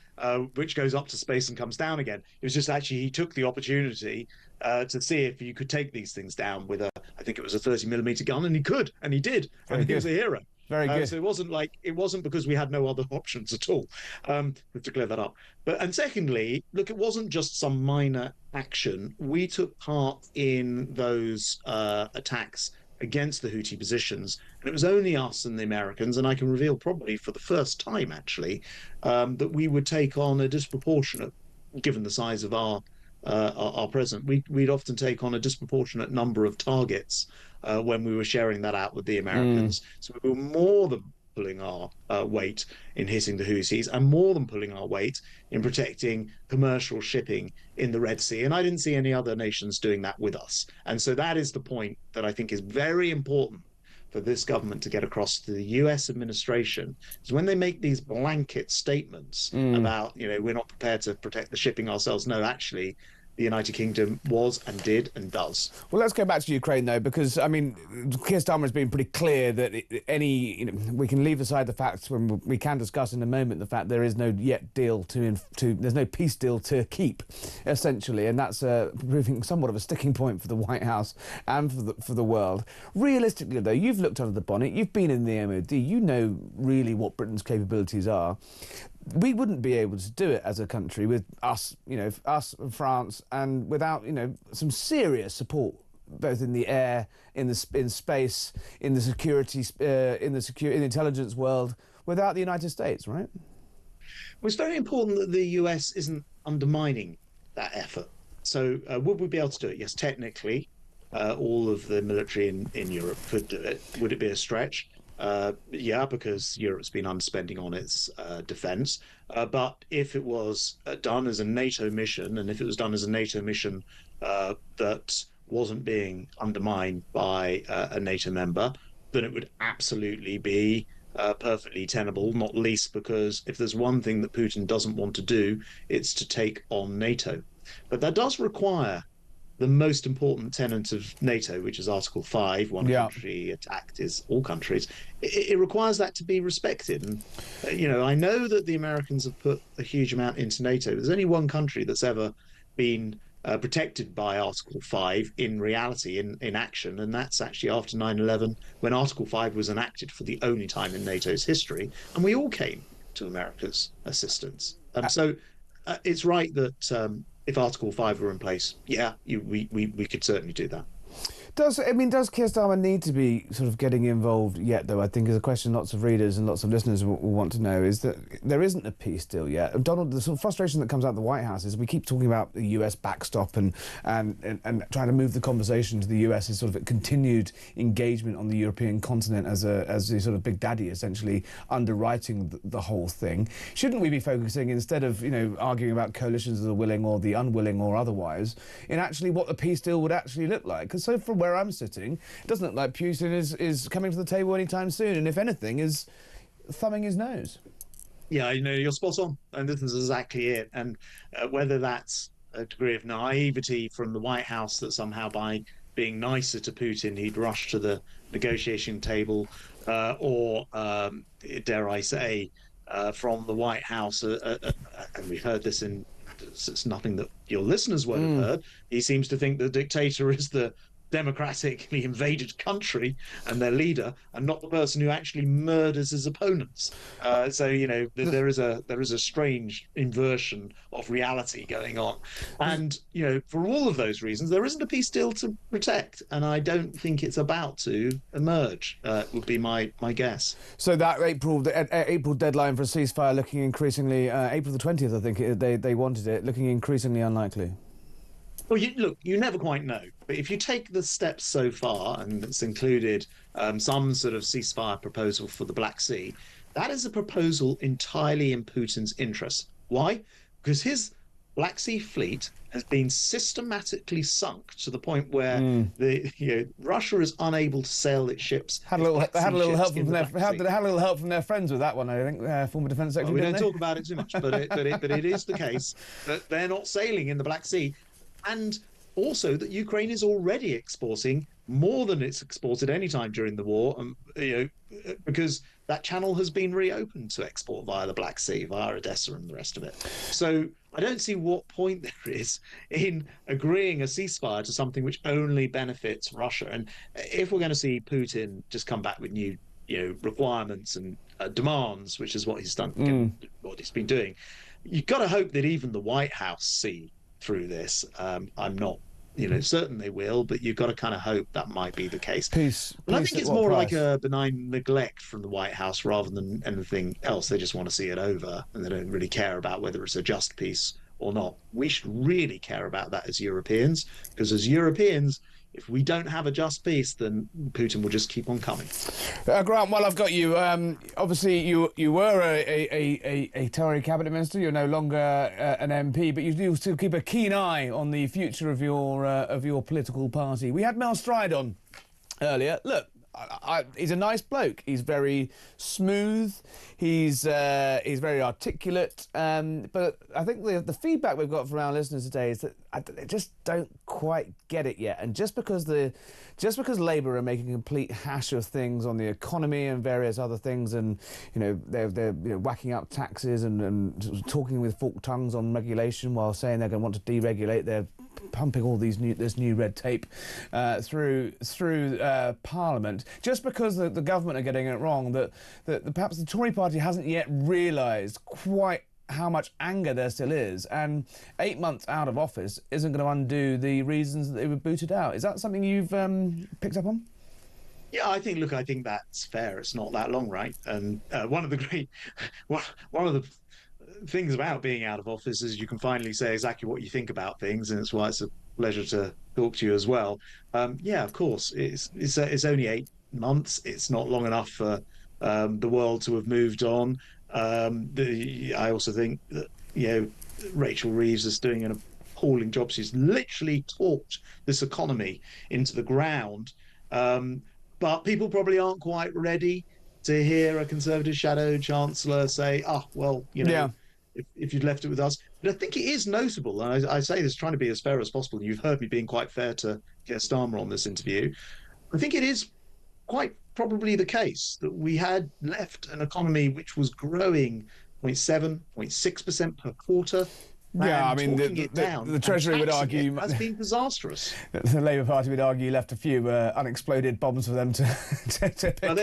which goes up to space and comes down again. It was just actually he took the opportunity to see if you could take these things down with I think it was a 30mm gun, and he could, and he did, and he was a hero. Very good. So it wasn't because we had no other options at all. We have to clear that up. And secondly, look, it wasn't just some minor action. We took part in those attacks against the Houthi positions, and it was only us and the Americans, and I can reveal probably for the first time actually, that we would take on a disproportionate, given the size of our presence, we'd often take on a disproportionate number of targets when we were sharing that out with the Americans. So we were more than pulling our weight in hitting the Houthis, and more than pulling our weight in protecting commercial shipping in the Red Sea. And I didn't see any other nations doing that with us. And so that is the point that I think is very important for this government to get across to the US administration, is when they make these blanket statements about, we're not prepared to protect the shipping ourselves. No, actually, the United Kingdom was and did and does. Well, let's go back to Ukraine, though, because, I mean, Keir Starmer has been pretty clear that we can leave aside the facts when we can discuss in a moment the fact there is no yet deal there's no peace deal to keep, essentially, and that's proving somewhat of a sticking point for the White House and for the world. Realistically, though, you've looked under the bonnet, you've been in the MOD, you know really what Britain's capabilities are. We wouldn't be able to do it as a country with us, us and France, and without, some serious support, both in the air, in space, in the security, in the intelligence world, without the United States, right? Well, it's very important that the US isn't undermining that effort. So would we be able to do it? Yes, technically, all of the military in Europe could do it. Would it be a stretch? Yeah, because Europe's been underspending on its defence. But if it was done as a NATO mission, and if it was done as a NATO mission that wasn't being undermined by a NATO member, then it would absolutely be perfectly tenable, not least because if there's one thing that Putin doesn't want to do, it's to take on NATO. But that does require the most important tenet of NATO, which is Article 5, one country attacked is all countries. It requires that to be respected. And, I know that the Americans have put a huge amount into NATO. There's only one country that's ever been protected by Article 5 in reality, in action, and that's actually after 9/11, when Article 5 was enacted for the only time in NATO's history, and we all came to America's assistance. So it's right that if Article 5 were in place, we could certainly do that. Does Keir Starmer need to be sort of getting involved yet, though? I think is a question lots of readers and lots of listeners will want to know, is that there isn't a peace deal yet. Donald, the sort of frustration that comes out of the White House is we keep talking about the US backstop and trying to move the conversation to the US as sort of a continued engagement on the European continent as the sort of big daddy, essentially underwriting the whole thing. Shouldn't we be focusing, instead of arguing about coalitions of the willing or the unwilling or otherwise, in actually what the peace deal would actually look like? Because so from where I'm sitting, it doesn't look like Putin is coming to the table anytime soon, and if anything, is thumbing his nose. Yeah, you're spot on, and this is exactly it. And whether that's a degree of naivety from the White House that somehow by being nicer to Putin he'd rush to the negotiation table, or dare I say, from the White House, and we've heard this it's nothing that your listeners won't have heard. He seems to think the dictator is the democratically invaded country and their leader, and not the person who actually murders his opponents. There is a strange inversion of reality going on, and for all of those reasons, there isn't a peace deal to protect, and I don't think it's about to emerge. Would be my guess. So that April deadline for a ceasefire looking increasingly April the 20th, I think they wanted it, looking increasingly unlikely. Well, you never quite know. But if you take the steps so far, and it's included some sort of ceasefire proposal for the Black Sea, that is a proposal entirely in Putin's interest. Why? Because his Black Sea fleet has been systematically sunk to the point where Russia is unable to sail its ships. Had a little help from their friends with that one, I think. Former Defence Secretary. Well, we don't talk about it too much, but it is the case that they're not sailing in the Black Sea. And also that Ukraine is already exporting more than it's exported any time during the war, because that channel has been reopened to export via the Black Sea, via Odessa and the rest of it. So I don't see what point there is in agreeing a ceasefire to something which only benefits Russia. And if we're going to see Putin just come back with new requirements and demands, which is what he's done, what he's been doing, you've got to hope that even the White House see through this. I'm not certain they will, but you've got to kind of hope that might be the case. And I think it's more like a benign neglect from the White House rather than anything else. They just want to see it over, and they don't really care about whether it's a just peace or not. We should really care about that as Europeans, because as Europeans, if we don't have a just peace, then Putin will just keep on coming. Grant, while I've got you, obviously you were a Tory cabinet minister. You're no longer an MP, but you do still keep a keen eye on the future of your political party. We had Mel Stride on earlier. Look, he's a nice bloke. He's very smooth. He's very articulate. But I think the feedback we've got from our listeners today is that they just don't quite get it yet. And just because Labour are making a complete hash of things on the economy and various other things, and they're whacking up taxes and talking with forked tongues on regulation while saying they're going to want to deregulate, they're pumping all this new red tape through Parliament. Just because the government are getting it wrong, that perhaps the Tory party hasn't yet realised quite how much anger there still is, and 8 months out of office isn't going to undo the reasons that they were booted out. Is that something you've picked up on? Yeah, I think that's fair. It's not that long, right? And one of the things about being out of office is you can finally say exactly what you think about things, and it's why it's a pleasure to talk to you as well. Yeah, of course, it's only 8 months. It's not long enough for the world to have moved on. I also think that Rachel Reeves is doing an appalling job. She's literally talked this economy into the ground, but people probably aren't quite ready to hear a Conservative shadow chancellor say, if you'd left it with us. But I think it is notable, and I say this trying to be as fair as possible. You've heard me being quite fair to Keir Starmer on this interview. I think it is quite probably the case that we had left an economy which was growing 0.7%, 0.6% per quarter. Yeah, I mean, the Treasury would argue has been disastrous. The Labour Party would argue left a few unexploded bombs for them to pick up.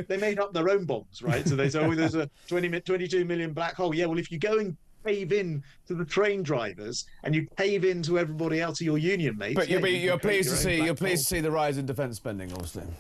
They made up their own bombs, right? So they say, there's a 22 million black hole. Yeah, well, if you go and cave in to the train drivers and you cave in to everybody else, your union mates. But you're pleased to see the rise in defence spending, Austin.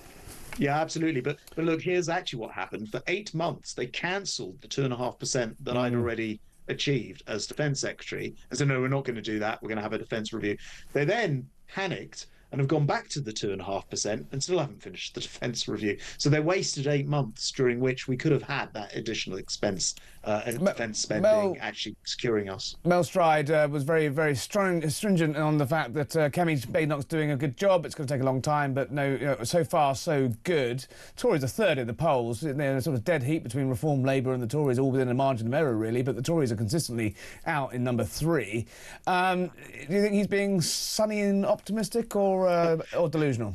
Yeah, absolutely. But look, here's actually what happened. For 8 months, they cancelled the 2.5% that I'd already achieved as defence secretary. And said, no, we're not going to do that. We're going to have a defence review. They then panicked and have gone back to the 2.5% and still haven't finished the defence review. So they wasted 8 months during which we could have had that additional expense defence spending actually securing us. Mel Stride was very, very stringent on the fact that Kemi Badenoch's doing a good job. It's going to take a long time, but no, so far so good. Tories are third in the polls. They're a sort of dead heat between Reform, Labour and the Tories, all within a margin of error, really, but the Tories are consistently out in number 3. Do you think he's being sunny and optimistic or delusional?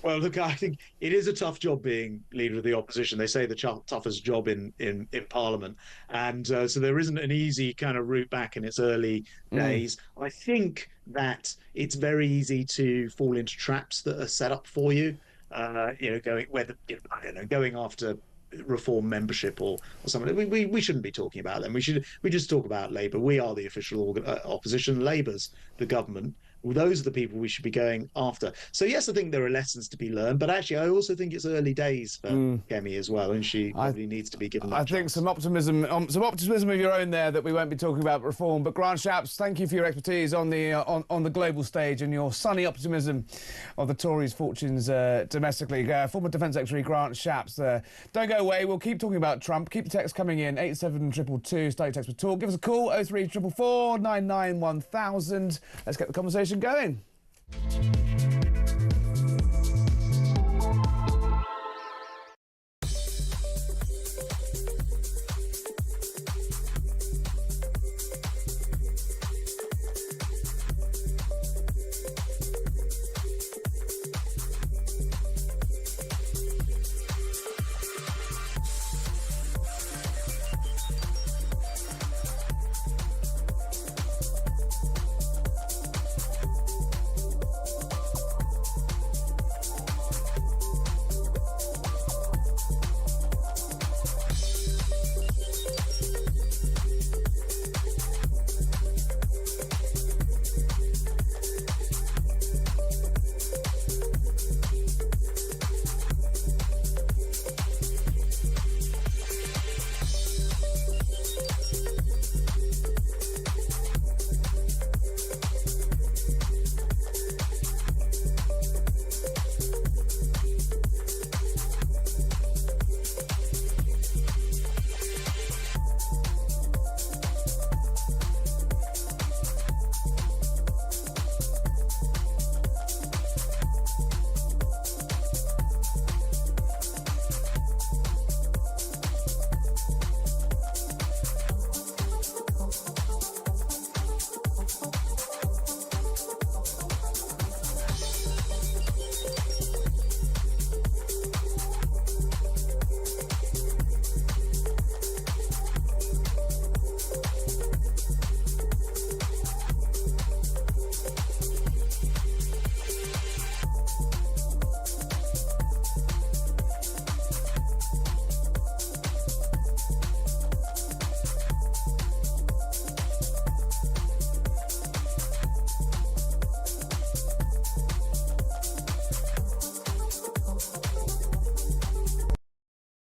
Well, look, I think it is a tough job being leader of the opposition. They say the toughest job in Parliament. And so there isn't an easy kind of route back in its early days. I think that it's very easy to fall into traps that are set up for you, going after Reform membership or something. We shouldn't be talking about them. We just talk about Labour. We are the official opposition. Labour's the government. Well, those are the people we should be going after. So yes, I think there are lessons to be learned, but actually I also think it's early days for Kemi as well, and she probably needs to be given that chance. think some optimism of your own there that we won't be talking about Reform. But Grant Shapps, thank you for your expertise on the global stage and your sunny optimism of the Tories' fortunes domestically. Former Defence Secretary Grant Shapps. Don't go away. We'll keep talking about Trump. Keep the text coming in. 87222. Start your text with talk. Give us a call. 03444 99 1000. Let's get the conversation going.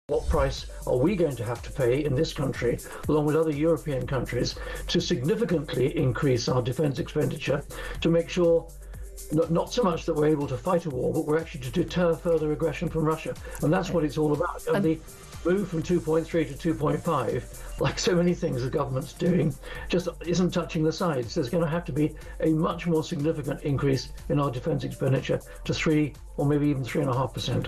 What price are we going to have to pay in this country, along with other European countries, to significantly increase our defence expenditure to make sure not so much that we're able to fight a war, but we're actually to deter further aggression from Russia. And that's what it's all about. And the move from 2.3 to 2.5, like so many things the government's doing, just isn't touching the sides. There's going to have to be a much more significant increase in our defence expenditure to 3 or maybe even 3.5%.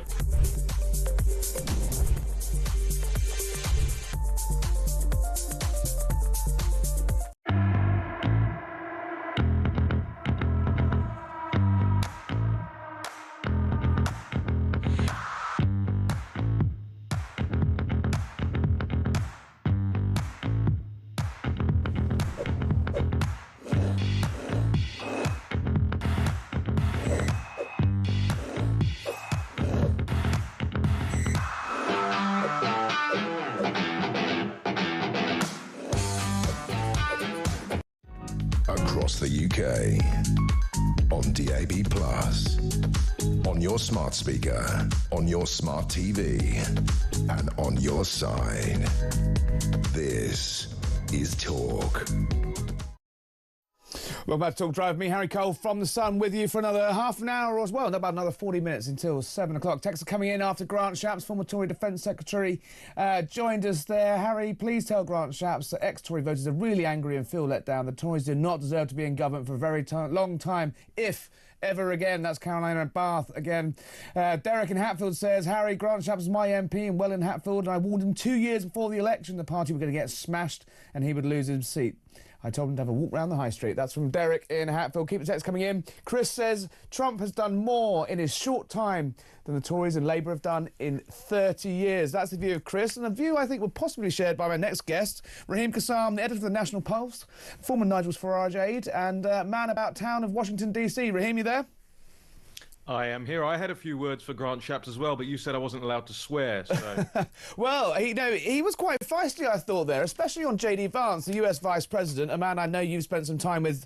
UK. On DAB+. On your smart speaker. On your smart TV. And on your side. This is Talk. Welcome back to Talk Drive. Me, Harry Cole, from The Sun, with you for another half an hour as well. About another 40 minutes until 7 o'clock. Texts are coming in after Grant Shapps, former Tory Defence Secretary, joined us there. Harry, please tell Grant Shapps that ex-Tory voters are really angry and feel let down. The Tories do not deserve to be in government for a very long time, if ever again. That's Carolina and Bath again. Derek in Hatfield says, Harry, Grant Shapps is my MP and well in Hatfield, and I warned him 2 years before the election the party were going to get smashed and he would lose his seat. I told him to have a walk round the high street. That's from Derek in Hatfield. Keep the text coming in. Chris says, Trump has done more in his short time than the Tories and Labour have done in 30 years. That's the view of Chris, and a view I think will possibly be shared by my next guest, Raheem Kassam, the editor of the National Pulse, former Nigel Farage aide, and man about town of Washington, D.C. Raheem, you there? I am here. I had a few words for Grant Shapps as well, but you said I wasn't allowed to swear, so... Well, he was quite feisty, I thought, there, especially on J.D. Vance, the US Vice President, a man I know you've spent some time with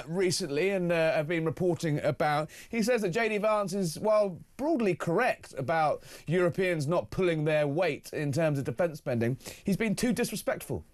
recently and have been reporting about. He says that J.D. Vance is, well, broadly correct about Europeans not pulling their weight in terms of defence spending. He's been too disrespectful.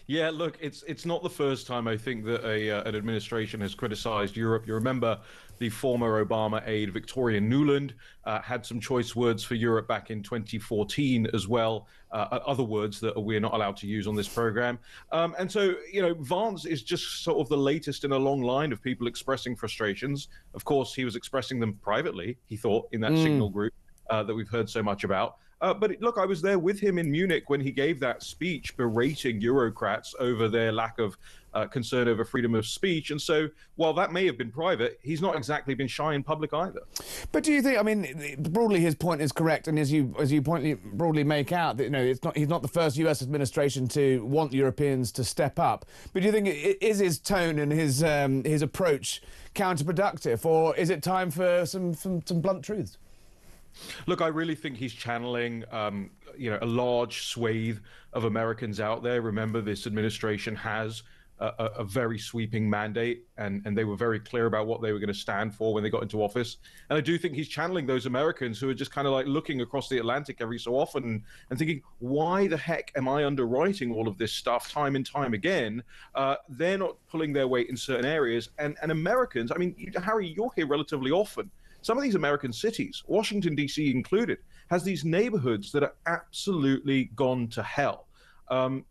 Yeah, look, it's not the first time I think that an administration has criticised Europe. You remember the former Obama aide Victoria Nuland had some choice words for Europe back in 2014 as well, other words that we're not allowed to use on this programme. And so, you know, Vance is just sort of the latest in a long line of people expressing frustrations. Of course, he was expressing them privately, he thought, in that Signal group that we've heard so much about. But look, I was there with him in Munich when he gave that speech berating Eurocrats over their lack of concern over freedom of speech. And so while that may have been private, he's not exactly been shy in public either. But do you think, I mean, broadly his point is correct, and as you broadly make out, that, you know, he's not the first US administration to want Europeans to step up. But do you think is his tone and his approach counterproductive, or is it time for some blunt truths? Look, I really think he's channeling, you know, a large swathe of Americans out there. Remember, this administration has a very sweeping mandate, and they were very clear about what they were going to stand for when they got into office. And I do think he's channeling those Americans who are just kind of like looking across the Atlantic every so often and thinking, why the heck am I underwriting all of this stuff time and time again? They're not pulling their weight in certain areas. And Americans, I mean, Harry, you're here relatively often. Some of these American cities, Washington, D.C. included, has these neighborhoods that are absolutely gone to hell.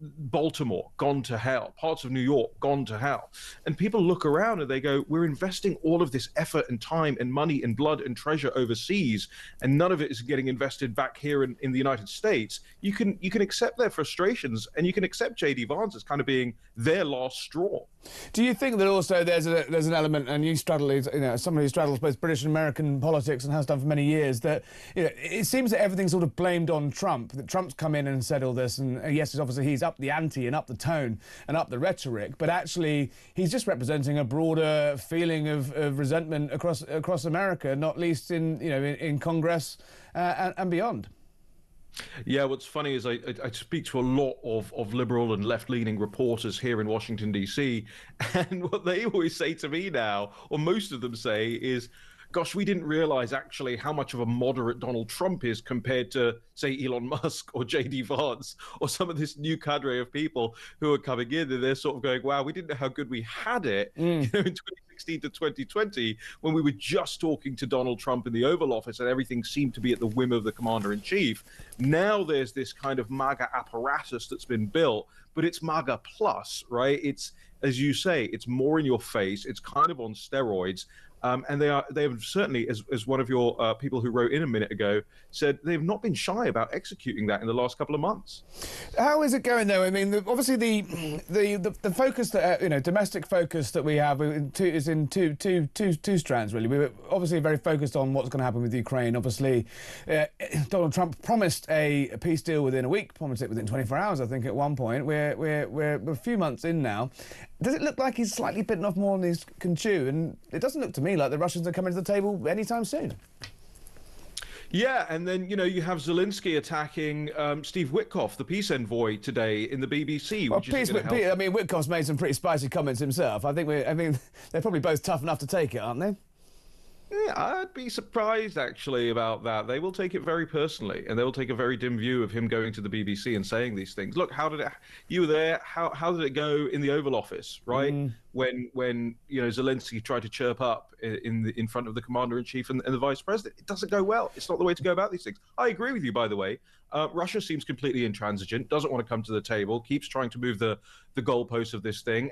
Baltimore, gone to hell. Parts of New York, gone to hell. And people look around and they go, we're investing all of this effort and time and money and blood and treasure overseas, and none of it is getting invested back here in the United States. You can accept their frustrations, and you can accept J.D. Vance as kind of being their last straw. Do you think that also there's an element, and you straddle, you know, as somebody who straddles both British and American politics and has done for many years, that, you know, it seems that everything's sort of blamed on Trump, that Trump's come in and said all this, and yes, obviously he's up the ante and up the tone and up the rhetoric, but actually he's just representing a broader feeling of resentment across America, not least in Congress and beyond. Yeah, what's funny is I speak to a lot of liberal and left-leaning reporters here in Washington, D.C., and what they always say to me now, or most of them say, is, gosh, we didn't realize actually how much of a moderate Donald Trump is compared to, say, Elon Musk or J.D. Vance or some of this new cadre of people who are coming in, and they're sort of going, wow, we didn't know how good we had it in 2016 to 2020 when we were just talking to Donald Trump in the Oval Office and everything seemed to be at the whim of the commander-in-chief. Now there's this kind of MAGA apparatus that's been built, but it's MAGA plus, right? It's, as you say, it's more in your face. It's kind of on steroids. And they have certainly, as one of your people who wrote in a minute ago said, they've not been shy about executing that in the last couple of months. How is it going, though? I mean, obviously the focus that domestic focus that we have is in two strands, really. We were obviously very focused on what's going to happen with Ukraine. Obviously, Donald Trump promised a peace deal within a week, promised it within 24 hours, I think, at one point. We're a few months in now. Does it look like he's slightly bitten off more than he can chew? And it doesn't look to me like the Russians are coming to the table anytime soon. Yeah, and then, you have Zelensky attacking Steve Witkoff, the peace envoy, today in the BBC, Well, which is going to help. I mean, Witkoff's made some pretty spicy comments himself. I mean, they're probably both tough enough to take it, aren't they? Yeah, I'd be surprised actually about that. They will take it very personally, and they will take a very dim view of him going to the BBC and saying these things. Look, you were there. How did it go in the Oval Office, right? When Zelensky tried to chirp up in front of the commander-in-chief and the vice president, it doesn't go well. It's not the way to go about these things. I agree with you, by the way. Russia seems completely intransigent, doesn't want to come to the table, keeps trying to move the goalposts of this thing,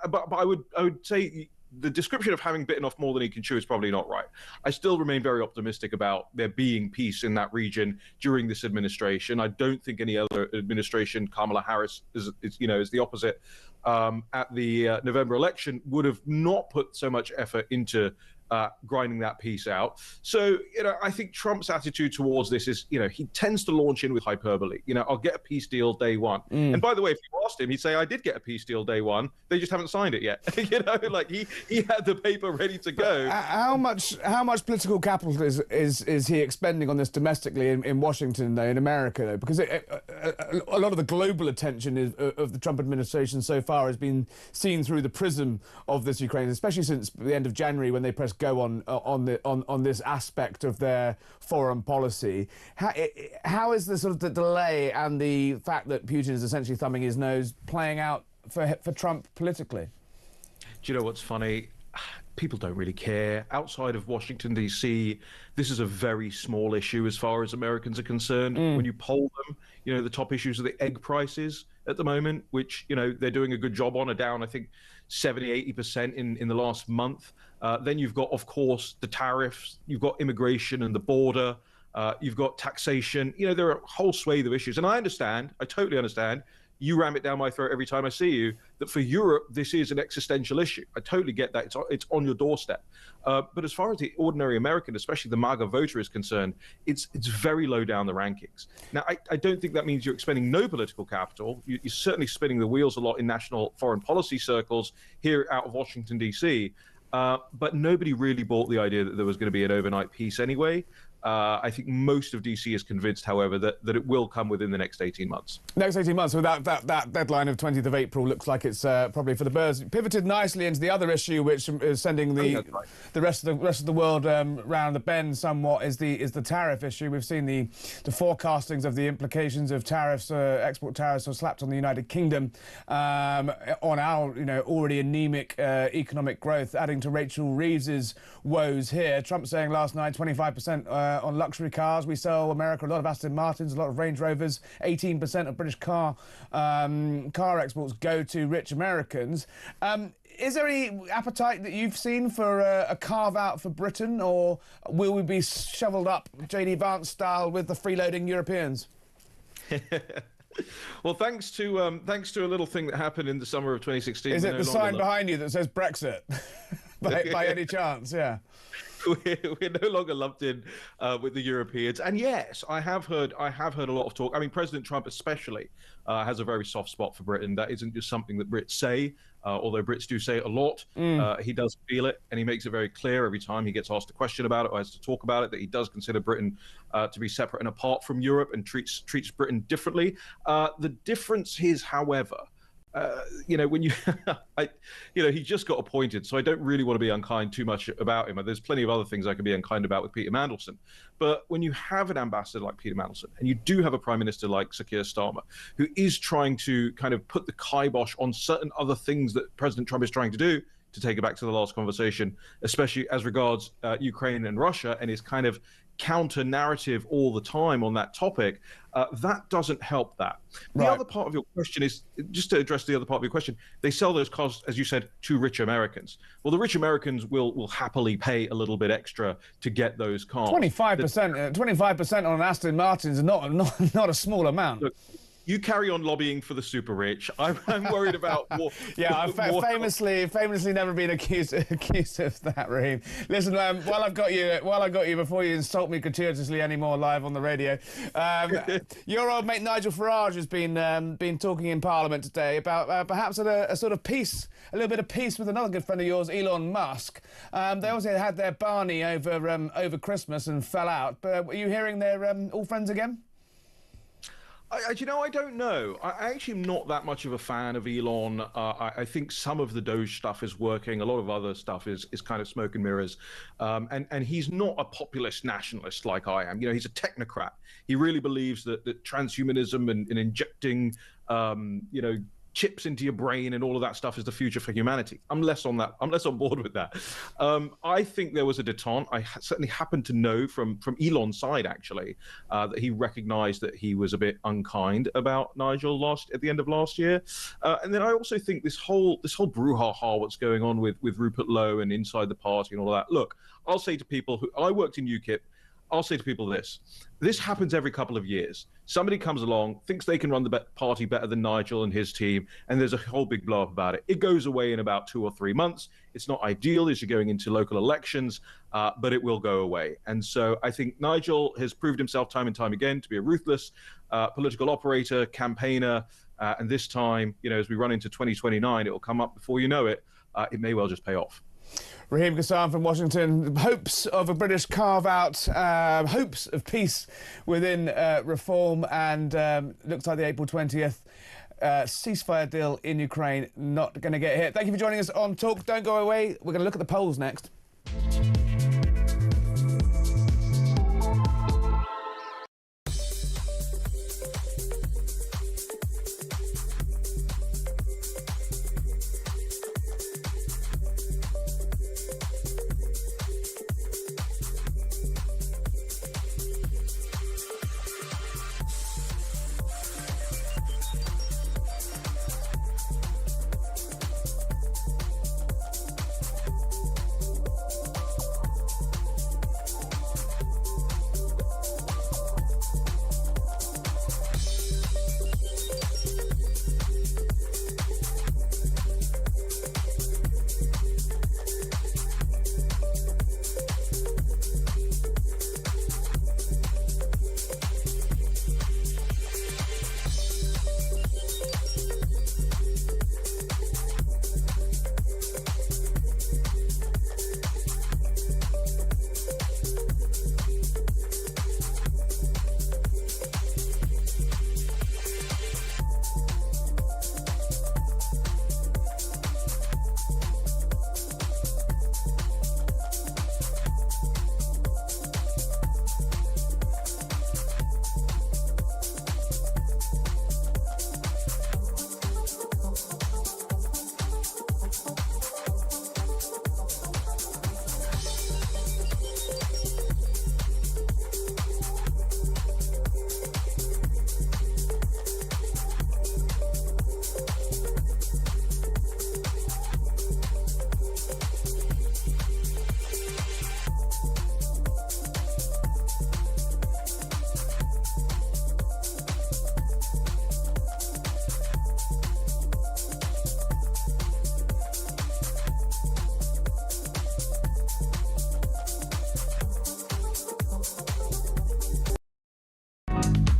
but I would say the description of having bitten off more than he can chew is probably not right. I still remain very optimistic about there being peace in that region during this administration. I don't think any other administration, Kamala Harris is the opposite, at the November election, would have not put so much effort into grinding that piece out. So, I think Trump's attitude towards this is, he tends to launch in with hyperbole. I'll get a peace deal day one. And by the way, if you asked him, he'd say, I did get a peace deal day one. They just haven't signed it yet. Like he had the paper ready to go. How much political capital is he expending on this domestically in Washington, though, in America, though? Because a lot of the global attention of the Trump administration so far has been seen through the prism of this Ukraine, especially since the end of January when they pressed go on this aspect of their foreign policy. How is the sort of the delay and the fact that Putin is essentially thumbing his nose playing out for Trump politically? Do you know what's funny? People don't really care. Outside of Washington, D.C., this is a very small issue as far as Americans are concerned. When you poll them, the top issues are the egg prices at the moment, which, they're doing a good job on, are down, I think, 70-80% in the last month. Then you've got, of course, the tariffs. You've got immigration and the border. You've got taxation. There are a whole swathe of issues. And I totally understand, you ram it down my throat every time I see you, that for Europe, this is an existential issue. I totally get that. It's on your doorstep. But as far as the ordinary American, especially the MAGA voter, is concerned, it's very low down the rankings. Now, I don't think that means you're expending no political capital. You're certainly spinning the wheels a lot in national foreign policy circles here out of Washington, D.C., but nobody really bought the idea that there was going to be an overnight peace anyway. I think most of DC is convinced, however, that it will come within the next 18 months. Next 18 months, so that deadline of 20th of April looks like it's probably for the birds. Pivoted nicely into the other issue, which is sending the rest of the world round the bend somewhat, is the tariff issue. We've seen the forecastings of the implications of tariffs, export tariffs, are slapped on the United Kingdom on our already anemic economic growth, adding to Rachel Reeves's woes here. Trump saying last night 25% on luxury cars. We sell America a lot of Aston Martins, a lot of Range Rovers. 18% of British car exports go to rich Americans. Is there any appetite that you've seen for a carve-out for Britain, or will we be shoveled up J.D. Vance style with the freeloading Europeans? Well, thanks to a little thing that happened in the summer of 2016. Is it the sign behind you that says Brexit? by any chance, yeah. We're no longer lumped in with the Europeans, and yes, I have heard a lot of talk. I mean, President Trump especially has a very soft spot for Britain. That isn't just something that Brits say, although Brits do say it a lot. He does feel it, and he makes it very clear every time he gets asked a question about it or has to talk about it that he does consider Britain to be separate and apart from Europe and treats Britain differently. The difference is, however, when you, he just got appointed, so I don't really want to be unkind too much about him. There's plenty of other things I could be unkind about with Peter Mandelson. But when you have an ambassador like Peter Mandelson, and you do have a prime minister like Sir Keir Starmer, who is trying to kind of put the kibosh on certain other things that President Trump is trying to do, to take it back to the last conversation, especially as regards Ukraine and Russia, and his kind of counter narrative all the time on that topic, that doesn't help that. The other part of your question is, just to address the other part of your question, they sell those cars, as you said, to rich Americans. Well, the rich Americans will happily pay a little bit extra to get those cars. 25% on an Aston Martin is not a small amount. Look, You carry on lobbying for the super rich. I'm worried about more. Yeah, I've famously never been accused of that, Raheem. Listen, while I've got you, before you insult me gratuitously anymore live on the radio, your old mate Nigel Farage has been talking in Parliament today about perhaps a sort of peace, a little bit of peace with another good friend of yours, Elon Musk. They also had their Barney over Christmas and fell out. But are you hearing they're all friends again? I don't know. I actually am not that much of a fan of Elon. I think some of the Doge stuff is working. A lot of other stuff is kind of smoke and mirrors. And he's not a populist nationalist like I am. He's a technocrat. He really believes that transhumanism and injecting, chips into your brain and all of that stuff is the future for humanity. I'm less on board with that. I think there was a detente. I certainly happen to know from Elon's side, actually, that he recognized that he was a bit unkind about Nigel at the end of last year. And then I also think this whole brouhaha, what's going on with Rupert Lowe and inside the party and all that. Look, I'll say to people I worked in UKIP, I'll say to people this happens every couple of years. Somebody comes along, thinks they can run the party better than Nigel and his team, and there's a whole big blow up about it. It goes away in about 2 or 3 months. It's not ideal as you're going into local elections, but it will go away. And so I think Nigel has proved himself time and time again to be a ruthless political operator, campaigner, and this time, as we run into 2029, it will come up before you know it. It may well just pay off. Raheem Kassam from Washington. Hopes of a British carve-out, hopes of peace within reform, and looks like the April 20th ceasefire deal in Ukraine not going to get hit. Thank you for joining us on Talk. Don't go away. We're going to look at the polls next.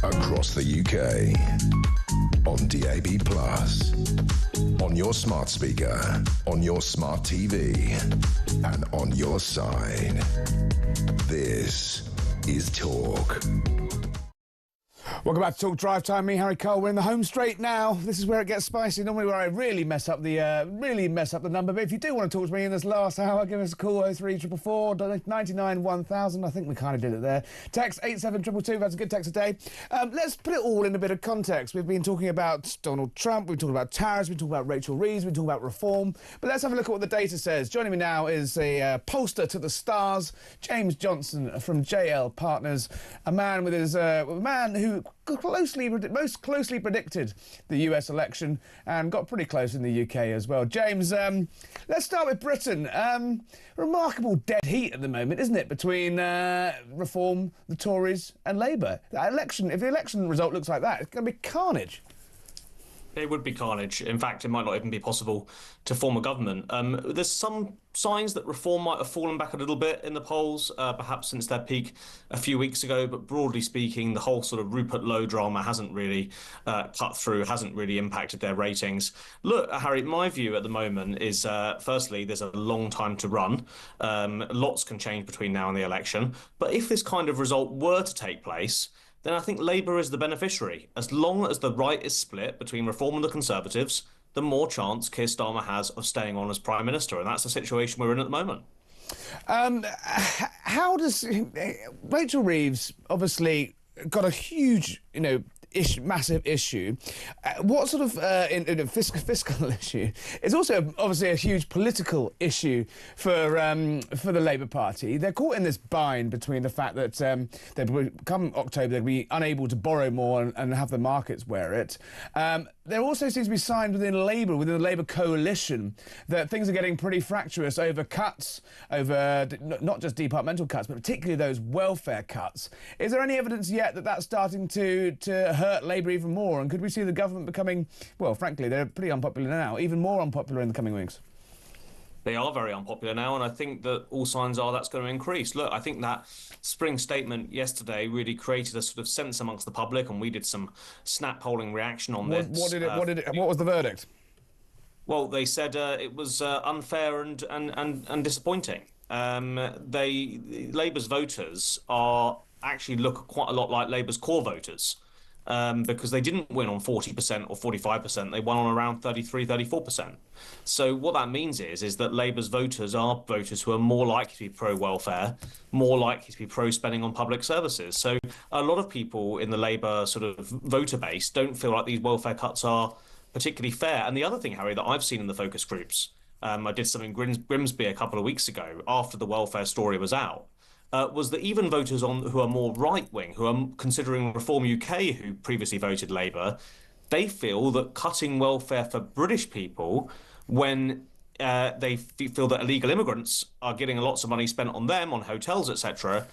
Across the UK, on DAB+, on your smart speaker, on your smart TV, and on your side. This is Talk. Welcome back to Talk Drive Time. Me, Harry Cole. We're in the home straight now. This is where it gets spicy. Normally, where I really mess up the number. But if you do want to talk to me in this last hour, give us a call 03444 99 1000. I think we kind of did it there. Text 87222. That's a good text today. Let's put it all in a bit of context. We've been talking about Donald Trump. We've been talking about tariffs. We've been talking about Rachel Reeves. We've been talking about reform. But let's have a look at what the data says. Joining me now is a pollster to the stars, James Johnson from JL Partners, a man with his who most closely predicted the US election and got pretty close in the UK as well. James, let's start with Britain. Remarkable dead heat at the moment, isn't it, between Reform, the Tories and Labour? That election, if the election result looks like that, it's going to be carnage. It would be carnage. In fact, it might not even be possible to form a government. There's some signs that Reform might have fallen back a little bit in the polls, perhaps since their peak a few weeks ago. But broadly speaking, the whole sort of Rupert Lowe drama hasn't really cut through, hasn't really impacted their ratings. Look, Harry, my view at the moment is, firstly, there's a long time to run. Lots can change between now and the election. But if this kind of result were to take place, then I think Labour is the beneficiary. As long as the right is split between Reform and the Conservatives, the more chance Keir Starmer has of staying on as Prime Minister, and that's the situation we're in at the moment. How does... Rachel Reeves obviously got a huge, massive issue. What sort of fiscal issue? It's also obviously a huge political issue for the Labour Party. They're caught in this bind between the fact that come October they'll be unable to borrow more and have the markets wear it. There also seems to be signs within Labour, within the Labour coalition, that things are getting pretty fractious over cuts, over not just departmental cuts, but particularly those welfare cuts. Is there any evidence yet that that's starting to hurt Labour even more? And could we see the government becoming, well, frankly, they're pretty unpopular now, even more unpopular in the coming weeks? They are very unpopular now, and I think that all signs are that's going to increase. Look, I think that spring statement yesterday really created a sort of sense amongst the public, and we did some snap polling reaction on this. What was the verdict? Well, they said it was unfair and disappointing. Labour's voters actually look quite a lot like Labour's core voters. Because they didn't win on 40% or 45%, they won on around 33, 34%. So what that means is that Labour's voters are voters who are more likely to be pro-welfare, more likely to be pro-spending on public services. So a lot of people in the Labour sort of voter base don't feel like these welfare cuts are particularly fair. And the other thing, Harry, that I've seen in the focus groups, I did some in Grimsby a couple of weeks ago after the welfare story was out, was that even voters who are more right-wing, who are considering Reform UK, who previously voted Labour, they feel that cutting welfare for British people when they feel that illegal immigrants are getting lots of money spent on them, on hotels, etc.,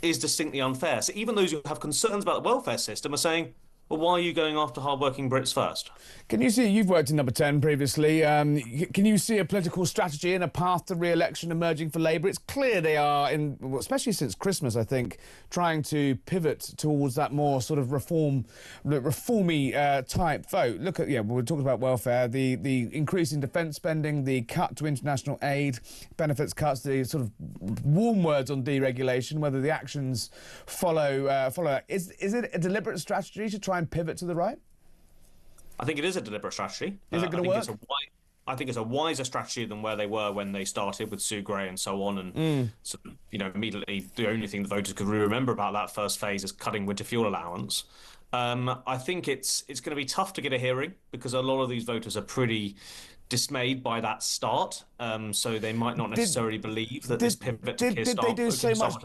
is distinctly unfair. So even those who have concerns about the welfare system are saying, well, why are you going after hard-working Brits first? Can you see, you've worked in Number 10 previously, can you see a political strategy and a path to re-election emerging for Labour? It's clear they are, especially since Christmas, I think, trying to pivot towards that more sort of reformy type vote. Look at, we're talking about welfare, the increase in defence spending, the cut to international aid, benefits cuts, the sort of warm words on deregulation, whether the actions follow. Is it a deliberate strategy to try and pivot to the right? I think it is a deliberate strategy. Is it going to work? I think it's a wiser strategy than where they were when they started with Sue Gray and so on. And sort of, immediately the only thing the voters could really remember about that first phase is cutting winter fuel allowance. I think it's going to be tough to get a hearing because a lot of these voters are pretty dismayed by that start. So they might not necessarily believe that this pivot to Keir Starmer.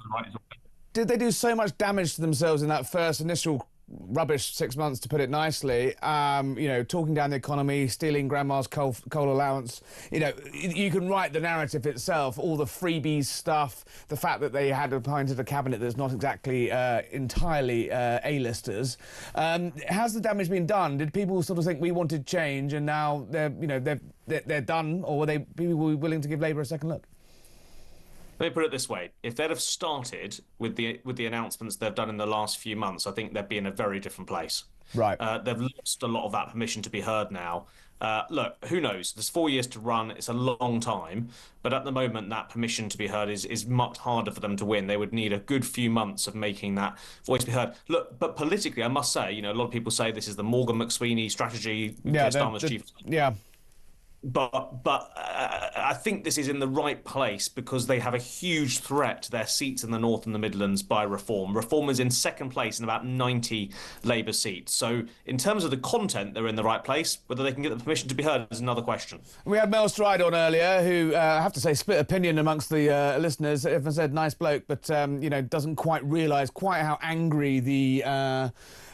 Did they do so much damage to themselves in that first initial rubbish 6 months, to put it nicely, talking down the economy, stealing grandma's coal allowance? You can write the narrative itself, all the freebies stuff, the fact that they had appointed a cabinet that's not exactly entirely A-listers. Has the damage been done? Did people sort of think we wanted change and now they're done, or were people willing to give Labour a second look? Let me put it this way. If they'd have started with the announcements they've done in the last few months, I think they'd be in a very different place. Right. They've lost a lot of that permission to be heard now. Look, who knows? There's 4 years to run. It's a long time. But at the moment, that permission to be heard is much harder for them to win. They would need a good few months of making that voice be heard. Look, but politically, I must say, a lot of people say this is the Morgan McSweeney strategy. Yeah, Yeah. But I think this is in the right place because they have a huge threat to their seats in the North and the Midlands by Reform. Reform is in second place in about 90 Labour seats. So in terms of the content, they're in the right place. Whether they can get the permission to be heard is another question. We had Mel Stride on earlier, who, I have to say, split opinion amongst the listeners. Everyone said nice bloke, but, doesn't quite realise quite how angry the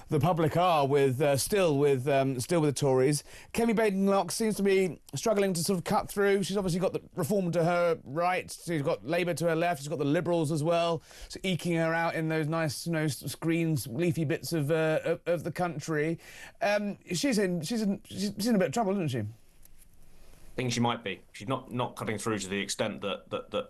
the public are with still with the Tories. Kemi Badenoch seems to be struggling to sort of cut through. She's obviously got the Reform to her right. She's got Labour to her left. She's got the Liberals as well, so eking her out in those nice, green, leafy bits of the country. She's in a bit of trouble, isn't she? I think she might be. She's not cutting through to the extent that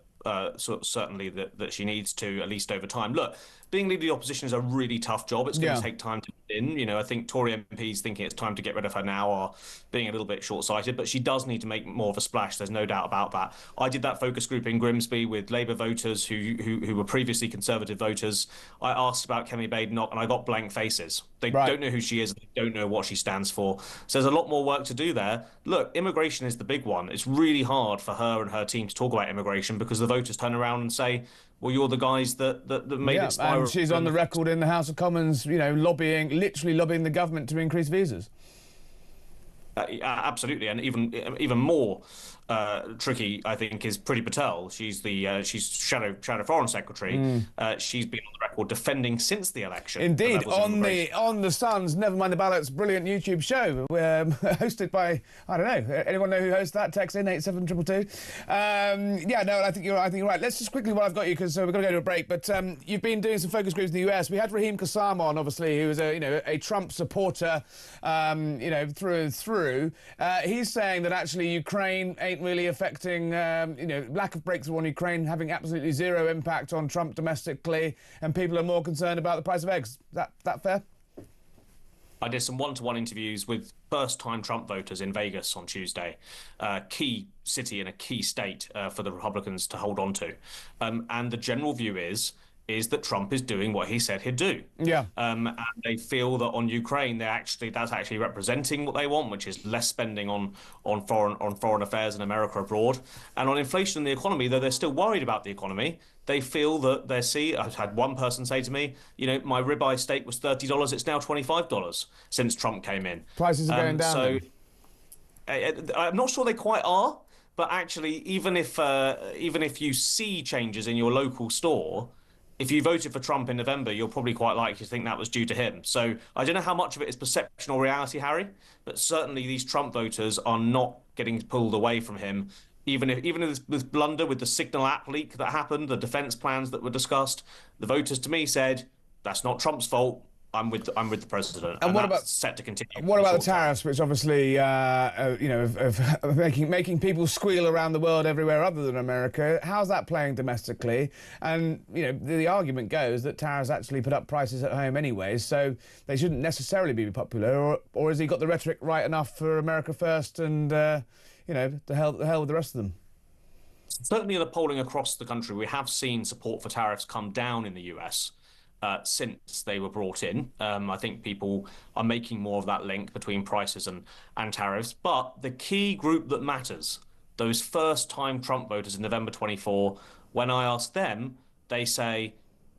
certainly that she needs to, at least over time. Look, being leader of the opposition is a really tough job. It's going to take time to get in. I think Tory MPs thinking it's time to get rid of her now are being a little bit short-sighted, but she does need to make more of a splash. There's no doubt about that. I did that focus group in Grimsby with Labour voters who were previously Conservative voters. I asked about Kemi Badenoch and I got blank faces. They don't know who she is. They don't know what she stands for. So there's a lot more work to do there. Look, immigration is the big one. It's really hard for her and her team to talk about immigration because the voters turn around and say, well, you're the guys that made it spiral. And she's on the record in the House of Commons, literally lobbying the government to increase visas. Absolutely, and even more tricky, I think, is Priti Patel. She's shadow foreign secretary. She's been on the record defending since the election. Indeed, on the Sun's Never Mind the Ballots brilliant YouTube show, hosted by, I don't know, anyone know who hosts that? Text in 87222. I think you're right. Let's just quickly, while I've got you, because we've got to go to a break. But you've been doing some focus groups in the US. We had Raheem Kassam on, obviously, who was a Trump supporter, through and through. He's saying that actually Ukraine ain't really affecting, lack of breakthrough on Ukraine having absolutely zero impact on Trump domestically, and people are more concerned about the price of eggs. That fair? I did some one-to-one interviews with first-time Trump voters in Vegas on Tuesday, a key city and a key state for the Republicans to hold on to. And the general view is that Trump is doing what he said he'd do. And they feel that on Ukraine, that's actually representing what they want, which is less spending on foreign affairs and America abroad. And on inflation and the economy, though they're still worried about the economy, they feel that I've had one person say to me, my ribeye steak was $30, it's now $25 since Trump came in. Prices are going down. So I'm not sure they quite are, but actually, even if you see changes in your local store, if you voted for Trump in November, you're probably quite likely to think that was due to him. So I don't know how much of it is perception or reality, Harry, but certainly these Trump voters are not getting pulled away from him. Even if this blunder with the Signal app leak that happened, the defense plans that were discussed, the voters to me said, that's not Trump's fault. I'm with the president, and what about set to continue? What about the tariffs, which obviously, of making people squeal around the world everywhere other than America? How's that playing domestically? And the argument goes that tariffs actually put up prices at home anyway, so they shouldn't necessarily be popular. Or has he got the rhetoric right enough for America first, and the hell with the rest of them? Certainly, in the polling across the country, we have seen support for tariffs come down in the US. Since they were brought in. I think people are making more of that link between prices and tariffs. But the key group that matters, those first-time Trump voters in November 24, when I ask them, they say,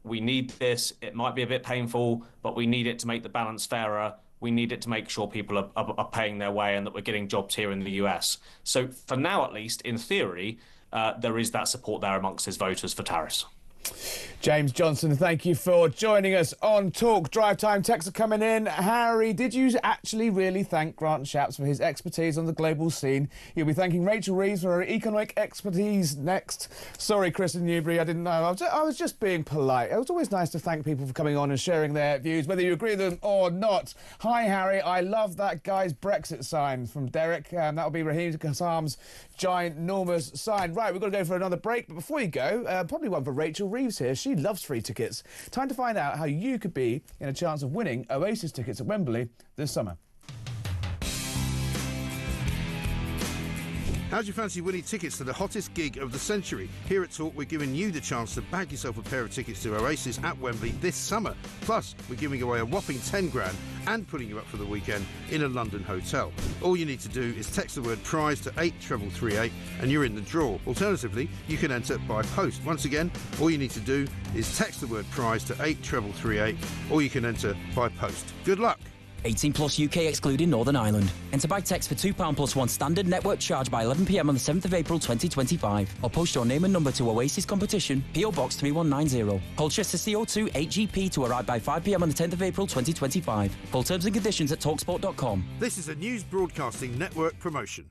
we need this. It might be a bit painful, but we need it to make the balance fairer. We need it to make sure people are paying their way and that we're getting jobs here in the US. So for now, at least, in theory, there is that support there amongst his voters for tariffs. James Johnson, thank you for joining us on Talk Drive Time. Texts are coming in. Harry, did you actually really thank Grant Shapps for his expertise on the global scene? You'll be thanking Rachel Reeves for her economic expertise next. Sorry, Chris in Newbury, I didn't know. I was just being polite. It was always nice to thank people for coming on and sharing their views, whether you agree with them or not. Hi, Harry. I love that guy's Brexit sign from Derek. That'll be Raheem Kassam's ginormous sign. Right, we've got to go for another break. But before you go, probably one for Rachel Reeves here. She loves free tickets. Time to find out how you could be in a chance of winning Oasis tickets at Wembley this summer. How'd you fancy winning tickets to the hottest gig of the century? Here at Talk, we're giving you the chance to bag yourself a pair of tickets to Oasis at Wembley this summer. Plus, we're giving away a whopping 10 grand and putting you up for the weekend in a London hotel. All you need to do is text the word prize to 83338 and you're in the draw. Alternatively, you can enter by post. Once again, all you need to do is text the word prize to 83338 or you can enter by post. Good luck. 18 plus UK excluding Northern Ireland. Enter by text for £2 plus one standard network charge by 11 p.m. on the 7th of April 2025. Or post your name and number to Oasis Competition, PO Box 3190. Colchester CO2 8GP to arrive by 5 p.m. on the 10th of April 2025. Full terms and conditions at talksport.com. This is a News Broadcasting Network promotion.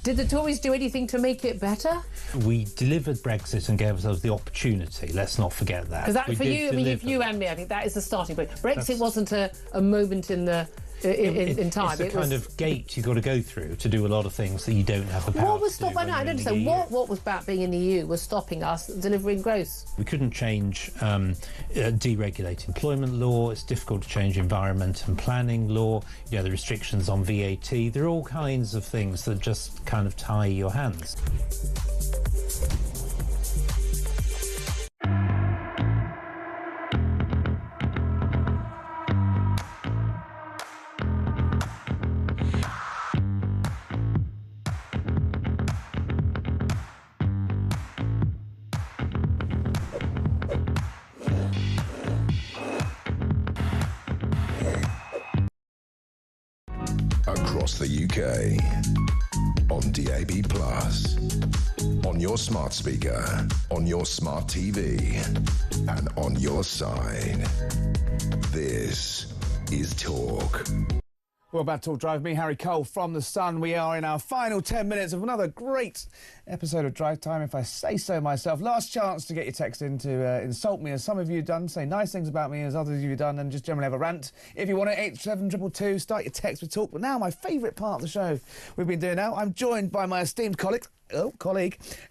Did the Tories do anything to make it better? We delivered Brexit and gave ourselves the opportunity. Let's not forget that. Because that, We for did you, I mean, deliver. you and me, I think that is the starting point. Brexit wasn't a moment in the in time. It's the kind of gate you've got to go through to do a lot of things that you don't have the power What was to do stopping? when I you're don't in the understand. EU. What was about being in the EU was stopping us delivering growth? We couldn't change deregulate employment law. It's difficult to change environment and planning law. You know, the restrictions on VAT. There are all kinds of things that just kind of tie your hands. Across the UK, on DAB+, on your smart speaker, on your smart TV, and on your side. This is Talk. Well, back to Talk Drive. Me, Harry Cole from The Sun. We are in our final 10 minutes of another great episode of Drive Time, if I say so myself. Last chance to get your text in to insult me, as some of you have done, say nice things about me, as others of you have done, and just generally have a rant. If you want it, 87222, start your text with Talk. But now, my favourite part of the show we've been doing now, I'm joined by my esteemed colleague,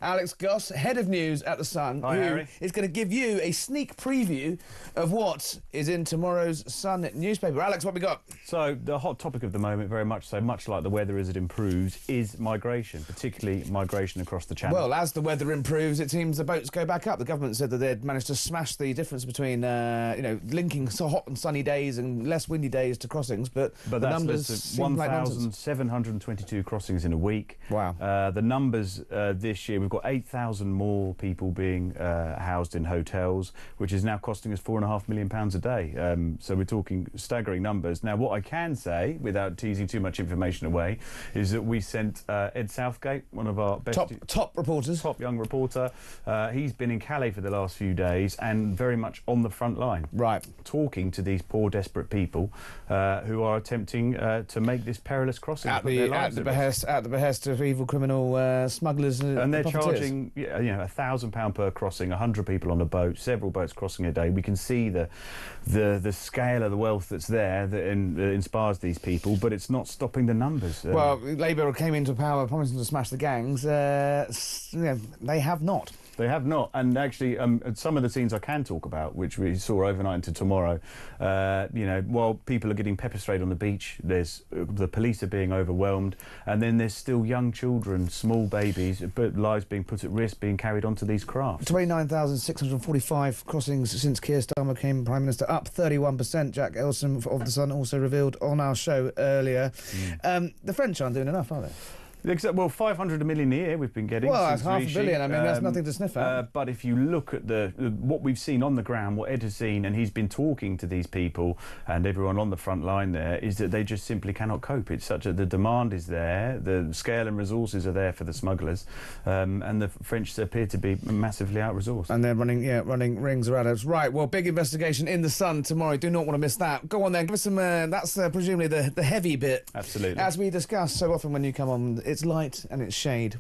Alex Goss, head of news at The Sun, Hi, who Harry. is going to give you a sneak preview of what is in tomorrow's Sun newspaper. Alex, what we got? So the hot topic of the moment, very much so, much like the weather as it improves, is migration, particularly migration across the Channel. Well, as the weather improves, it seems the boats go back up. The government said that they'd managed to smash the difference between, linking so hot and sunny days and less windy days to crossings, but the that's numbers seem like nonsense. 1,722 crossings in a week. Wow. The numbers this year, we've got 8,000 more people being housed in hotels, which is now costing us £4.5 million a day. So we're talking staggering numbers. Now, what I can say, without teasing too much information away, is that we sent Ed Southgate, one of our best top reporters, top young reporter. He's been in Calais for the last few days and very much on the front line, talking to these poor, desperate people who are attempting to make this perilous crossing. At the behest of evil criminal smugglers and they're profiteers. charging £1,000 per crossing, 100 people on a boat, several boats crossing a day. We can see the scale of the wealth that's there that inspires these people, but it's not stopping the numbers. Well, Labour came into power promising to smash the gangs. They have not. They have not, and actually, some of the scenes I can talk about, which we saw overnight into tomorrow. While people are getting pepper sprayed on the beach, the police are being overwhelmed, and then there's still young children, small babies, but lives being put at risk, being carried onto these crafts. 29,645 crossings since Keir Starmer became Prime Minister, up 31%. Jack Elson of The Sun also revealed on our show earlier. The French aren't doing enough, are they? Well, 500 million a year we've been getting. Well, that's $500 million. I mean, that's nothing to sniff at. But if you look at what we've seen on the ground, what Ed has seen, and he's been talking to these people and everyone on the front line there, is that they just simply cannot cope. It's such the demand is there, the scale and resources are there for the smugglers, and the French appear to be massively out-resourced. And they're running rings around us. Right, well, big investigation in The Sun tomorrow. Do not want to miss that. Go on then, give us some, that's presumably the heavy bit. Absolutely. As we discuss so often when you come on, it's light and it's shade.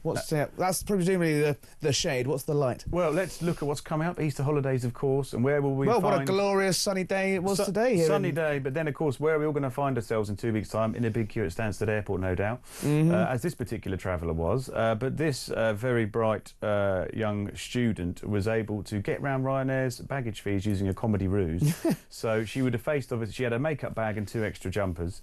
That's presumably the shade. What's the light? Well, let's look at what's coming up. Easter holidays, of course, and where will we find... Well, what a glorious sunny day it was today here. Sunny day, but then, of course, where are we all going to find ourselves in 2 weeks' time? In a big queue at Stansted Airport, no doubt, as this particular traveller was. But this very bright young student was able to get round Ryanair's baggage fees using a comedy ruse. So she would have faced, obviously, she had a makeup bag and 2 extra jumpers.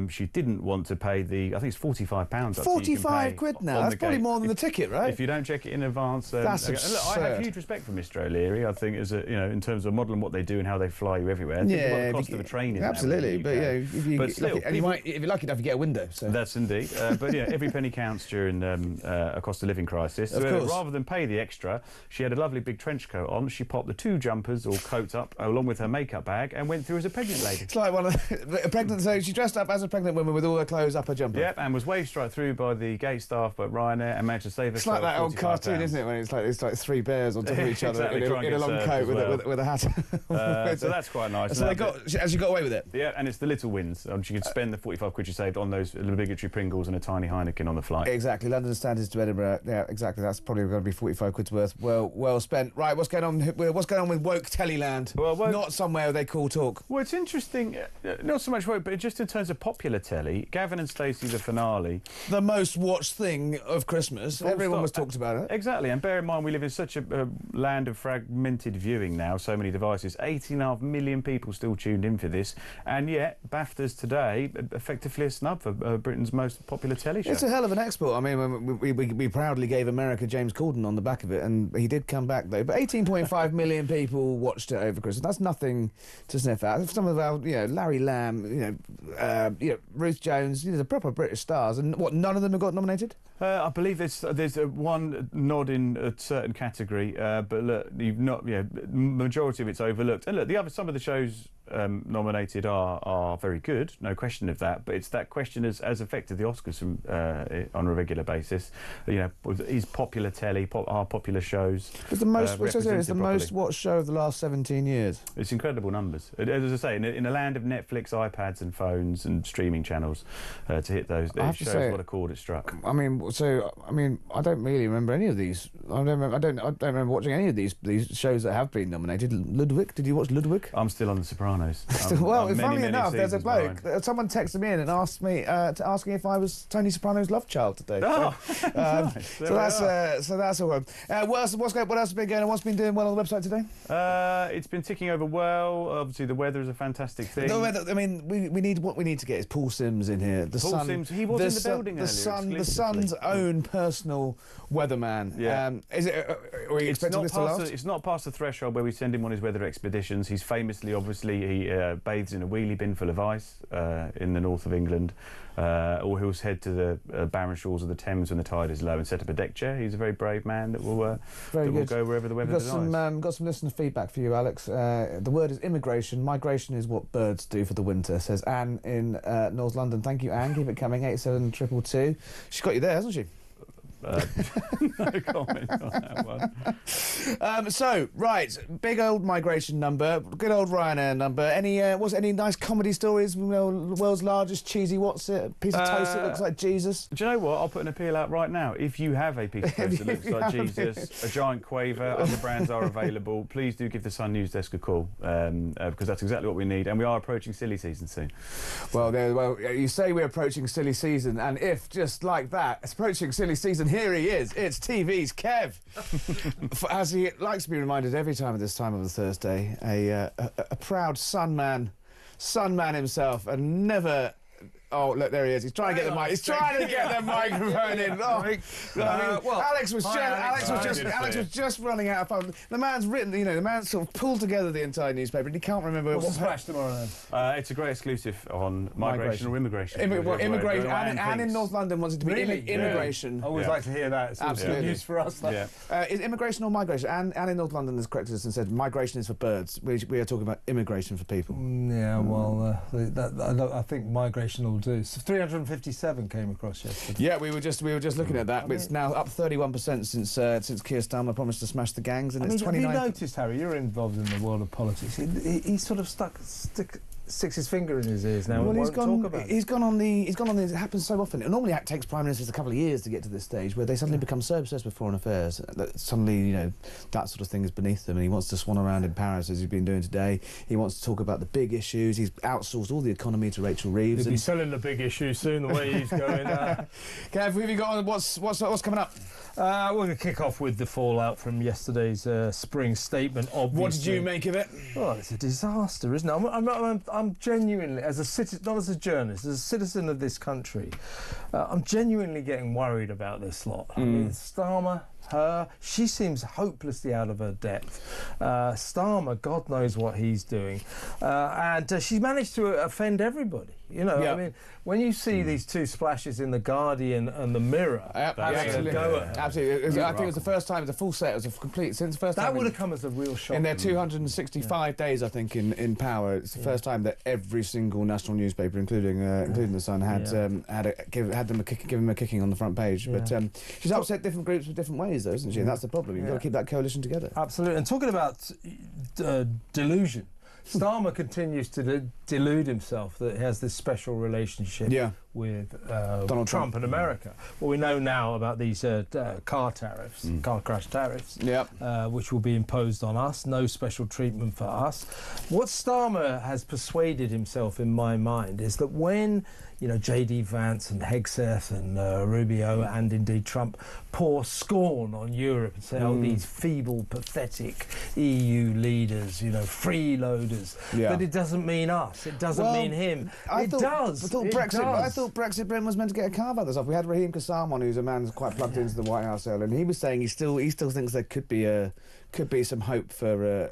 She didn't want to pay I think it's £45. 45 quid now. That's probably more than the ticket, right? If you don't check it in advance. That's absurd. Look, I have huge respect for Mr. O'Leary. I think, in terms of modelling what they do and how they fly you everywhere. Think about the cost of a train. Absolutely, but if you're lucky enough, you get a window. So. That's indeed. But every penny counts during a cost of living crisis. Of course. Rather than pay the extra, she had a lovely big trench coat on. She popped the 2 jumpers or coats up along with her makeup bag and went through as a pregnant lady. It's like a pregnant. So she dressed up as a pregnant woman with all her clothes up her jumper. Yep, and was waved straight through by the gate staff at Ryanair and managed to save herself. It's like that old cartoon, isn't it? When it's like 3 bears on top of each other in a long coat with a hat. So that's quite nice. So she got away with it. Yeah, and it's the little wins. She could spend the 45 quid she saved on those obligatory Pringles and a tiny Heineken on the flight. Exactly. London standards to Edinburgh. Yeah, exactly. That's probably going to be 45 quid's worth. Well spent. Right, what's going on? What's going on with woke Tellyland? Well, not somewhere they call talk. Well, it's interesting. Not so much woke, but just in terms of popular telly. Gavin and Stacey, the finale, the most watched thing of Christmas. Everyone was talked about it. Exactly, and bear in mind we live in such a land of fragmented viewing now. So many devices. 18.5 million people still tuned in for this, and yet BAFTAs today effectively a snub for Britain's most popular telly show. It's a hell of an export. I mean, we proudly gave America James Corden on the back of it, and he did come back though. But 18.5 million people watched it over Christmas. That's nothing to sniff at. Some of our, Larry Lamb, Ruth Jones, the proper British stars, and what? None of them have got nominated. I believe there's one nod in a certain category, but look, majority of it's overlooked. And look, some of the shows nominated are very good, no question of that. But it's that question has affected the Oscars on a regular basis. Is popular telly, are popular shows? It's the most. It's the most watched show of the last 17 years. It's incredible numbers. As I say, in a land of Netflix, iPads, and phones and streaming channels, to hit those shows, what a chord it struck. I don't really remember any of these. I don't remember watching any of these shows that have been nominated. Ludwig, did you watch Ludwig? I'm still on The Sopranos. Funnily enough, there's a bloke. Someone texted me in and asked me if I was Tony Soprano's love child today. Oh, so that's all right. What else has been going on? What's been doing well on the website today? It's been ticking over well. Obviously, the weather is a fantastic thing. The weather. I mean, we need to get is Paul Sims in here. Paul Sims. He was in the building earlier. The Sun's own personal weatherman. Yeah. Is it? Are you expecting this to last? It's not past the threshold where we send him on his weather expeditions. He's famously, obviously, he bathes in a wheelie bin full of ice in the north of England, or he'll head to the barren shores of the Thames when the tide is low and set up a deck chair. He's a very brave man that will go wherever the weather desires. Got some listener feedback for you, Alex. The word is immigration. Migration is what birds do for the winter, says Anne in North London. Thank you, Anne. Keep it coming. 87222. She's got you there, hasn't she? No comment on that one. So, right, big old migration number, good old Ryanair number. Any nice comedy stories? You know, world's largest cheesy piece of toast that looks like Jesus? Do you know what? I'll put an appeal out right now. If you have a piece of toast that looks like Jesus, a giant quaver, other brands are available. Please do give the Sun News Desk a call, because that's exactly what we need. And we are approaching silly season soon. Well, you say we're approaching silly season, and if just like that, it's approaching silly season, here he is. It's TV's Kev. As he likes to be reminded every time at this time of the Thursday, a proud Sun man himself, and never... Oh, look, there he is. He's trying to get the mic. He's trying to get the microphone in. Oh, Alex was just running out of fun. The man's written, the man's sort of pulled together the entire newspaper, and he can't remember What's the splash tomorrow then? It's a great exclusive on migration or immigration. Immigration, and in North London wants it to be immigration. I always like to hear that. It's absolutely news for us. Is immigration or migration? And in North London has corrected us and said migration is for birds. We are talking about immigration for people. Yeah, well, I think migration will do. So 357 came across yesterday. Yeah, we were just looking at that. It's now up 31% since Keir Starmer promised to smash the gangs, and it's 29. Have you noticed, Harry? You're involved in the world of politics. He sort of sticks his finger in his ears now. Well, and he's gone on the. It happens so often. It normally takes prime ministers a couple of years to get to this stage where they suddenly become so obsessed with foreign affairs that suddenly, that sort of thing is beneath them, and he wants to swan around in Paris as he's been doing today. He wants to talk about the big issues. He's outsourced all the economy to Rachel Reeves. He'll be selling the big issues soon, the way he's going. Kev, who have you got on? What's coming up? We're going to kick off with the fallout from yesterday's spring statement. Obviously, what did you make of it? Well, it's a disaster, isn't it? I'm genuinely, as a citizen, not as a journalist, as a citizen of this country, I'm genuinely getting worried about this lot. I mean, Starmer, she seems hopelessly out of her depth. Starmer, God knows what he's doing, and she managed to offend everybody. I mean, when you see these two splashes in the Guardian and the Mirror, absolutely. I think it was the first time, the full set, it was a complete, since the first time. That would have come as a real shock. In their 265 days, I think, in power, it's the first time that every single national newspaper, including the Sun, given him a kicking on the front page. But she's upset different groups with different ways, though, isn't she? And that's the problem. You've got to keep that coalition together. Absolutely. And talking about delusion, Starmer continues to delude himself that he has this special relationship with Donald Trump and America. Well, we know now about these car tariffs, car crash tariffs, which will be imposed on us. No special treatment for us. What Starmer has persuaded himself, in my mind, is that when J.D. Vance and Hegseth and Rubio and indeed Trump pour scorn on Europe and say, oh, these feeble, pathetic EU leaders, freeloaders, that it doesn't mean us, it doesn't mean him. It does. I thought Brexit Britain was meant to get a carve out of this off. We had Raheem Kassam on, who's a man who's quite plugged into the White House earlier, and he was saying he still thinks there could be some hope for